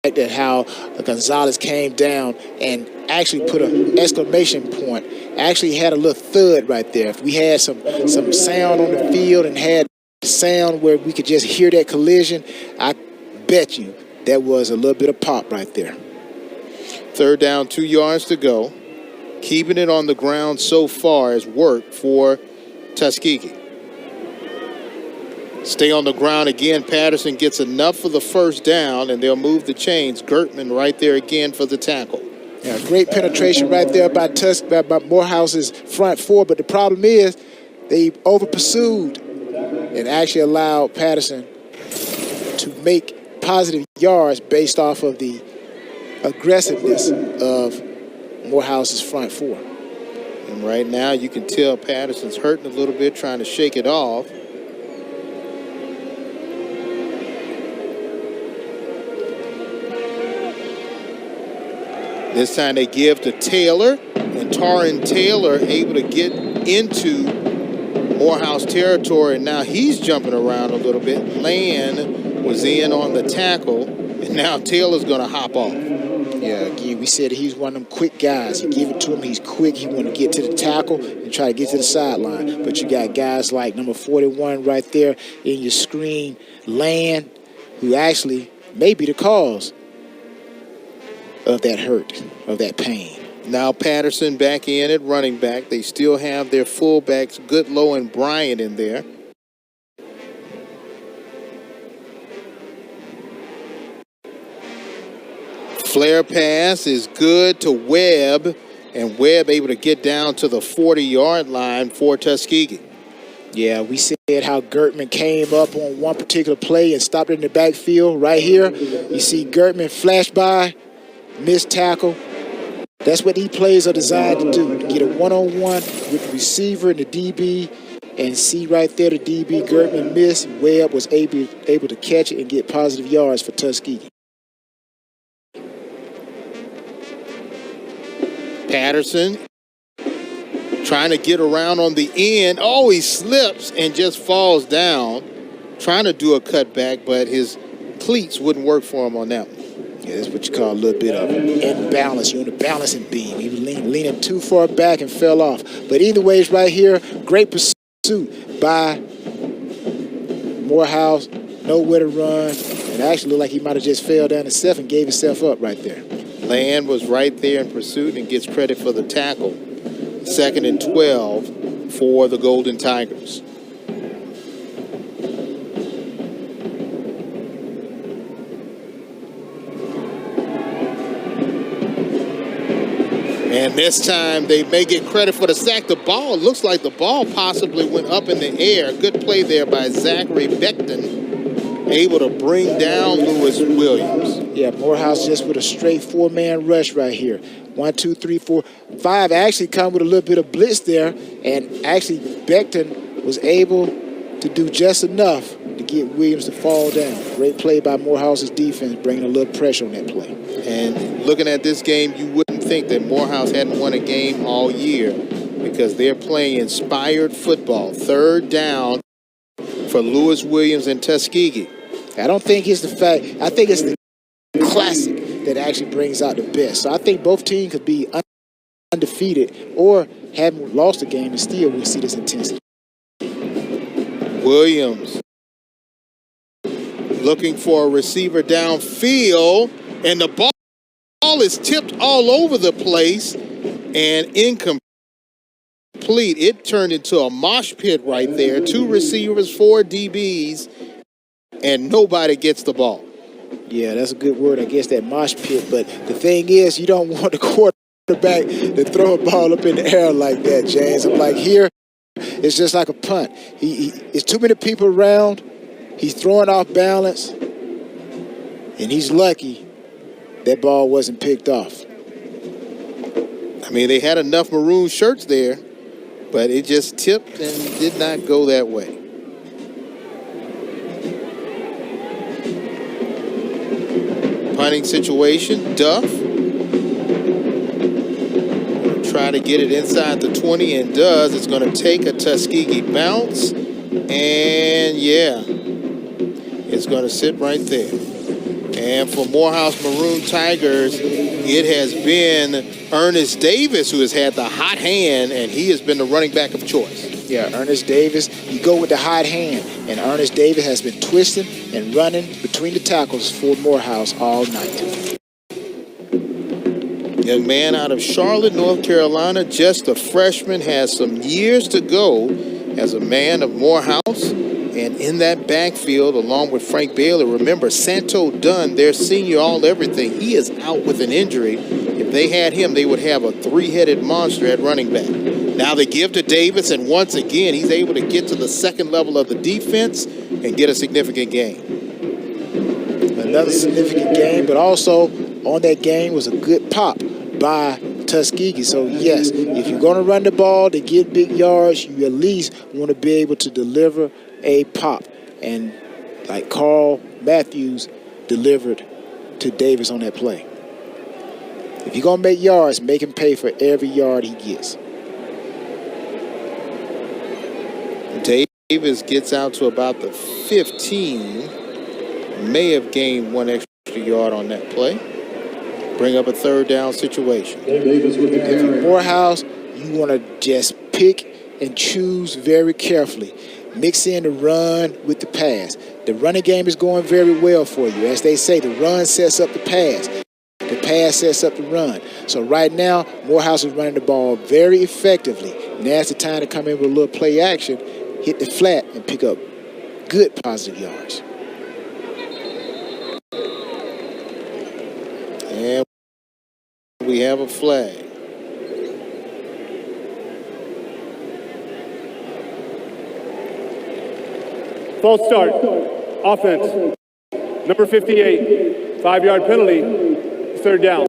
that how Gonzalez came down and actually put an exclamation point, actually had a little thud right there. If we had some sound on the field and had sound where we could just hear that collision, I bet you that was a little bit of pop right there. 3rd down, 2 yards to go. Keeping it on the ground so far has worked for Tuskegee. Stay on the ground again. Patterson gets enough for the 1st down, and they'll move the chains. Gertman right there again for the tackle. Yeah, great penetration right there by Morehouse's front 4, but the problem is they over-pursued and actually allowed Patterson to make positive yards based off of the aggressiveness of Morehouse's front 4. And right now you can tell Patterson's hurting a little bit, trying to shake it off. This time they give to Taylor, and Taron Taylor able to get into Morehouse territory, and now he's jumping around a little bit. Land was in on the tackle, and now Taylor's going to hop off. Yeah, again, we said he's one of them quick guys. You give it to him, he's quick. He want to get to the tackle and try to get to the sideline. But you got guys like number 41 right there in your screen, Land, who actually may be the cause of that hurt, of that pain. Now Patterson back in at running back. They still have their fullbacks, Goodlow and Bryant, in there. Flare pass is good to Webb, and Webb able to get down to the 40-yard line for Tuskegee. Yeah, we said how Gertman came up on one particular play and stopped in the backfield right here. You see Gertman flash by, missed tackle. That's what these plays are designed to do, to get a one-on-one with the receiver and the DB And see right there, the DB Gertman missed. Webb was able to catch it and get positive yards for Tuskegee. Patterson trying to get around on the end. Oh, he slips and just falls down, trying to do a cutback, but his cleats wouldn't work for him on that one. Yeah, that's what you call a little bit of imbalance. You're on the balancing beam. He was leaning too far back and fell off. But either way, it's right here. Great pursuit by Morehouse. Nowhere to run. And actually looked like he might have just fell down himself and gave himself up right there. Land was right there in pursuit and gets credit for the tackle. 2nd and 12 for the Golden Tigers. And this time they may get credit for the sack. The ball, looks like the ball possibly went up in the air. Good play there by Zachary Beckton, able to bring down Lewis Williams. Yeah, Morehouse just with a straight 4-man rush right here. 1, 2, 3, 4, 5 actually come with a little bit of blitz there. And actually Beckton was able to do just enough to get Williams to fall down. Great play by Morehouse's defense, bringing a little pressure on that play. And looking at this game, you wouldn't think that Morehouse hadn't won a game all year because they're playing inspired football. 3rd down for Lewis Williams and Tuskegee. I don't think it's the fact. I think it's the classic that actually brings out the best. So I think both teams could be undefeated or haven't lost a game and still we see this intensity. Williams looking for a receiver downfield, and the ball is tipped all over the place and incomplete. It turned into a mosh pit right there. 2 receivers, 4 DBs, and nobody gets the ball. Yeah, that's a good word, I guess, that mosh pit. But the thing is, you don't want the quarterback to throw a ball up in the air like that, James. I'm like, here, it's just like a punt. It's too many people around. He's throwing off balance, and he's lucky that ball wasn't picked off. I mean, they had enough maroon shirts there, but it just tipped and did not go that way. Punting situation, Duff. Try to get it inside the 20 and does. It's going to take a Tuskegee bounce. And yeah, it's going to sit right there. And for Morehouse Maroon Tigers, it has been Ernest Davis who has had the hot hand, and he has been the running back of choice. Yeah, Ernest Davis, you go with the hot hand, and Ernest Davis has been twisting and running between the tackles for Morehouse all night. Young man out of Charlotte, North Carolina, just a freshman, has some years to go as a man of Morehouse. And in that backfield, along with Frank Baylor, remember, Santo Dunn, their senior all-everything, he is out with an injury. If they had him, they would have a 3-headed monster at running back. Now they give to Davis, and once again, he's able to get to the 2nd level of the defense and get a significant gain. Another significant game, but also on that game was a good pop by Tuskegee. So, yes, if you're going to run the ball to get big yards, you at least want to be able to deliver a pop. And like Carl Matthews delivered to Davis on that play. If you're going to make yards, make him pay for every yard he gets. Davis gets out to about the 15. May have gained 1 extra yard on that play. Bring up a 3rd down situation. If you're Morehouse, you want to just pick and choose very carefully. Mix in the run with the pass. The running game is going very well for you. As they say, the run sets up the pass. The pass sets up the run. So right now, Morehouse is running the ball very effectively. Now's the time to come in with a little play action, hit the flat, and pick up good positive yards. And we have a flag. False start. Offense. Number 58. 5-yard penalty. 3rd down.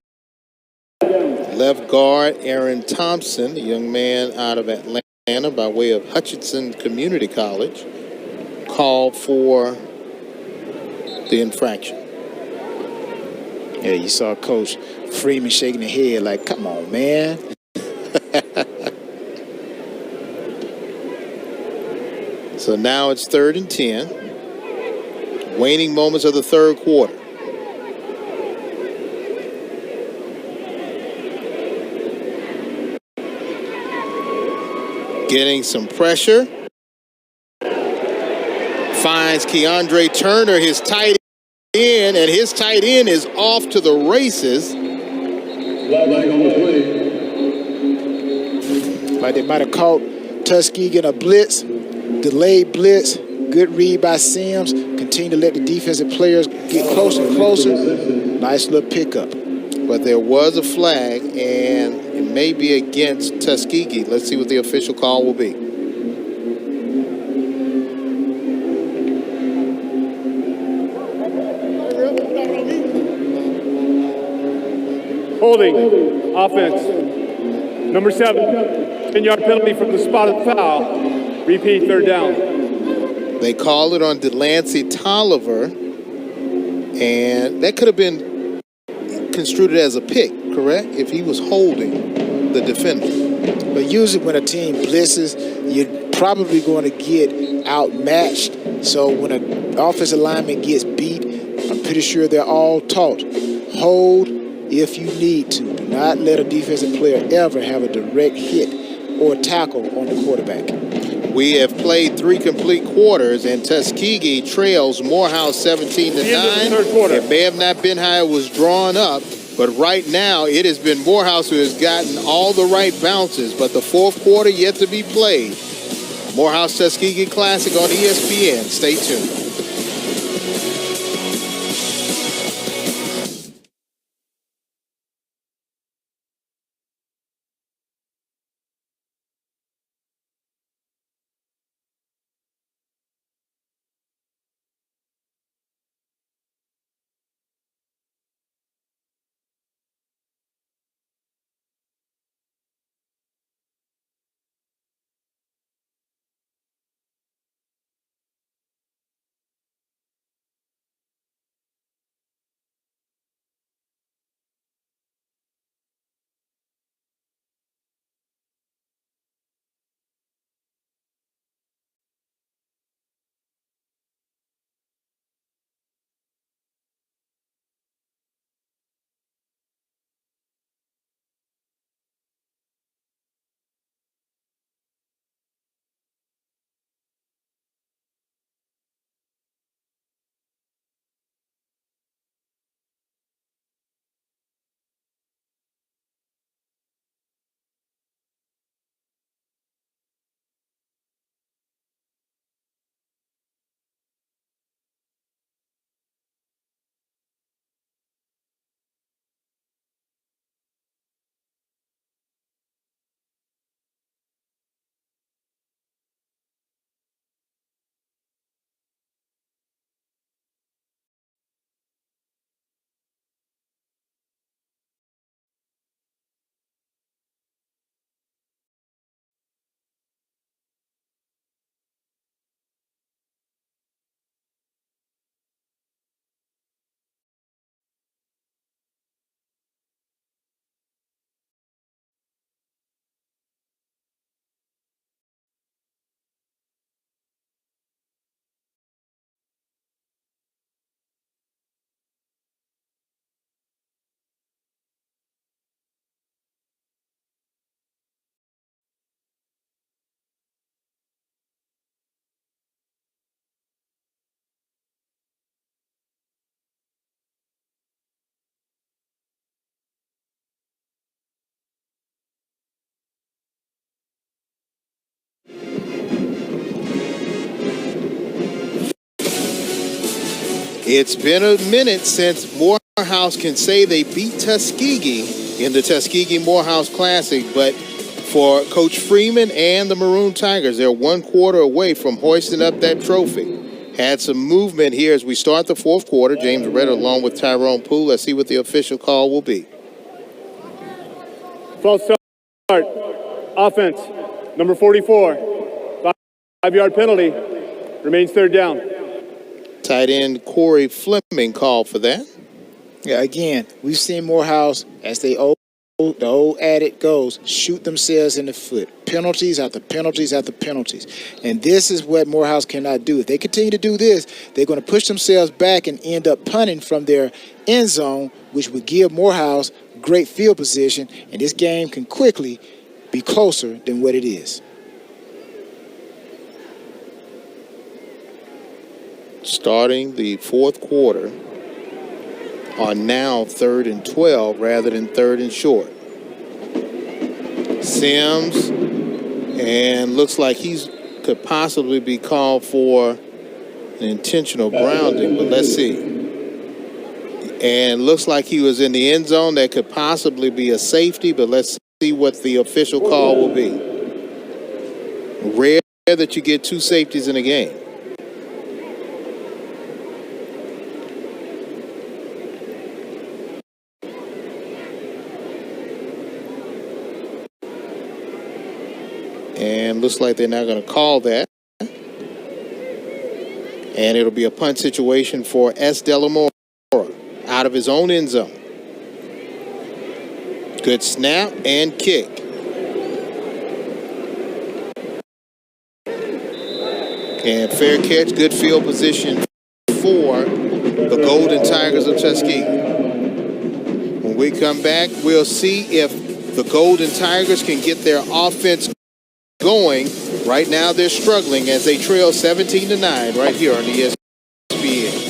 Left guard Aaron Thompson, the young man out of Atlanta, Atlanta by way of Hutchinson Community College called for the infraction. Yeah, you saw Coach Freeman shaking his head like, come on, man. So now it's 3rd and 10. Waning moments of the third quarter. Getting some pressure. Finds Keandre Turner, his tight end, and his tight end is off to the races. Like they might have caught Tuskegee in a blitz, delayed blitz, good read by Sims, continue to let the defensive players get closer and closer. Nice little pickup. But there was a flag, and it may be against Tuskegee. Let's see what the official call will be. Holding, offense. Number 7, 10-yard penalty from the spot of foul. Repeat, 3rd down. They call it on Delancey Tolliver, and that could have been construed as a pick, correct? If he was holding the defender. But usually when a team blitzes, you're probably going to get outmatched. So when an offensive lineman gets beat, I'm pretty sure they're all taught. Hold if you need to. Do not let a defensive player ever have a direct hit or tackle on the quarterback. We have played 3 complete quarters, and Tuskegee trails Morehouse 17-9. It may have not been how it was drawn up, but right now it has been Morehouse who has gotten all the right bounces, but the fourth quarter yet to be played. Morehouse Tuskegee Classic on ESPN. Stay tuned. It's been a minute since Morehouse can say they beat Tuskegee in the Tuskegee Morehouse Classic, but for Coach Freeman and the Maroon Tigers, they're 1 quarter away from hoisting up that trophy. Had some movement here as we start the fourth quarter. James Redder along with Tyrone Poole. Let's see what the official call will be. False start. Offense. Number 44, 5-yard penalty. Remains third down. Tight end Corey Fleming called for that. Yeah, again, we've seen Morehouse, as the old adage goes, shoot themselves in the foot. Penalties after penalties after penalties. And this is what Morehouse cannot do. If they continue to do this, they're going to push themselves back and end up punting from their end zone, which would give Morehouse great field position, and this game can quickly be closer than what it is. Starting the fourth quarter on now 3rd and 12 rather than 3rd and short. Sims, and looks like he's could possibly be called for an intentional grounding, but let's see. And looks like he was in the end zone. That could possibly be a safety, but let's see what the official call will be. Rare that you get two safeties in a game. And looks like they're not going to call that. And it'll be a punt situation for S. Delamora out of his own end zone. Good snap and kick. And fair catch, good field position for the Golden Tigers of Tuskegee. When we come back, we'll see if the Golden Tigers can get their offense going. Right now they're struggling as they trail 17-9 right here on the ESPN.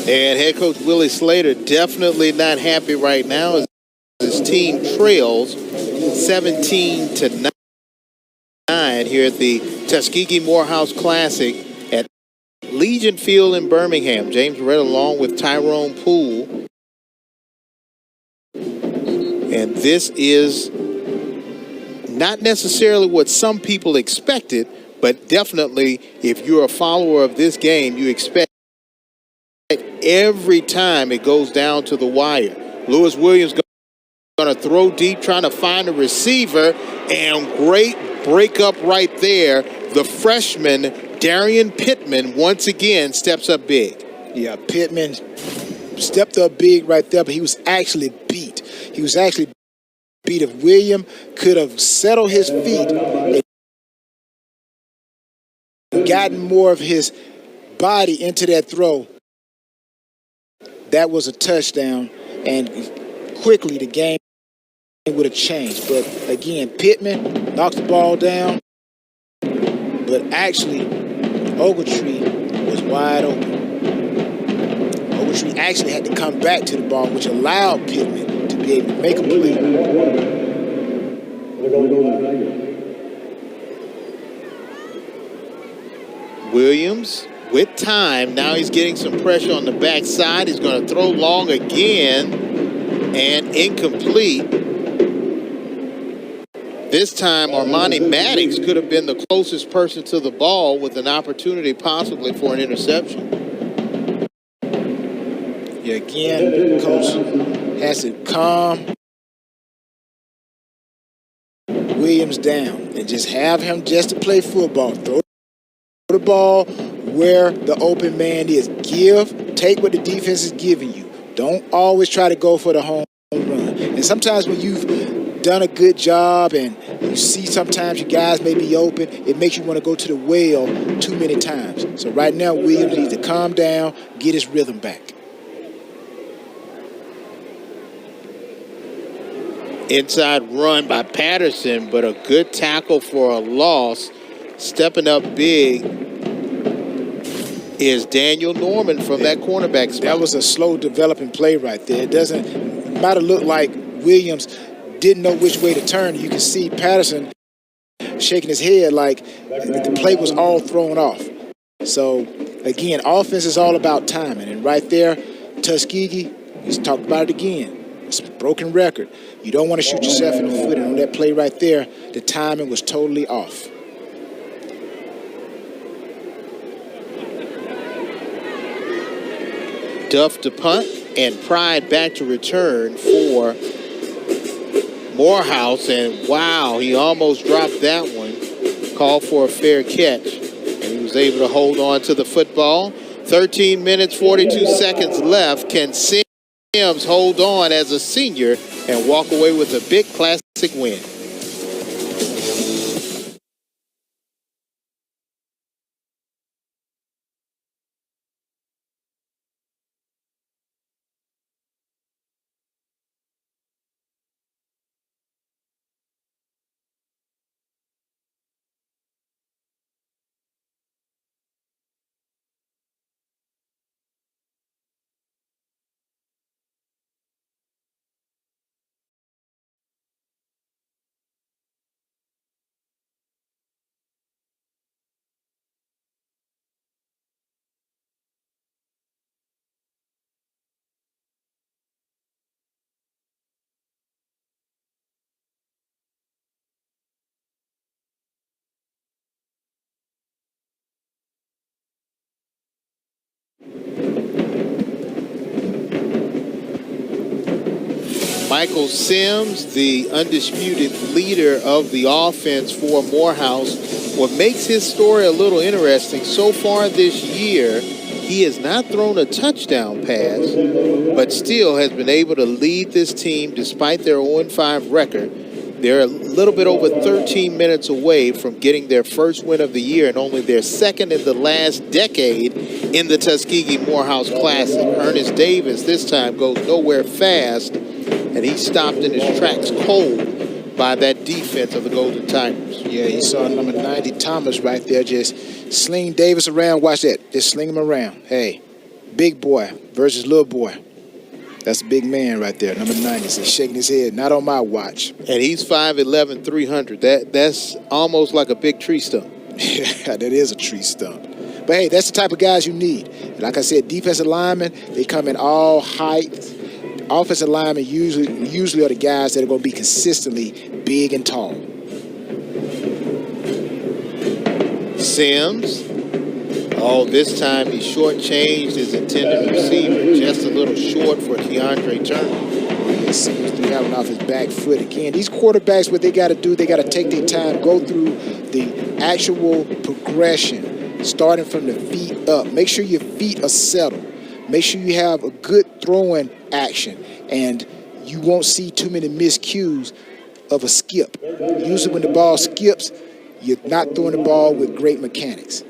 And head coach Willie Slater definitely not happy right now as his team trails 17-9 here at the Tuskegee Morehouse Classic at Legion Field in Birmingham. James Red along with Tyrone Poole. And this is not necessarily what some people expected, but definitely if you're a follower of this game, you expect every time it goes down to the wire. Lewis Williams going to throw deep, trying to find a receiver, and great breakup right there. The freshman, Darian Pittman, once again steps up big. Yeah, Pittman stepped up big right there, but he was actually beat. He was actually beat. If William could have settled his feet and gotten more of his body into that throw, that was a touchdown, and quickly the game would have changed. But again, Pittman knocked the ball down, but actually Ogletree was wide open. Ogletree actually had to come back to the ball, which allowed Pittman to be able to make a play. Williams with time. Now he's getting some pressure on the backside. He's going to throw long again and incomplete. This time, Armani Maddox could have been the closest person to the ball with an opportunity possibly for an interception. Yeah, again, coach has to calm Williams down and just have him just to play football. Throw the ball where the open man is. Take what the defense is giving you. Don't always try to go for the home run. And sometimes when you've done a good job and you see sometimes you guys may be open, it makes you want to go to the well too many times. So right now, Williams needs to calm down, get his rhythm back. Inside run by Patterson, but a good tackle for a loss. Stepping up big is Daniel Norman from that cornerback spot. That was a slow developing play right there. Might have looked like Williams didn't know which way to turn. You can see Patterson shaking his head like the play was all thrown off. So, again, offense is all about timing. And right there, Tuskegee, he's talked about it again. It's a broken record. You don't want to shoot yourself in the foot. And on that play right there, the timing was totally off. Duff to punt and Pride back to return for Morehouse. And wow, he almost dropped that one. Called for a fair catch. And he was able to hold on to the football. 13 minutes, 42 seconds left. Can Sims hold on as a senior and walk away with a big classic win? Michael Sims, the undisputed leader of the offense for Morehouse. What makes his story a little interesting, so far this year, he has not thrown a touchdown pass, but still has been able to lead this team despite their 0-5 record. They're a little bit over 13 minutes away from getting their first win of the year and only their second in the last decade in the Tuskegee Morehouse Classic. Ernest Davis this time goes nowhere fast, and he stopped in his tracks cold by that defense of the Golden Tigers. Yeah, you saw number 90 Thomas right there just sling Davis around. Watch that. Just sling him around. Hey, big boy versus little boy. That's a big man right there, number 90. He's shaking his head. Not on my watch. And he's 5'11", 300. That's almost like a big tree stump. Yeah, that is a tree stump. But, hey, that's the type of guys you need. Like I said, defensive linemen, they come in all heights. Offensive linemen usually are the guys that are going to be consistently big and tall. Sims. Oh, this time he shortchanged his intended receiver. Just a little short for Keandre Turner. He seems to have one off his back foot again. These quarterbacks, what they got to do, they got to take their time, go through the actual progression, starting from the feet up. Make sure your feet are settled. Make sure you have a good throwing action, and you won't see too many miscues of a skip. Usually when the ball skips, you're not throwing the ball with great mechanics.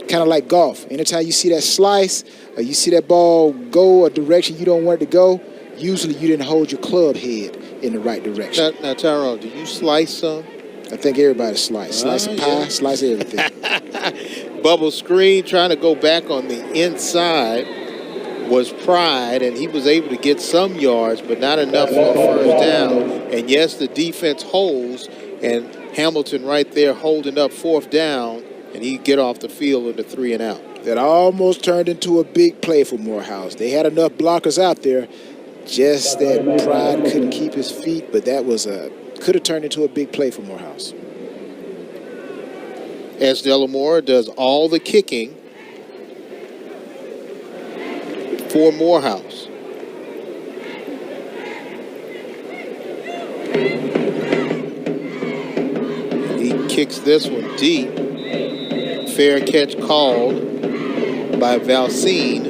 Kind of like golf. Anytime you see that slice or you see that ball go a direction you don't want it to go, usually you didn't hold your club head in the right direction. Now Tyrone, do you slice some? I think everybody slice. Slice of pie, slice everything. Bubble screen trying to go back on the inside was Pride, and he was able to get some yards, but not enough for a first down. And yes, the defense holds, and Hamilton right there holding up fourth down, and he get off the field with a 3 and out. That almost turned into a big play for Morehouse. They had enough blockers out there, just that Pride couldn't keep his feet, but that was could have turned into a big play for Morehouse. As Delamore does all the kicking for Morehouse. He kicks this one deep. Fair catch called by Valcine.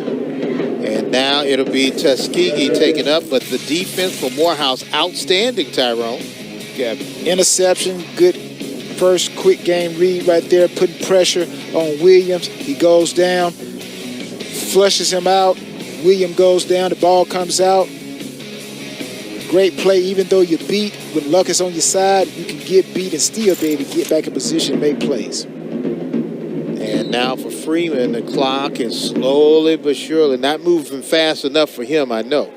And now it'll be Tuskegee taken up, but the defense for Morehouse, outstanding, Tyrone. Yeah, interception, good first quick game read right there, putting pressure on Williams. He goes down, flushes him out. William goes down, the ball comes out. Great play, even though you're beat, when luck is on your side, you can get beat and still be able to get back in position and make plays. And now for Freeman, the clock is slowly but surely not moving fast enough for him, I know.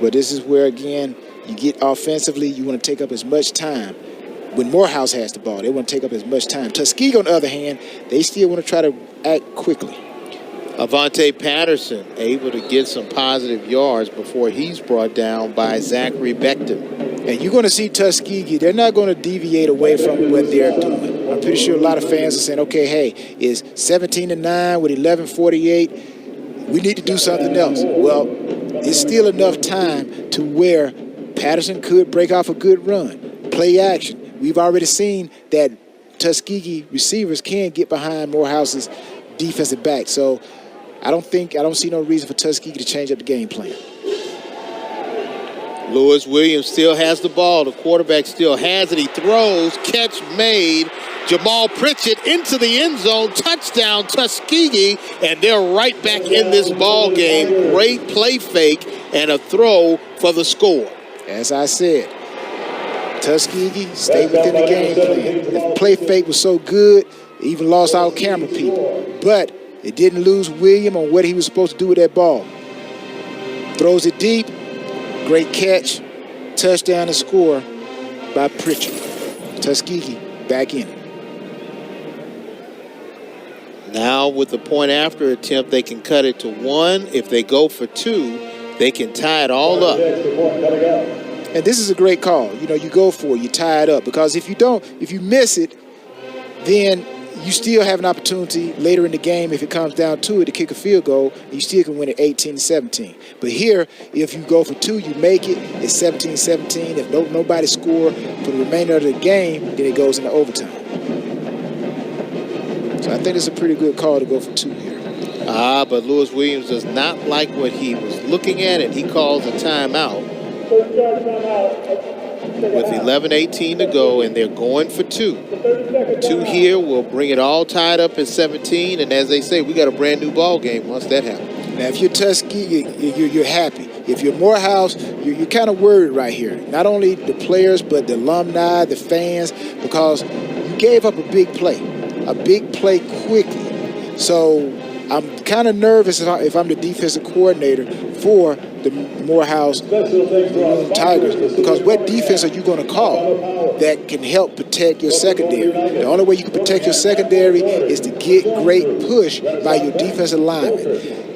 But this is where, again, you get offensively, you want to take up as much time. When Morehouse has the ball, they want to take up as much time. Tuskegee, on the other hand, they still want to try to act quickly. Avante Patterson able to get some positive yards before he's brought down by Zachary Becton. And you're going to see Tuskegee, they're not going to deviate away from what they're doing. I'm pretty sure a lot of fans are saying, okay, hey, it's 17-9 with 11:48. We need to do something else. Well, it's still enough time to where Patterson could break off a good run, play action. We've already seen that Tuskegee receivers can get behind Morehouse's defensive back. So I don't see no reason for Tuskegee to change up the game plan. Lewis Williams still has the ball. The quarterback still has it. He throws. Catch made. Jamal Pritchett into the end zone. Touchdown, Tuskegee. And they're right back in this ball game. Great play fake and a throw for the score. As I said, Tuskegee stayed within the game plan. The play fake was so good, it even lost our camera people. But it didn't lose William on what he was supposed to do with that ball. Throws it deep. Great catch. Touchdown and score by Pritchett. Tuskegee back in it. Now with the point after attempt, they can cut it to 1. If they go for 2, they can tie it all up. And this is a great call. You know, you go for it, you tie it up. Because if you miss it, then you still have an opportunity later in the game, if it comes down to it, to kick a field goal, and you still can win it 18-17. But here, if you go for 2, you make it, it's 17-17. If nobody score for the remainder of the game, then it goes into overtime. So I think it's a pretty good call to go for 2 here. But Lewis Williams does not like what he was looking at, and he calls a timeout. With 11:18 to go, and they're going for 2. 2 here will bring it all tied up at 17, and as they say, we got a brand new ball game once that happens. Now, if you're Tuskegee, you're happy. If you're Morehouse, you're kind of worried right here. Not only the players, but the alumni, the fans, because you gave up a big play quickly. So I'm kind of nervous if I'm the defensive coordinator for the Morehouse Tigers, because what defense are you going to call that can help protect your secondary? The only way you can protect your secondary is to get great push by your defensive linemen.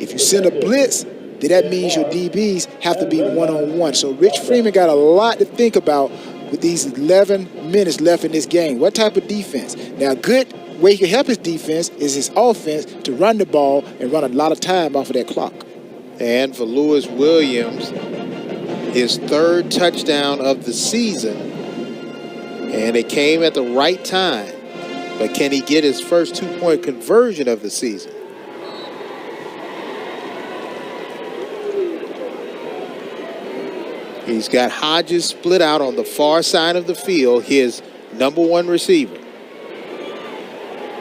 If you send a blitz, then that means your DBs have to be one-on-one. So Rich Freeman got a lot to think about with these 11 minutes left in this game. What type of defense? Now, a good way he can help his defense is his offense to run the ball and run a lot of time off of that clock. And for Lewis Williams, his 3rd touchdown of the season. And it came at the right time. But can he get his first 2-point conversion of the season? He's got Hodges split out on the far side of the field, his number one receiver.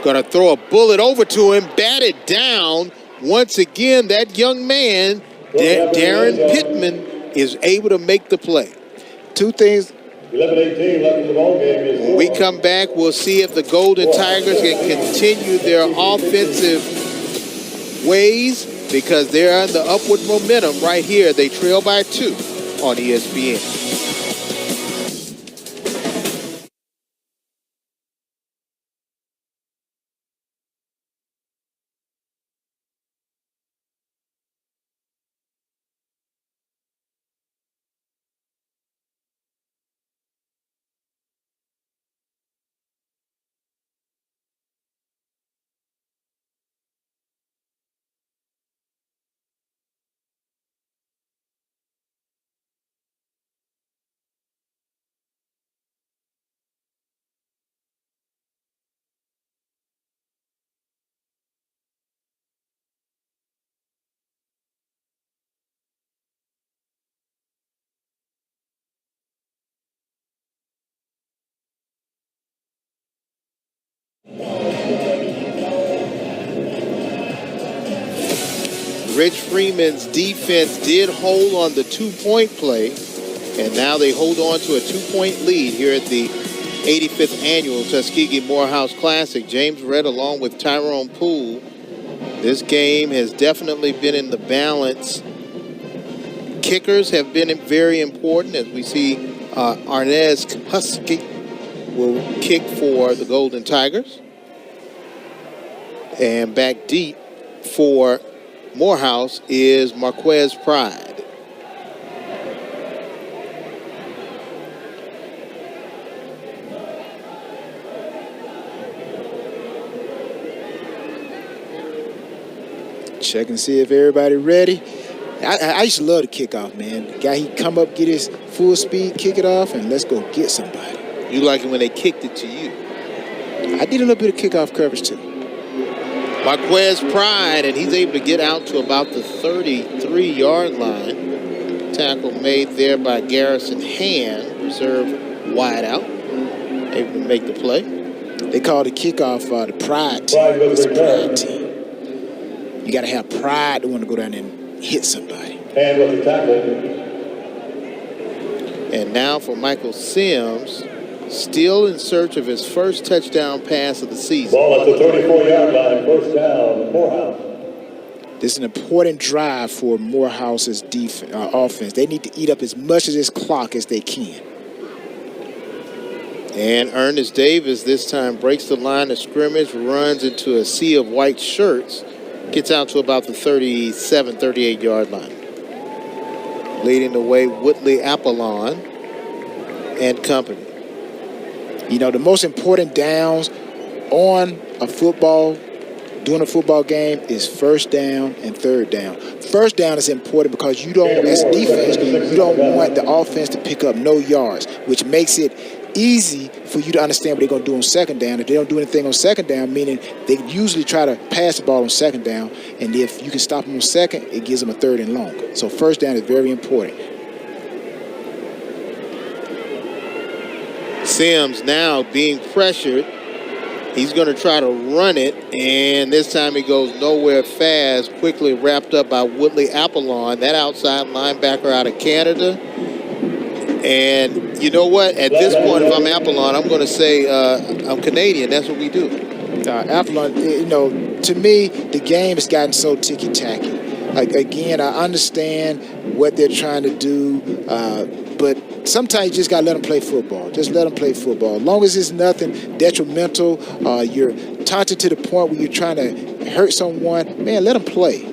Going to throw a bullet over to him, batted down. Once again, that young man, Darren Pittman, is able to make the play. Two things. 11-18 left in the ball game. When we come back, we'll see if the Golden Tigers can continue their offensive ways, because they're on the upward momentum right here. They trail by 2 on ESPN. Rich Freeman's defense did hold on the 2-point play, and now they hold on to a 2-point lead here at the 85th annual Tuskegee Morehouse Classic. James Redd along with Tyrone Poole. This game has definitely been in the balance. Kickers have been very important, as we see Arnez Husky will kick for the Golden Tigers. And back deep for Morehouse is Marquez Pride. Check and see if everybody ready. I used to love the kickoff, man. The guy, he'd come up, get his full speed, kick it off, and let's go get somebody. You like it when they kicked it to you? I did a little bit of kickoff coverage, too. Marquez Pride, and he's able to get out to about the 33-yard line. Tackle made there by Garrison Hand, reserve wide out. Able to make the play. They call the kickoff the Pride team. It's a Pride team. You got to have pride to want to go down there and hit somebody. And with the tackle. And now for Michael Sims, still in search of his first touchdown pass of the season. Ball at the 34-yard line, first down, Morehouse. This is an important drive for Morehouse's offense. They need to eat up as much of this clock as they can. And Ernest Davis this time breaks the line of scrimmage, runs into a sea of white shirts, gets out to about the 37, 38-yard line. Leading the way, Woodley Apollon and company. You know, the most important downs on a football, during a football game, is first down and third down. First down is important because you don't, as a defense, you don't want the offense to pick up no yards, which makes it easy for you to understand what they're going to do on second down. If they don't do anything on second down, meaning they usually try to pass the ball on second down, and if you can stop them on second, it gives them a third and long. So first down is very important. Sims now being pressured. He's going to try to run it, and this time he goes nowhere fast, quickly wrapped up by Woodley Apollon, that outside linebacker out of Canada. And you know what? At this point, if I'm Apollon, I'm going to say I'm Canadian. That's what we do. Apollon, you know, to me, the game has gotten so ticky-tacky. Like, again, I understand what they're trying to do, but sometimes you just got to let them play football. Just let them play football. As long as it's nothing detrimental, you're taunted to the point where you're trying to hurt someone, man, let them play.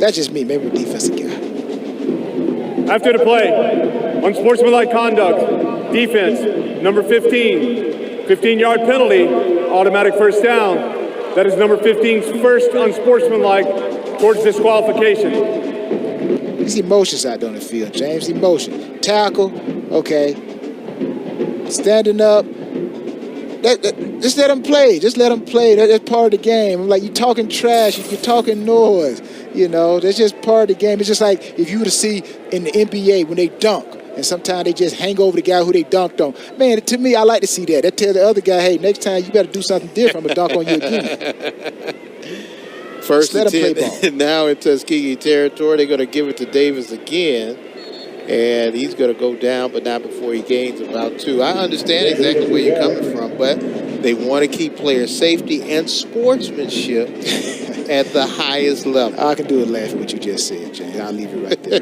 That's just me. Maybe I'm a defensive guy. After the play, unsportsmanlike conduct, defense, number 15, 15-yard penalty, automatic first down. That is number 15's first unsportsmanlike towards disqualification. There's emotions out there on the field, James. Emotion. Tackle, okay. Standing up. Just let them play. Just let them play. That's part of the game. I'm like, you're talking trash. You're talking noise. You know, that's just part of the game. It's just like if you were to see in the NBA when they dunk, and sometimes they just hang over the guy who they dunked on. Man, to me, I like to see that. That tell the other guy, hey, next time you better do something different. I'm going to dunk on you again. First and 10 play ball. now in Tuskegee territory. They're going to give it to Davis again. And he's going to go down, but not before he gains about 2. I understand exactly where you're coming from, but they want to keep player safety and sportsmanship at the highest level. I can do it laughing what you just said, James. I'll leave it right there.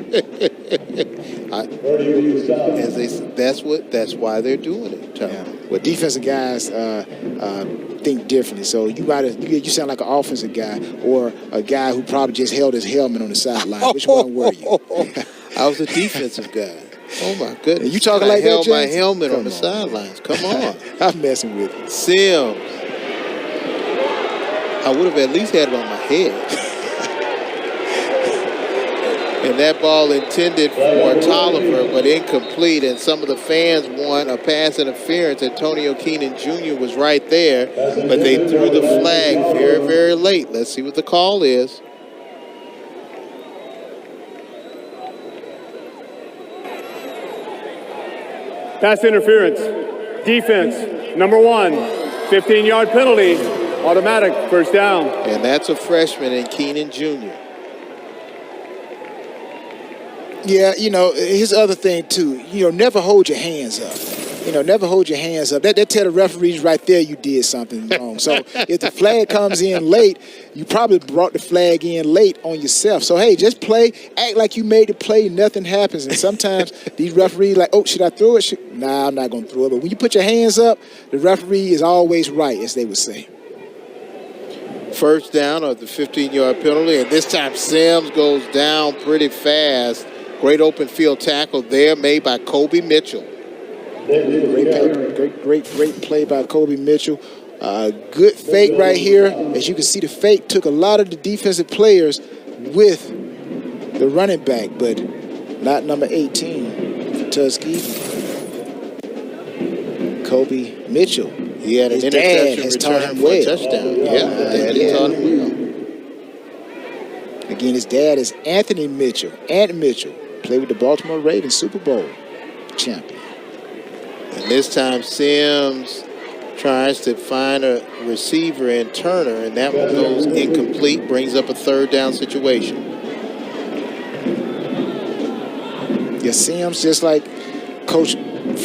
That's why they're doing it, Tom. Yeah. Well, defensive guys think differently. So you sound like an offensive guy or a guy who probably just held his helmet on the sideline. Which one were you? I was a defensive guy. Oh, my goodness. And you talking like that, I held my James? helmet on the sidelines. Come on. I'm messing with you. Sims. I would have at least had it on my head. And that ball intended for Tolliver, but incomplete. And some of the fans want a pass interference. Antonio Keenan Jr. was right there, but they threw the flag very, very late. Let's see what the call is. Pass interference. Defense, number 1, 15-yard penalty, automatic, first down. And that's a freshman in Keenan Jr. Yeah, you know, here's the other thing, too. You know, never hold your hands up. You know, never hold your hands up. That tell the referees right there you did something wrong. So if the flag comes in late, you probably brought the flag in late on yourself. So, hey, just play. Act like you made the play. Nothing happens. And sometimes these referees like, oh, should I throw it? Nah, I'm not going to throw it. But when you put your hands up, the referee is always right, as they would say. First down of the 15-yard penalty. And this time Sims goes down pretty fast. Great open field tackle there made by Kobe Mitchell. Great play by Kobe Mitchell. Good fake right here. As you can see, the fake took a lot of the defensive players with the running back, but not number 18 for Tuskegee. Kobe Mitchell. He had an His interception dad has return taught him for well. a touchdown. Daddy taught him well. Again, his dad is Anthony Mitchell. Ant Mitchell played with the Baltimore Ravens, Super Bowl champion. And this time Sims tries to find a receiver in Turner, and that one goes incomplete, brings up a third down situation. Yeah, Sims, just like Coach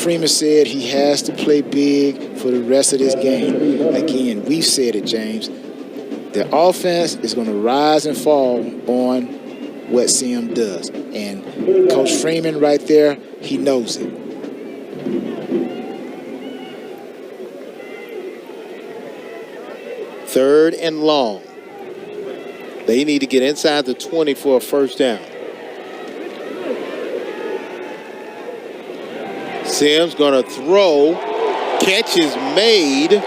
Freeman said, he has to play big for the rest of this game. Again, we've said it, James. The offense is going to rise and fall on what Sims does. And Coach Freeman right there, he knows it. Third and long. They need to get inside the 20 for a first down. Sims going to throw. Catch is made.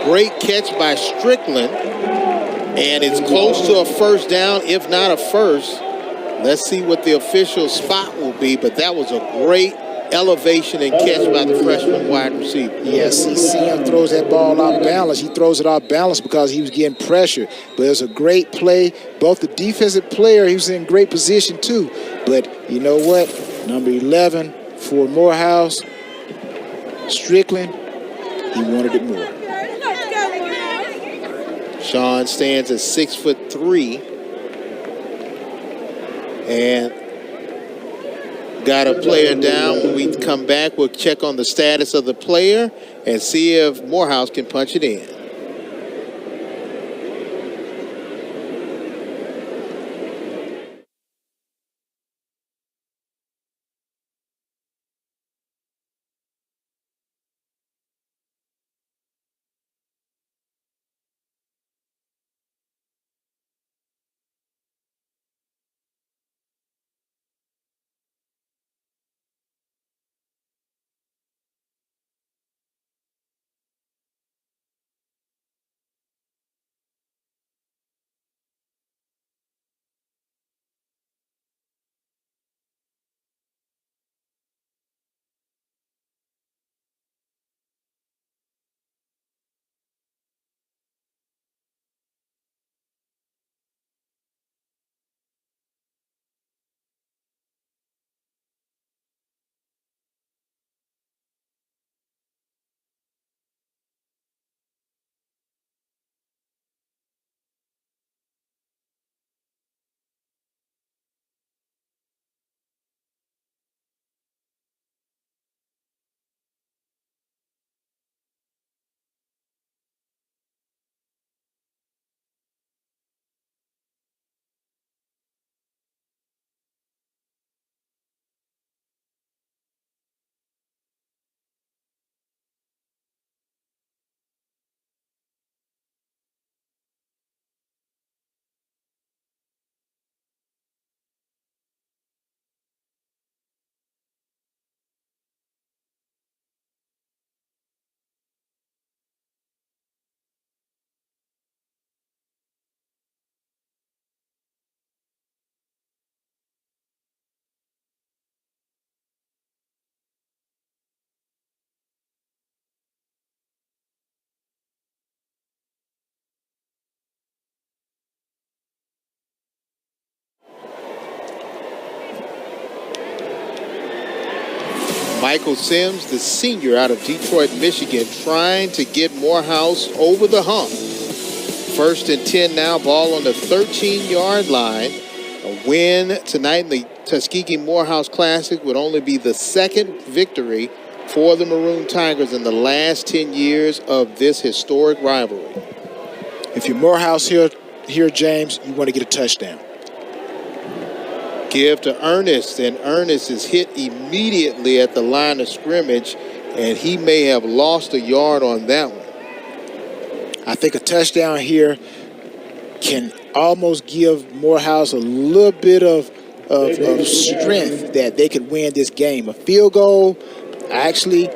Great catch by Strickland. And it's close to a first down, if not a first. Let's see what the official spot will be, but that was a great elevation and catch by the freshman wide receiver. Yes, he Sims throws that ball off balance. He throws it off balance because he was getting pressure. But it was a great play. Both the defensive player, he was in great position too. But you know what? Number 11 for Morehouse, Strickland, he wanted it more. Sean stands at 6'3", and got a player down. When we come back, we'll check on the status of the player and see if Morehouse can punch it in. Michael Sims, the senior out of Detroit, Michigan, trying to get Morehouse over the hump. 1st and 10 now, ball on the 13-yard line. A win tonight in the Tuskegee Morehouse Classic would only be the second victory for the Maroon Tigers in the last 10 years of this historic rivalry. If you're Morehouse here, James, you want to get a touchdown. Give to Ernest, and Ernest is hit immediately at the line of scrimmage, and he may have lost a yard on that one. I think a touchdown here can almost give Morehouse a little bit of strength that they could win this game. A field goal, actually,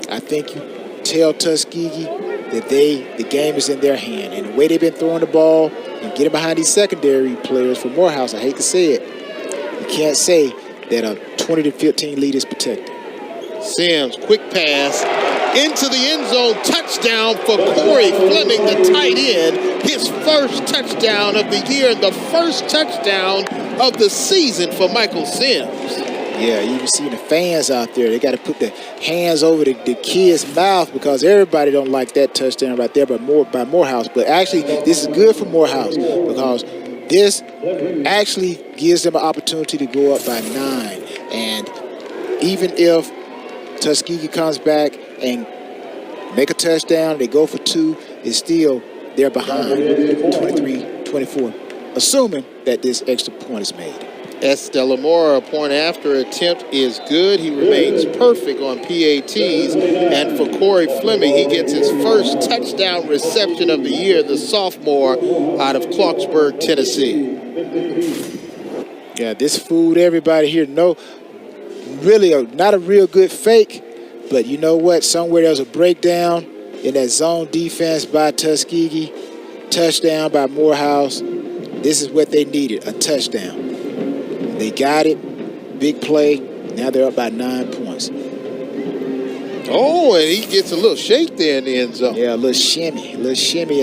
I think you tell Tuskegee that the game is in their hand. And the way they've been throwing the ball and getting behind these secondary players for Morehouse, I hate to say it, you can't say that a 20-15 lead is protected. Sims, quick pass into the end zone, touchdown for Corey Fleming, the tight end. His first touchdown of the year and the first touchdown of the season for Michael Sims. Yeah, you can see the fans out there. They got to put their hands over the kid's mouth because everybody don't like that touchdown right there by Morehouse. But actually, this is good for Morehouse because this actually gives them an opportunity to go up by 9. And even if Tuskegee comes back and make a touchdown, they go for 2, it's still they're behind 23-24, assuming that this extra point is made. S. Delamora, point after attempt is good. He remains perfect on PATs. And for Corey Fleming, he gets his first touchdown reception of the year, the sophomore out of Clarksburg, Tennessee. Yeah, this fooled everybody here. No, really not a real good fake, but you know what? Somewhere there was a breakdown in that zone defense by Tuskegee. Touchdown by Morehouse. This is what they needed, a touchdown. They got it. Big play. Now they're up by 9 points. Oh, and he gets a little shake there in the end zone. Yeah, a little shimmy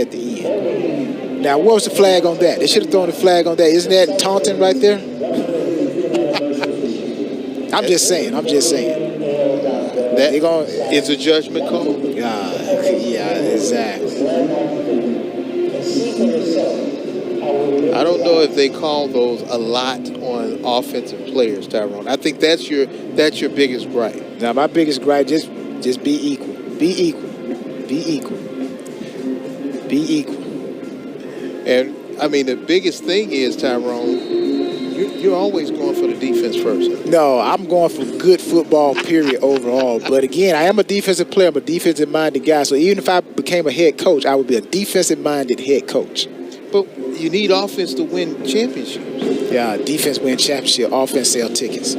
at the end. Now, what was the flag on that? They should have thrown the flag on that. Isn't that taunting right there? I'm just saying. That it's a judgment call. Yeah, exactly. I don't know if they call those a lot on offensive players, Tyrone. I think that's your biggest gripe. Now, my biggest gripe, just be equal. Be equal. And, I mean, the biggest thing is, Tyrone, you're always going for the defense first. No, I'm going for good football, period, overall. But, again, I am a defensive player. I'm a defensive-minded guy. So even if I became a head coach, I would be a defensive-minded head coach. But you need offense to win championships. Yeah, defense win championship, offense sell tickets.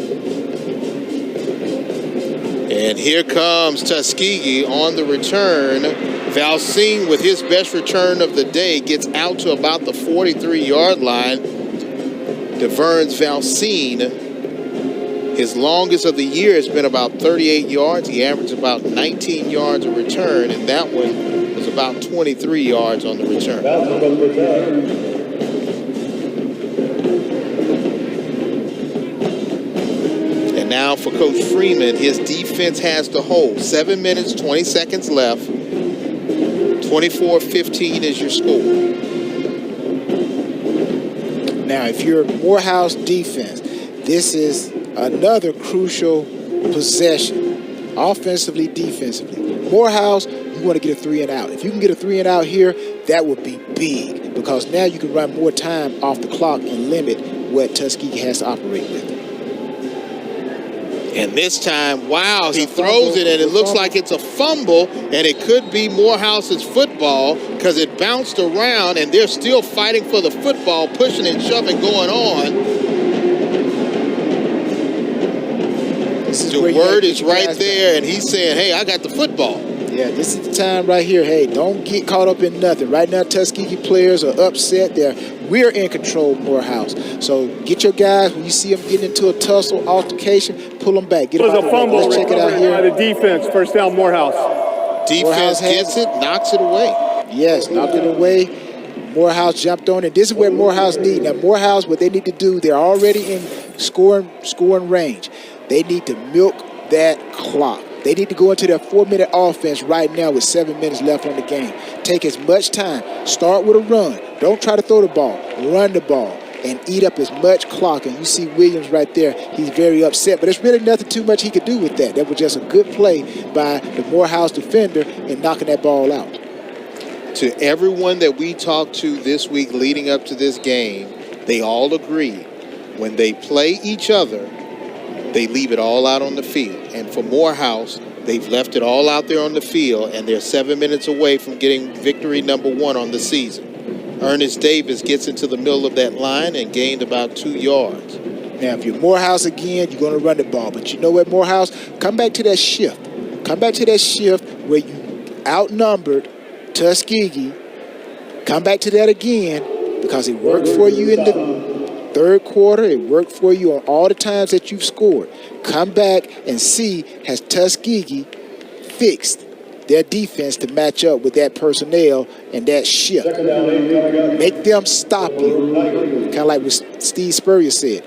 And here comes Tuskegee on the return. Valcine, with his best return of the day, gets out to about the 43-yard line. DeVern's Valcine, his longest of the year has been about 38 yards. He averaged about 19 yards a return, and that one was about 23 yards on the return. And now for Coach Freeman, his defense has to hold. 7 minutes, 20 seconds left. 24-15 is your score. Now, if you're Morehouse defense, this is another crucial possession, offensively, defensively. Morehouse, you want to get a 3 and out. If you can get a 3 and out here, that would be big because now you can run more time off the clock and limit what Tuskegee has to operate with. And this time, wow, he throws it, and it looks like it's a fumble, and it could be Morehouse's football because it bounced around, and they're still fighting for the football, pushing and shoving going on. The word is right there, and he's saying, hey, I got the football. Yeah, this is the time right here. Hey, don't get caught up in nothing. Right now, Tuskegee players are upset. We're in control of Morehouse. So get your guys, when you see them getting into a tussle, altercation, pull them back. Get them out. It was a fumble. Let's check it out here. By the defense, first down, Morehouse. Defense gets it, knocks it away. Yes, knocked it away. Morehouse jumped on it. This is what Morehouse needs. Now, Morehouse, what they need to do, they're already in scoring range. They need to milk that clock. They need to go into their 4-minute offense right now with 7 minutes left on the game. Take as much time. Start with a run. Don't try to throw the ball. Run the ball and eat up as much clock. And you see Williams right there. He's very upset, but there's really nothing too much he could do with that. That was just a good play by the Morehouse defender in knocking that ball out. To everyone that we talked to this week leading up to this game, they all agree when they play each other, they leave it all out on the field. And for Morehouse, they've left it all out there on the field, and they're 7 minutes away from getting victory number 1 on the season. Ernest Davis gets into the middle of that line and gained about 2 yards. Now, if you're Morehouse again, you're going to run the ball. But you know what, Morehouse? Come back to that shift. Come back to that shift where you outnumbered Tuskegee. Come back to that again because it worked for you in the third quarter. It worked for you on all the times that you've scored. Come back and see, has Tuskegee fixed their defense to match up with that personnel and that shift. Make them stop you. Kind of like what Steve Spurrier said.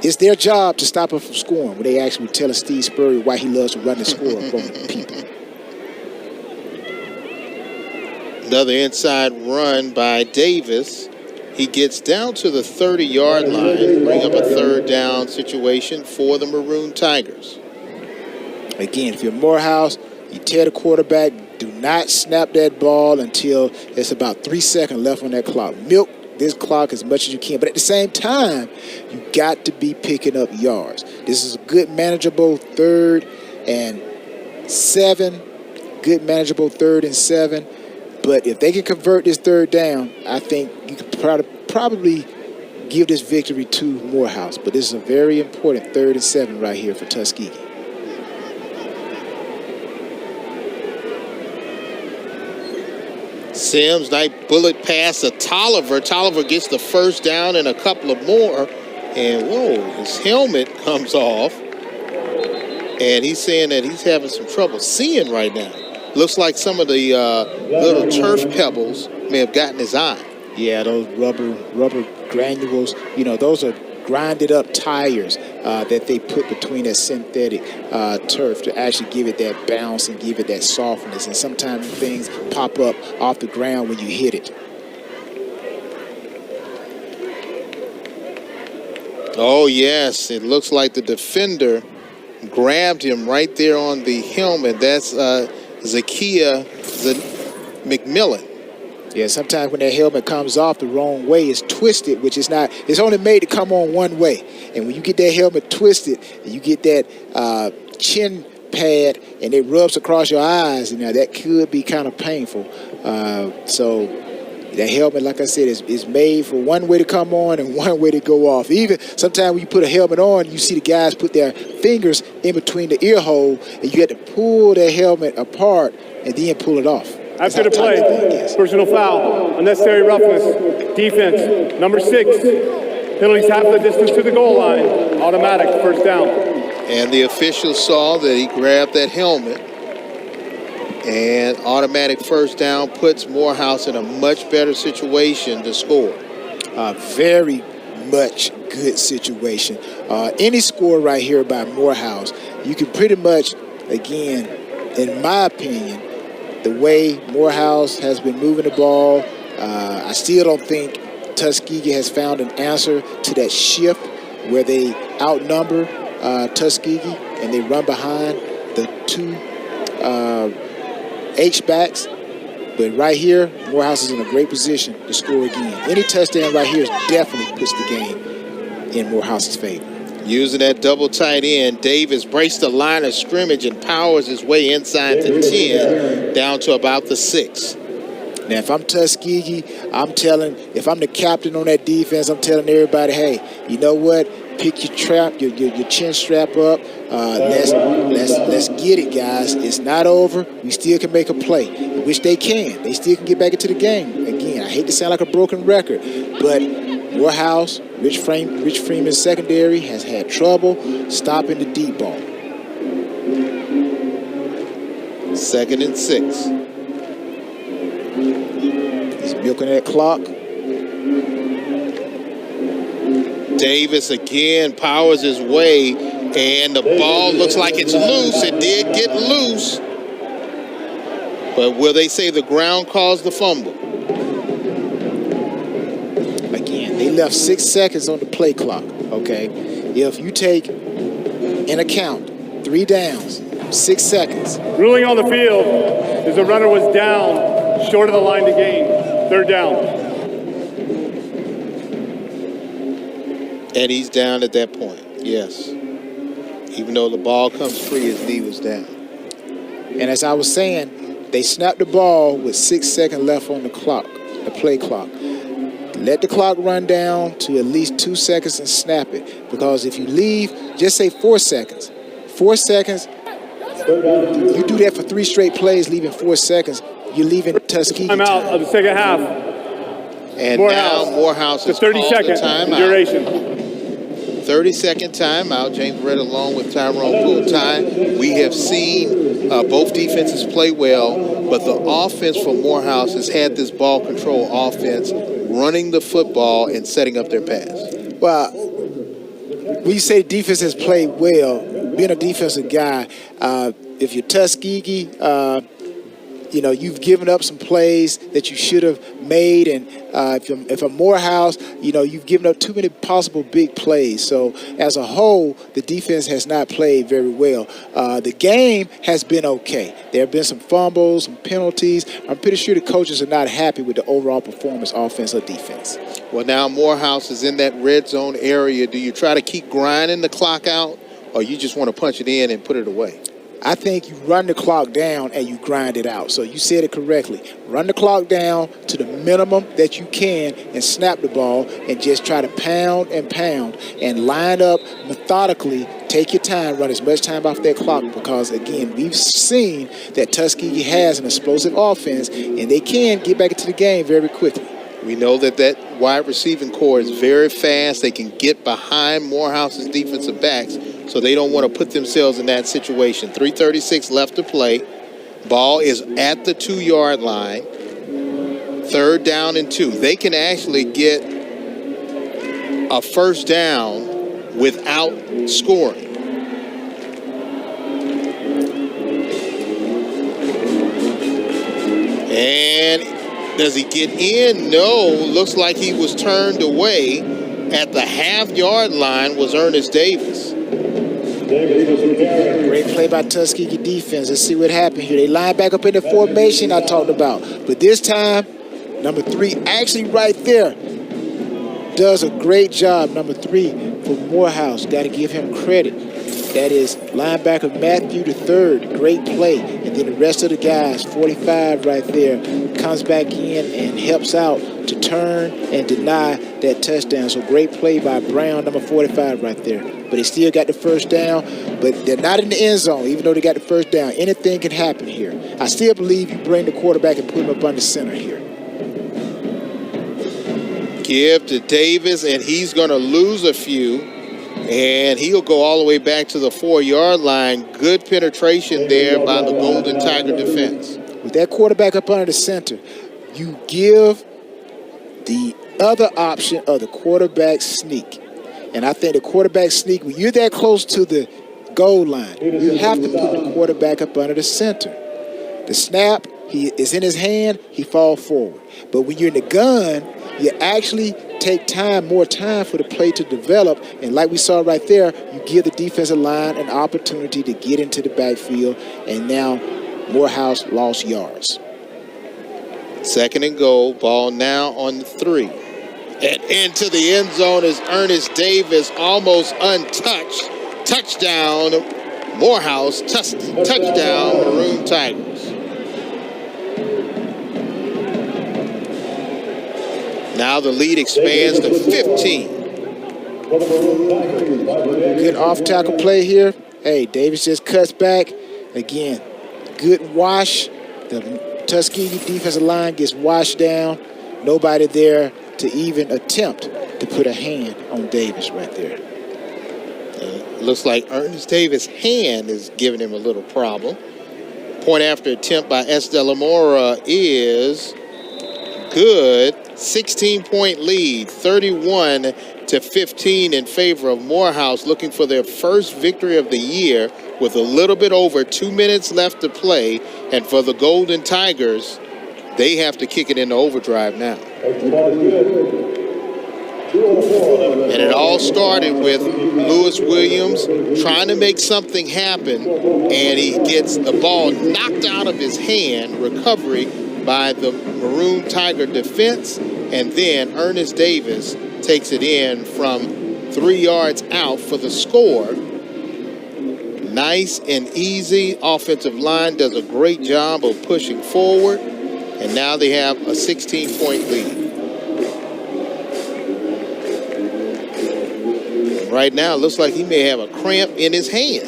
It's their job to stop them from scoring. When they actually tell Steve Spurrier why he loves to run and score up on people. Another inside run by Davis. He gets down to the 30-yard line, bring up a third down situation for the Maroon Tigers. Again, if you're Morehouse, you tear the quarterback. Do not snap that ball until there's about 3 seconds left on that clock. Milk this clock as much as you can. But at the same time, you got to be picking up yards. This is a good, manageable 3rd and 7. Good, manageable 3rd and 7. But if they can convert this 3rd down, I think you could probably give this victory to Morehouse. But this is a very important 3rd and 7 right here for Tuskegee. Sims, nice bullet pass to Tolliver. Tolliver gets the first down and a couple of more. And, whoa, his helmet comes off. And he's saying that he's having some trouble seeing right now. Looks like some of the little turf pebbles may have gotten his eye. Yeah, those rubber granules, you know, those are grinded up tires that they put between that synthetic turf to actually give it that bounce and give it that softness. And sometimes things pop up off the ground when you hit it. Oh, yes. It looks like the defender grabbed him right there on the helmet. That's Zakia McMillan. Yeah, sometimes when that helmet comes off the wrong way, it's twisted, which is not, it's only made to come on one way. And when you get that helmet twisted, you get that chin pad and it rubs across your eyes, and that could be kind of painful. So that helmet, like I said, is made for one way to come on and one way to go off. Even sometimes when you put a helmet on, you see the guys put their fingers in between the ear hole, and you have to pull that helmet apart and then pull it off. After the play, personal foul, unnecessary roughness, defense, number 6. Penalties half the distance to the goal line, automatic, first down. And the official saw that he grabbed that helmet. And automatic first down puts Morehouse in a much better situation to score. Very much good situation. Any score right here by Morehouse, you can pretty much, again, in my opinion, the way Morehouse has been moving the ball, I still don't think Tuskegee has found an answer to that shift where they outnumber Tuskegee and they run behind the 2 H-backs. But right here, Morehouse is in a great position to score again. Any touchdown right here definitely puts the game in Morehouse's favor. Using that double tight end, Davis braced the line of scrimmage and powers his way inside the 10 down to about the 6. Now, if I'm Tuskegee, if I'm the captain on that defense, I'm telling everybody, hey, you know what? Pick your chin strap up. Let's get it, guys. It's not over. We still can make a play, which they can. They still can get back into the game. Again, I hate to sound like a broken record, but Morehouse, Rich Freeman's secondary has had trouble stopping the deep ball. 2nd and 6. He's milking that clock. Davis again powers his way And the ball looks like it's loose. It did get loose. But will they say the ground caused the fumble? Again, they left 6 seconds on the play clock, okay? If you take in account 3 downs, 6 seconds. Ruling on the field is the runner was down short of the line to gain. 3rd down. And he's down at that point, yes. Even though the ball comes free, his knee was down. And as I was saying, they snapped the ball with 6 seconds left on the clock, the play clock. Let the clock run down to at least 2 seconds and snap it. Because if you leave, just say 4 seconds. 4 seconds, you do that for 3 straight plays, leaving 4 seconds, you're leaving Tuskegee Time out of the second half. And Morehouse. now Morehouse The is 30-second duration. 30-second timeout. James Red along with Tyrone Poole-Ty. We have seen both defenses play well, but the offense for Morehouse has had this ball control offense running the football and setting up their pass. Well, when you say defense has played well, being a defensive guy, if you're Tuskegee, you know, you've given up some plays that you should have made, and if I'm Morehouse, you know, you've given up too many possible big plays. So as a whole, the defense has not played very well. The game has been okay. There have been some fumbles, some penalties. I'm pretty sure the coaches are not happy with the overall performance, offense or defense. Well, now Morehouse is in that red zone area. Do you try to keep grinding the clock out, or you just want to punch it in and put it away? I think you run the clock down and you grind it out. So you said it correctly. Run the clock down to the minimum that you can and snap the ball and just try to pound and line up methodically. Take your time, run as much time off that clock because, again, we've seen that Tuskegee has an explosive offense and they can get back into the game very quickly. We know that that wide receiving core is very fast. They can get behind Morehouse's defensive backs, so they don't want to put themselves in that situation. 3:36 left to play. Ball is at the 2-yard line. 3rd down and 2. They can actually get a first down without scoring. And does he get in? No. Looks like he was turned away. At the half-yard line was Ernest Davis. Great play by Tuskegee defense. Let's see what happened here. They line back up in the formation I talked about. But this time, number 3, actually right there, does a great job, number 3, for Morehouse. Got to give him credit. That is linebacker Matthew III. Great play. And then the rest of the guys, 45 right there, comes back in and helps out to turn and deny that touchdown. So great play by Brown, number 45 right there. But they still got the first down, but they're not in the end zone, even though they got the first down. Anything can happen here. I still believe you bring the quarterback and put him up under center here. Give to Davis, and he's going to lose a few. And he'll go all the way back to the 4-yard line. Good penetration there by the Golden Tiger defense. With that quarterback up under the center, you give the other option of the quarterback sneak. And I think the quarterback sneak, when you're that close to the goal line, you have to put the quarterback up under the center. The snap, he is in his hand, he falls forward. But when you're in the gun, you actually take more time for the play to develop. And like we saw right there, you give the defensive line an opportunity to get into the backfield. And now Morehouse lost yards. 2nd and goal, ball now on the 3. And into the end zone is Ernest Davis, almost untouched. Touchdown, Morehouse. Touchdown, Maroon Tigers. Now the lead expands to 15. Good off-tackle play here. Hey, Davis just cuts back. Again, good wash. The Tuskegee defensive line gets washed down. Nobody there to even attempt to put a hand on Davis right there. Looks like Ernest Davis' hand is giving him a little problem. Point after attempt by S. Delamora is good. 16-point lead, 31-10. 15 in favor of Morehouse, looking for their first victory of the year with a little bit over 2 minutes left to play. And for the Golden Tigers, they have to kick it into overdrive now. And it all started with Lewis Williams trying to make something happen, and he gets the ball knocked out of his hand, recovery by the Maroon Tiger defense, and then Ernest Davis takes it in from 3 yards out for the score. Nice and easy. Offensive line does a great job of pushing forward, and now they have a 16-point lead. Right now, it looks like he may have a cramp in his hand.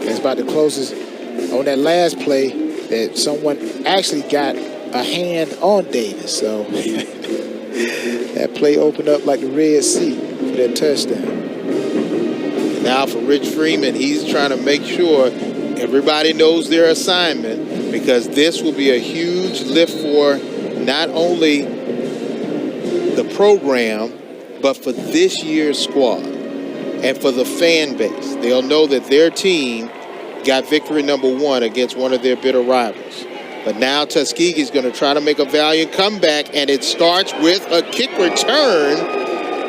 That's about the closest on that last play that someone actually got a hand on Davis. So that play opened up like the Red Sea for that touchdown. And now for Rich Freeman, he's trying to make sure everybody knows their assignment, because this will be a huge lift for not only the program, but for this year's squad and for the fan base. They'll know that their team got victory number 1 against one of their bitter rivals. But now Tuskegee is going to try to make a valiant comeback, and it starts with a kick return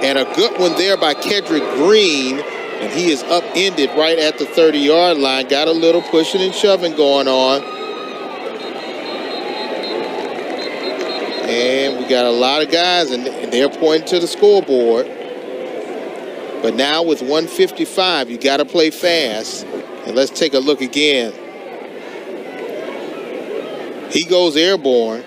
and a good one there by Kedrick Green, and he is upended right at the 30-yard line. Got a little pushing and shoving going on. And we got a lot of guys, and they're pointing to the scoreboard. But now with 1:55, you got to play fast. And let's take a look again. He goes airborne.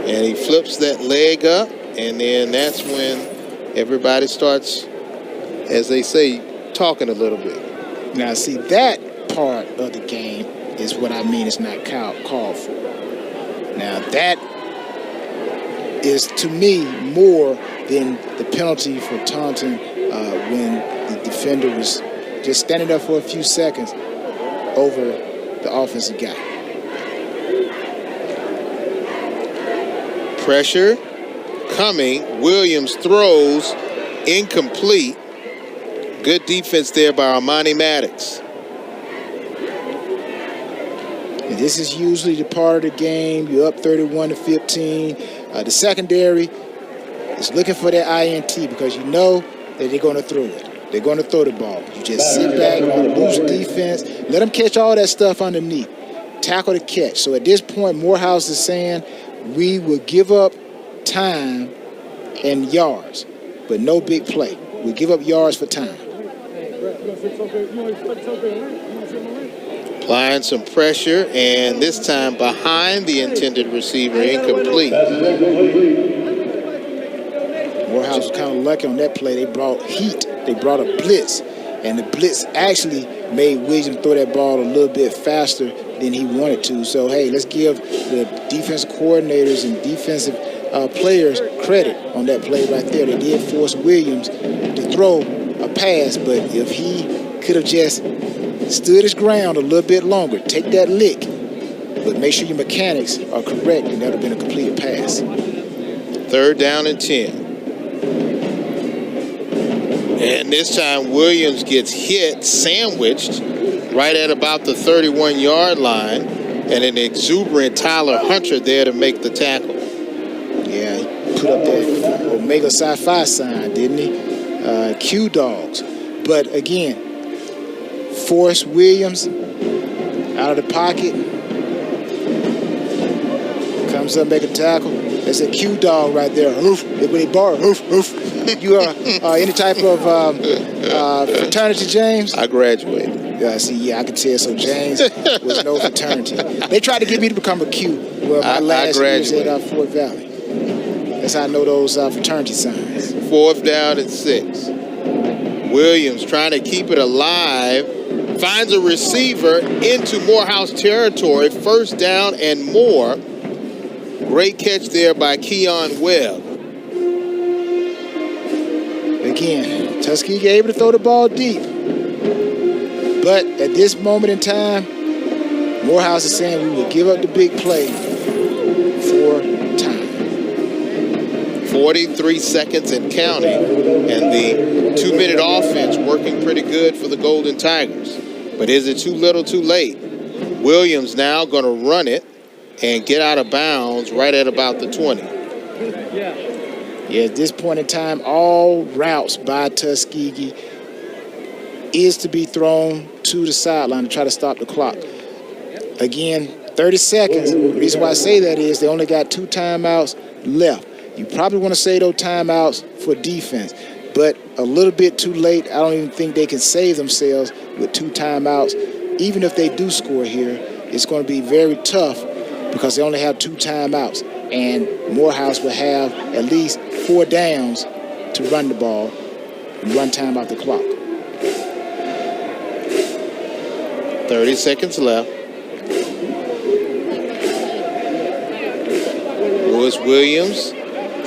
And he flips that leg up, and then that's when everybody starts, as they say, talking a little bit. Now, see, that part of the game is what I mean it's not called for. Now, that is, to me, more than the penalty for taunting when the defender was just standing there for a few seconds over the offensive guy. Pressure coming. Williams throws, incomplete. Good defense there by Armani Maddox. And this is usually the part of the game. You're up 31-15. The secondary is looking for that INT because you know that they're going to throw it. They're going to throw the ball. You just sit back, loose defense, let them catch all that stuff underneath. Tackle the catch. So at this point, Morehouse is saying we will give up time and yards, but no big play. We give up yards for time. Applying some pressure, and this time behind the intended receiver, incomplete. Morehouse was kind of lucky on that play. They brought heat. They brought a blitz, and the blitz actually made Williams throw that ball a little bit faster than he wanted to. So, hey, let's give the defensive coordinators and defensive players credit on that play right there. They did force Williams to throw a pass, but if he could have just stood his ground a little bit longer, take that lick, but make sure your mechanics are correct, and that would have been a completed pass. 3rd down and 10. And this time Williams gets hit, sandwiched, right at about the 31-yard line, and an exuberant Tyler Hunter there to make the tackle. Yeah, he put up that Omega Sci-Fi sign, didn't he? Q-Dogs. But again, force Williams out of the pocket. Comes up, make a tackle. That's a Q-Dog right there. Oof. When they bark, oof, oof. You are any type of fraternity, James? I graduated. I could tell. So James was no fraternity. They tried to get me to become a Q. Well, my last year was at Fort Valley. That's how I know those fraternity signs. 4th down and 6. Williams trying to keep it alive. Finds a receiver into Morehouse territory. 1st down and more. Great catch there by Keon Webb. Again, Tuskegee able to throw the ball deep. But at this moment in time, Morehouse is saying we will give up the big play for time. 43 seconds and counting, and the 2-minute offense working pretty good for the Golden Tigers. But is it too little too late? Williams now going to run it and get out of bounds right at about the 20. Yeah, at this point in time, all routes by Tuskegee is to be thrown to the sideline to try to stop the clock. Again, 30 seconds. The reason why I say that is they only got 2 timeouts left. You probably want to save those timeouts for defense, but a little bit too late. I don't even think they can save themselves with 2 timeouts. Even if they do score here, it's going to be very tough because they only have 2 timeouts, and Morehouse will have at least 4 downs to run the ball and run time off the clock. 30 seconds left. Lewis Williams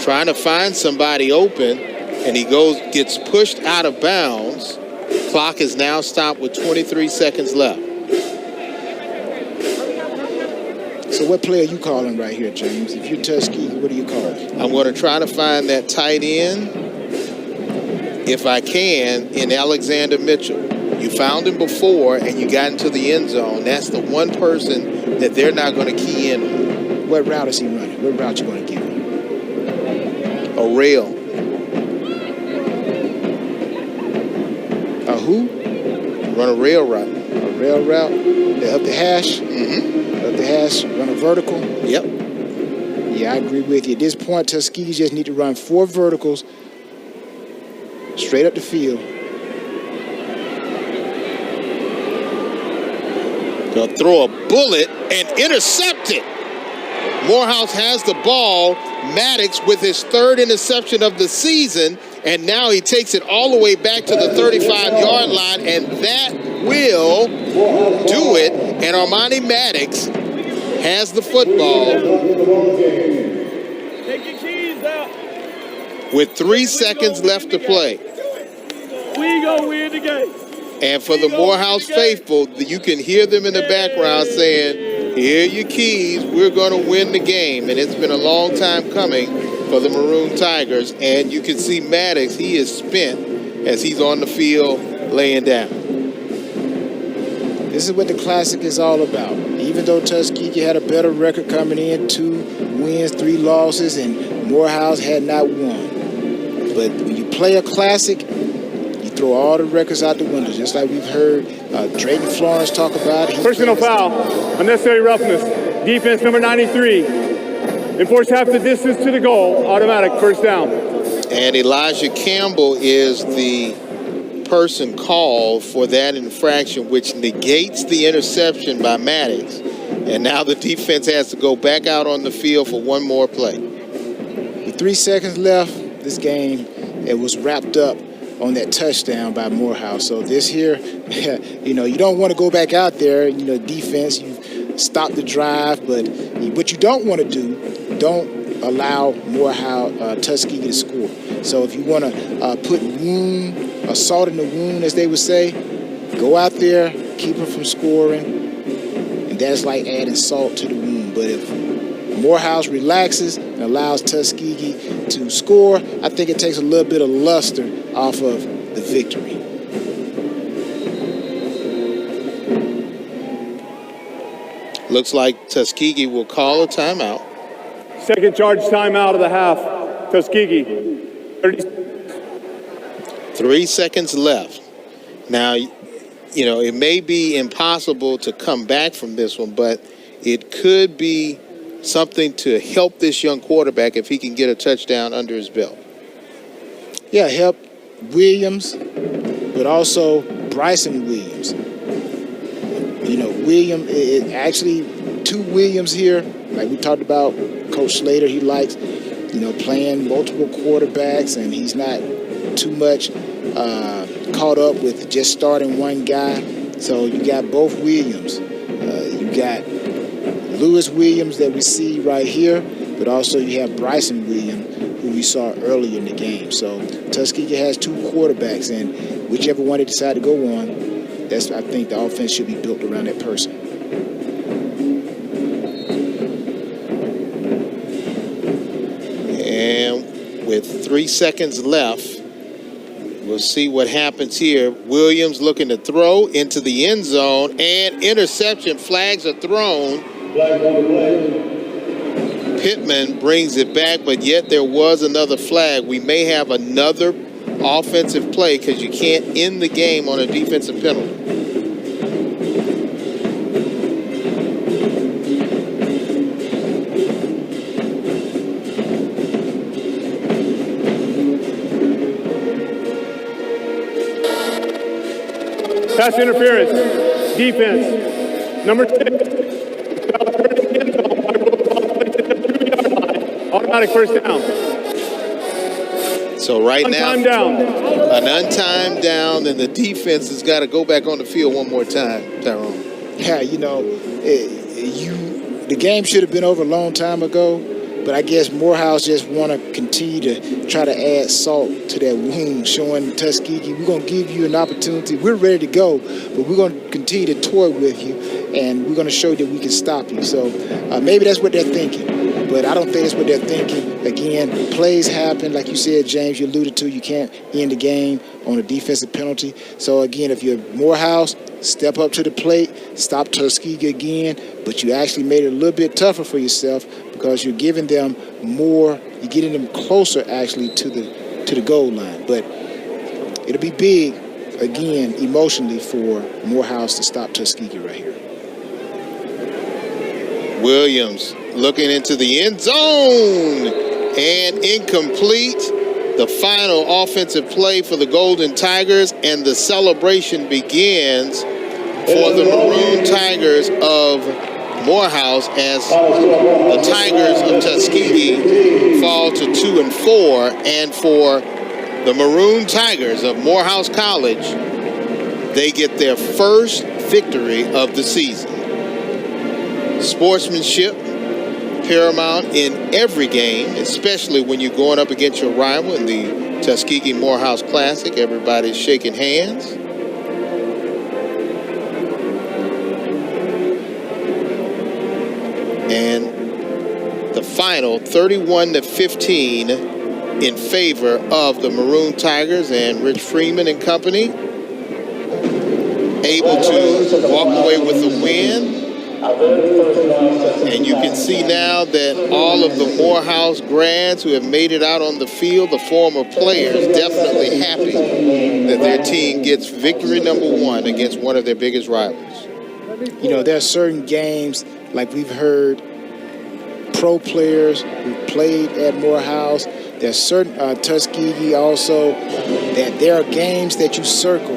trying to find somebody open, and he gets pushed out of bounds. Clock is now stopped with 23 seconds left. So what play are you calling right here, James? If you're Tuskegee, what are you calling? I'm going to try to find that tight end, if I can, in Alexander Mitchell. You found him before, and you got into the end zone. That's the one person that they're not going to key in on. What route is he running? What route you going to give him? A rail. A who? Run a rail route. A rail route? Up the hash? Mm-hmm. Up the hash, run a vertical? Yep. Yeah, I agree with you. At this point, Tuskegee just need to run 4 verticals straight up the field. Gonna throw a bullet and intercept it. Morehouse has the ball. Maddox with his 3rd interception of the season, and now he takes it all the way back to the 35-yard line, and that will do it. And Armani Maddox has the football with 3 seconds left to play. We gonna win the game. And for the Morehouse faithful, you can hear them in the background saying, "Here are your keys. We're going to win the game." And it's been a long time coming for the Maroon Tigers. And you can see Maddox, he is spent as he's on the field laying down. This is what the Classic is all about. Even though Tuskegee had a better record coming in, 2 wins, 3 losses, and Morehouse had not won. But when you play a Classic, you throw all the records out the window, just like we've heard Drayton Florence talk about. Personal foul, unnecessary roughness, defense number 93. Enforce half the distance to the goal, automatic, first down. And Elijah Campbell is the person called for that infraction, which negates the interception by Maddox. And now the defense has to go back out on the field for one more play. With 3 seconds left, this game, it was wrapped up on that touchdown by Morehouse. So this here, you know, you don't want to go back out there, you know, defense, you stop the drive, but what you don't want to do, don't allow Morehouse, Tuskegee to score. So if you want to put salt in the wound, as they would say, go out there, keep them from scoring, and that's like adding salt to the wound. But if Morehouse relaxes and allows Tuskegee to score, I think it takes a little bit of luster off of the victory. Looks like Tuskegee will call a timeout. Second charge timeout of the half. Tuskegee. 3 seconds left. Now, you know, it may be impossible to come back from this one, but it could be something to help this young quarterback if he can get a touchdown under his belt. Yeah, help Williams, but also Bryson Williams. You know, actually 2 Williams here. Like we talked about, Coach Slater, he likes, you know, playing multiple quarterbacks, and he's not too much caught up with just starting one guy. So you got both Williams. You got Lewis Williams that we see right here, but also you have Bryson Williams, who we saw earlier in the game. So Tuskegee has 2 quarterbacks, and whichever one they decide to go on, I think the offense should be built around that person. with 3 seconds left. We'll see what happens here. Williams looking to throw into the end zone, and interception. Flags are thrown. Pittman brings it back, but yet there was another flag. We may have another offensive play because you can't end the game on a defensive penalty. Pass interference. Defense. Number 6. Automatic first down. So right now, Untimed down. an untimed down, and the defense has got to go back on the field one more time, Tyrone. Yeah, you know, the game should have been over a long time ago, but I guess Morehouse just want to continue to try to add salt to that wound, showing Tuskegee, we're going to give you an opportunity. We're ready to go, but we're going to continue to toy with you, and we're going to show you that we can stop you. So maybe that's what they're thinking, but I don't think that's what they're thinking. Again, plays happen. Like you said, James, you alluded to, you can't end the game on a defensive penalty. So, again, if you're Morehouse, step up to the plate, stop Tuskegee again, but you actually made it a little bit tougher for yourself because you're giving them more, you're getting them closer actually to the goal line. But it'll be big, again, emotionally for Morehouse to stop Tuskegee right here. Williams looking into the end zone, and incomplete. The final offensive play for the Golden Tigers, and the celebration begins for the Maroon Tigers of Morehouse as the Tigers of Tuskegee fall to 2-4, and for the Maroon Tigers of Morehouse College, they get their first victory of the season. Sportsmanship paramount in every game, especially when you're going up against your rival in the Tuskegee Morehouse Classic. Everybody's shaking hands. And the final 31-15 in favor of the Maroon Tigers, and Rich Freeman and company able to walk away with the win. And you can see now that all of the Morehouse grads who have made it out on the field, the former players, definitely happy that their team gets victory number 1 against one of their biggest rivals. You know, there are certain games, like we've heard, pro players who played at Morehouse. There's certain Tuskegee also, that there are games that you circle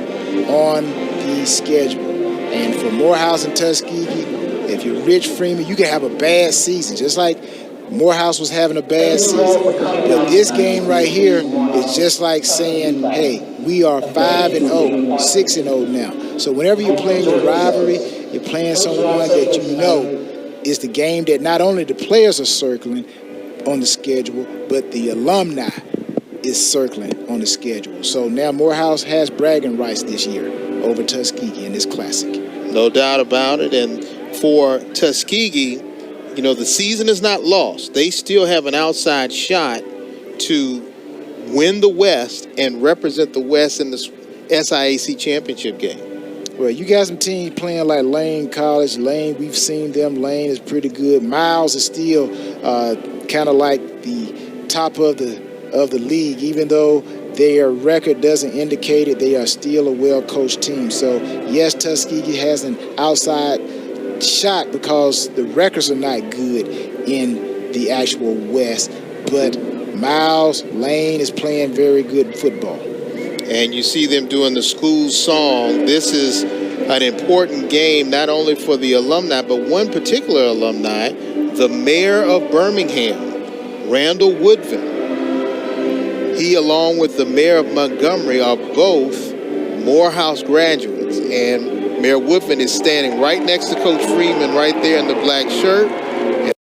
on the schedule. And for Morehouse and Tuskegee, if you're Rich Freeman, you can have a bad season, just like Morehouse was having a bad season. But this game right here is just like saying, hey, we are 5-0, 6-0 now. So whenever you're playing your rivalry, you're playing someone that you know is the game that not only the players are circling on the schedule, but the alumni is circling on the schedule. So now Morehouse has bragging rights this year over Tuskegee in this classic. No doubt about it. And for Tuskegee, you know, the season is not lost. They still have an outside shot to win the West and represent the West in the SIAC championship game. Well, you got some teams playing like Lane College. Lane, we've seen them. Lane is pretty good. Miles is still kind of like the top of the league, even though their record doesn't indicate it. They are still a well-coached team. So, yes, Tuskegee has an outside shot because the records are not good in the actual West. But Miles, Lane is playing very good football. And you see them doing the school song. This is an important game, not only for the alumni, but one particular alumni, the mayor of Birmingham, Randall Woodvin. He, along with the mayor of Montgomery, are both Morehouse graduates. And Mayor Woodvin is standing right next to Coach Freeman right there in the black shirt.